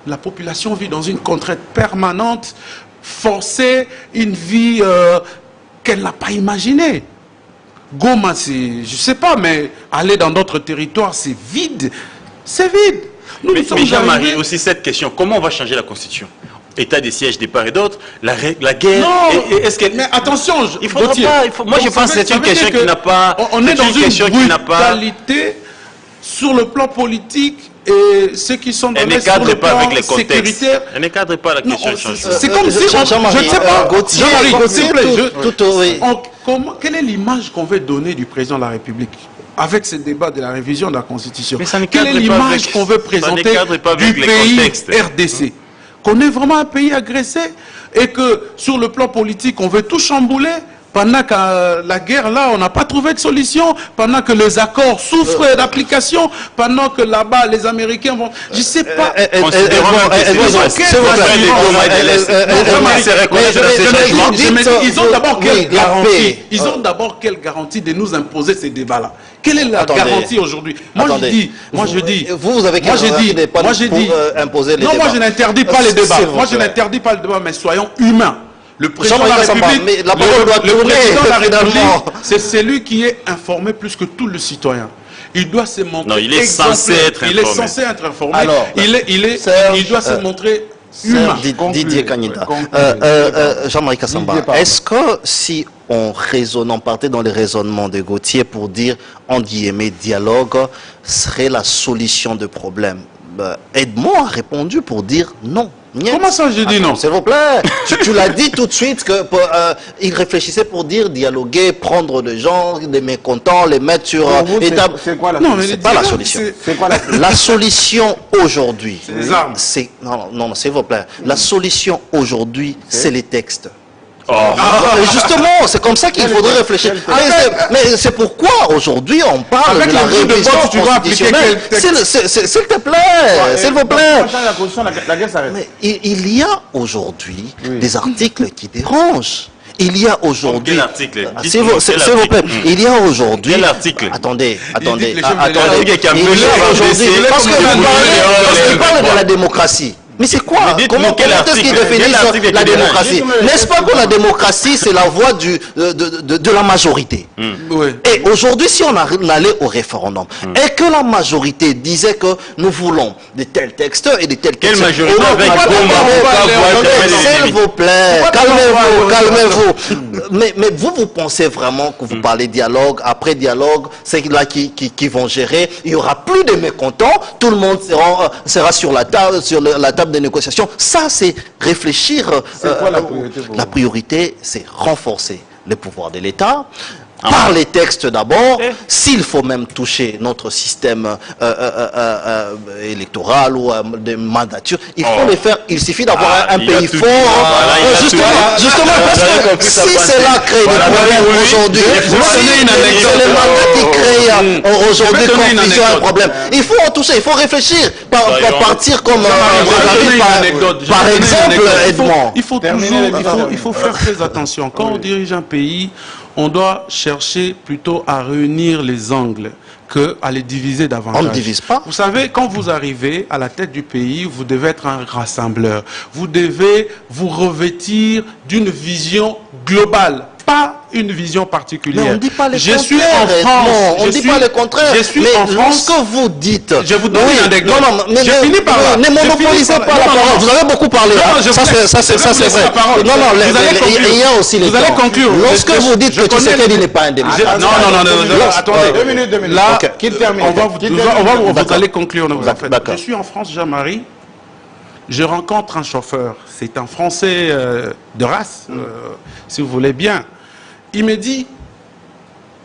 La population vit dans une contrainte permanente, forcée, une vie qu'elle n'a pas imaginée. Goma, c'est, je ne sais pas, mais aller dans d'autres territoires, c'est vide. C'est vide. Mais Jean-Marie, aussi cette question, comment on va changer la Constitution? État des sièges des part et d'autre, la guerre. Est-ce qu'elle... Mais attention, il faudra pas. Moi, je pense que c'est une question qui n'a pas. On est dans une brutalité sur le plan politique et ceux qui sont dans le plan sécuritaire. Elle ne cadre pas la question de changement. C'est comme si, je ne sais pas, Jean-Marie, s'il vous plaît, quelle est l'image qu'on veut donner du président de la République avec ce débat de la révision de la Constitution? Quelle est l'image qu'on veut présenter du pays RDC? Qu'on est vraiment un pays agressé et que sur le plan politique, on veut tout chambouler pendant que la guerre, là, on n'a pas trouvé de solution, pendant que les accords souffrent d'application, pendant que là-bas, les Américains vont... Je ne sais pas... Ils ont d'abord quelle garantie? Ils ont d'abord quelle garantie de nous imposer ces débats-là? Quelle est la garantie aujourd'hui? Moi je dis... Vous avez quelle garantie de pas imposer les débats? Non, moi je n'interdis pas les débats. Moi je n'interdis pas les débats, mais soyons humains. Le président de la République, c'est celui qui est informé plus que tout le citoyen. Il doit se montrer. Non, il est censé être informé. Il est censé être informé. Alors, il doit se montrer humain. Didier Kanyinda. Jean-Marie Kassamba, est-ce que si on partait dans les raisonnements de Gauthier pour dire, en guillemets, dialogue serait la solution de problème? Edmond a répondu pour dire non. Comment ça je dis non? S'il vous plaît, tu l'as dit tout de suite qu'il réfléchissait pour dire dialoguer, prendre des gens, des mécontents, les mettre sur étape. C'est quoi la solution? Non, c'est pas la solution. C'est quoi la solution aujourd'hui? C'est les armes. Non, s'il vous plaît. La solution aujourd'hui, c'est les textes. Oh. Justement, c'est comme ça qu'il faudrait réfléchir. Mais c'est pourquoi aujourd'hui on parle de la révision constitutionnelle. S'il te plaît, s'il vous plaît. Mais il y a aujourd'hui des articles qui dérangent. Il y a aujourd'hui... Quel article? S'il vous plaît, il y a aujourd'hui... Quel article? Attendez. Il y a aujourd'hui... Parce qu'il parle de la démocratie. Mais c'est quoi? Comment est-ce qu'ils définissent la démocratie? N'est-ce pas que la démocratie, c'est la voix de la majorité? Et aujourd'hui, si on allait au référendum, et que la majorité disait que nous voulons de tels textes et de tels textes... Quelle majorité avec S'il vous plaît, calmez-vous. Mais vous pensez vraiment que vous parlez dialogue, après dialogue, c'est là qui vont gérer, il n'y aura plus de mécontents, tout le monde sera sur la table des négociations. Ça, c'est réfléchir. C'est quoi la priorité? La priorité, c'est renforcer le pouvoir de l'État. Par les textes d'abord, s'il faut même toucher notre système électoral ou de mandature, il faut le faire. Il suffit d'avoir un pays fort. Justement, parce que si cela crée des problèmes aujourd'hui, c'est le mandat qui crée aujourd'hui confusion et problème. Il faut en toucher, il faut réfléchir. Partir comme par exemple, Edmond. Il faut faire très attention. Quand on dirige un pays, on doit chercher plutôt à réunir les angles qu'à les diviser davantage. On ne divise pas. Vous savez, quand vous arrivez à la tête du pays, vous devez être un rassembleur. Vous devez vous revêtir d'une vision globale, pas une vision particulière. Mais on ne dit pas le contraire. Je suis en France. On ne dit pas le contraire. Je suis en France. Lorsque vous dites... Je vous donne une anecdote. Mais je finis par là. Ne monopolisez pas la parole. Vous avez beaucoup parlé. Ça, c'est vrai. Non, il y a aussi les temps. Vous allez conclure. Lorsque vous dites que Tshisekedi n'est pas un démocrate. Non. Attendez. 2 minutes. Qu'il termine. Vous allez conclure. Je suis en France, Jean-Marie. Je rencontre un chauffeur. C'est un Français de race, si vous voulez bien. Il me dit,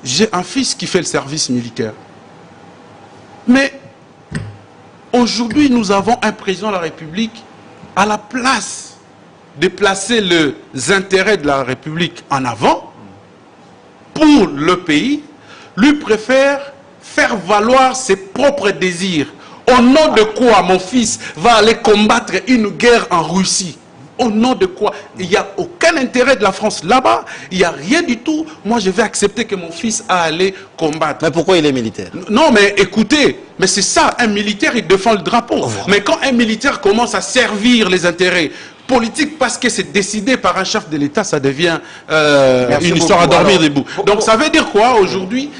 j'ai un fils qui fait le service militaire. Mais Aujourd'hui, nous avons un président de la République à la place de placer les intérêts de la République en avant pour le pays, lui préfère faire valoir ses propres désirs. Au nom de quoi mon fils va aller combattre une guerre en Russie? Au nom de quoi? Il n'y a aucun intérêt de la France là-bas. Il n'y a rien du tout. Moi, je vais accepter que mon fils a allé combattre. Mais pourquoi il est militaire? Non, mais écoutez, mais c'est ça. Un militaire, il défend le drapeau. Oh, mais quand un militaire commence à servir les intérêts politiques parce que c'est décidé par un chef de l'État, ça devient une histoire à dormir debout. Donc ça veut dire quoi aujourd'hui?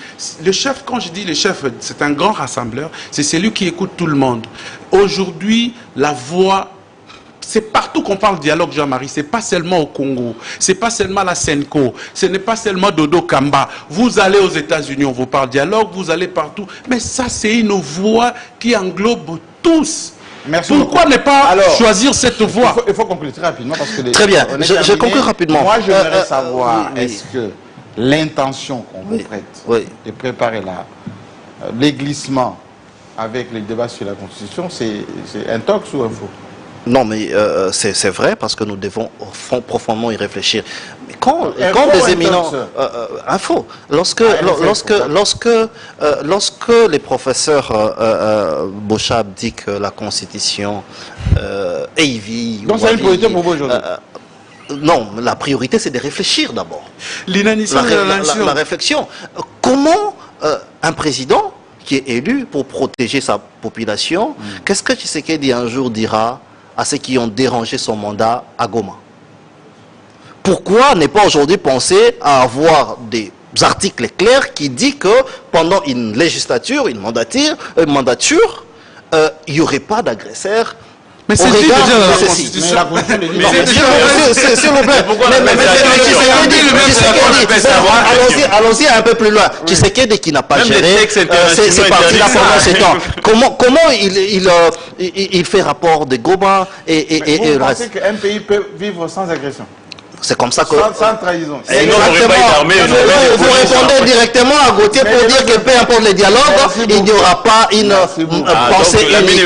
Le chef, quand je dis le chef, c'est un grand rassembleur. C'est celui qui écoute tout le monde. Aujourd'hui, la voix... C'est partout qu'on parle dialogue, Jean-Marie. C'est pas seulement au Congo. C'est pas seulement la Senko. Ce n'est pas seulement Dodo Kamba. Vous allez aux États-Unis, on vous parle dialogue. Vous allez partout. Mais ça, c'est une voix qui englobe tous. Merci Pourquoi ne pas choisir cette voie? Il faut conclure très rapidement parce que très bien, je conclue rapidement. Moi, j'aimerais savoir, est-ce que l'intention qu'on vous prête de préparer les glissements avec les débats sur la Constitution, c'est un tox ou un faux? Non, mais c'est vrai parce que nous devons au fond profondément y réfléchir. Mais quand des éminents... info. Lorsque les professeurs Bochab dit que la Constitution est vie... Donc c'est une priorité pour vous aujourd'hui? Non, la priorité c'est de réfléchir d'abord. La réflexion. Comment un président qui est élu pour protéger sa population, qu'est-ce que Tshisekedi un jour dira à ceux qui ont dérangé son mandat à Goma? Pourquoi ne pas aujourd'hui penser à avoir des articles clairs qui disent que pendant une législature, une mandature, il n'y aurait pas d'agresseur? Mais c'est dit déjà dans la Constitution. S'il vous plaît. Allons-y un peu plus loin. Tshisekedi qui n'a pas géré ces partis-là pendant ce temps. Comment il fait rapport de Goma et vous pensez qu'un pays peut vivre sans agression? C'est comme ça que... Sans trahison. Vous répondez directement à Gauthier pour dire que peu importe les dialogues, il n'y aura pas une pensée unique.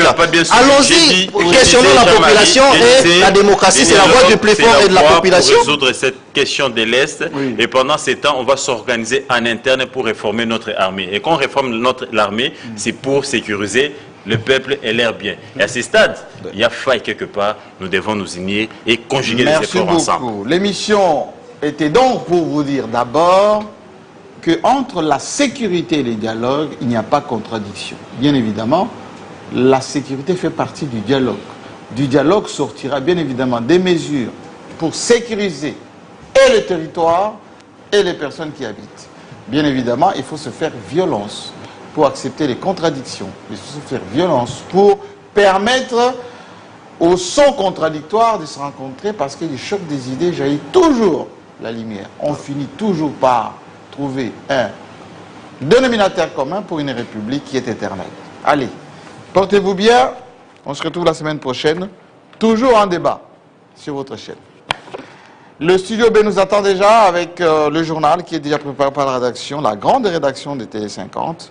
Allons-y, questionnons la population et la démocratie, c'est la voix du plus fort et de la population. Pour résoudre cette question de l'Est, et pendant ces temps, on va s'organiser en interne pour réformer notre armée. Et quand on réforme notre armée, c'est pour sécuriser le peuple et l'air bien. Et à ce stade, il y a faille quelque part. Nous devons nous unir et conjuguer les efforts ensemble. L'émission était donc pour vous dire d'abord qu'entre la sécurité et les dialogues, il n'y a pas contradiction. Bien évidemment, la sécurité fait partie du dialogue. Du dialogue sortira bien évidemment des mesures pour sécuriser et le territoire et les personnes qui habitent. Bien évidemment, il faut se faire violence pour accepter les contradictions. Il faut se faire violence pour permettre aux sons contradictoires de se rencontrer parce que du choc des idées jaillit toujours la lumière. On finit toujours par trouver un dénominateur commun pour une république qui est éternelle. Allez, portez-vous bien. On se retrouve la semaine prochaine, toujours en débat sur votre chaîne. Le studio B nous attend déjà avec le journal qui est déjà préparé par la rédaction, la grande rédaction de Télé50.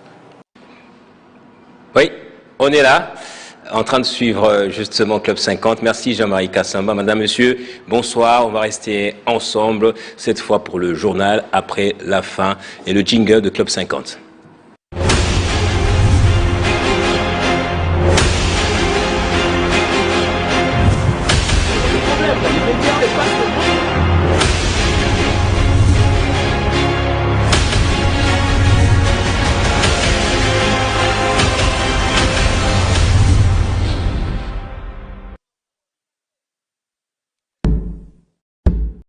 Oui, on est là, en train de suivre justement Club 50. Merci Jean-Marie Kassamba. Madame, monsieur, bonsoir. On va rester ensemble, cette fois pour le journal, après la fin et le jingle de Club 50.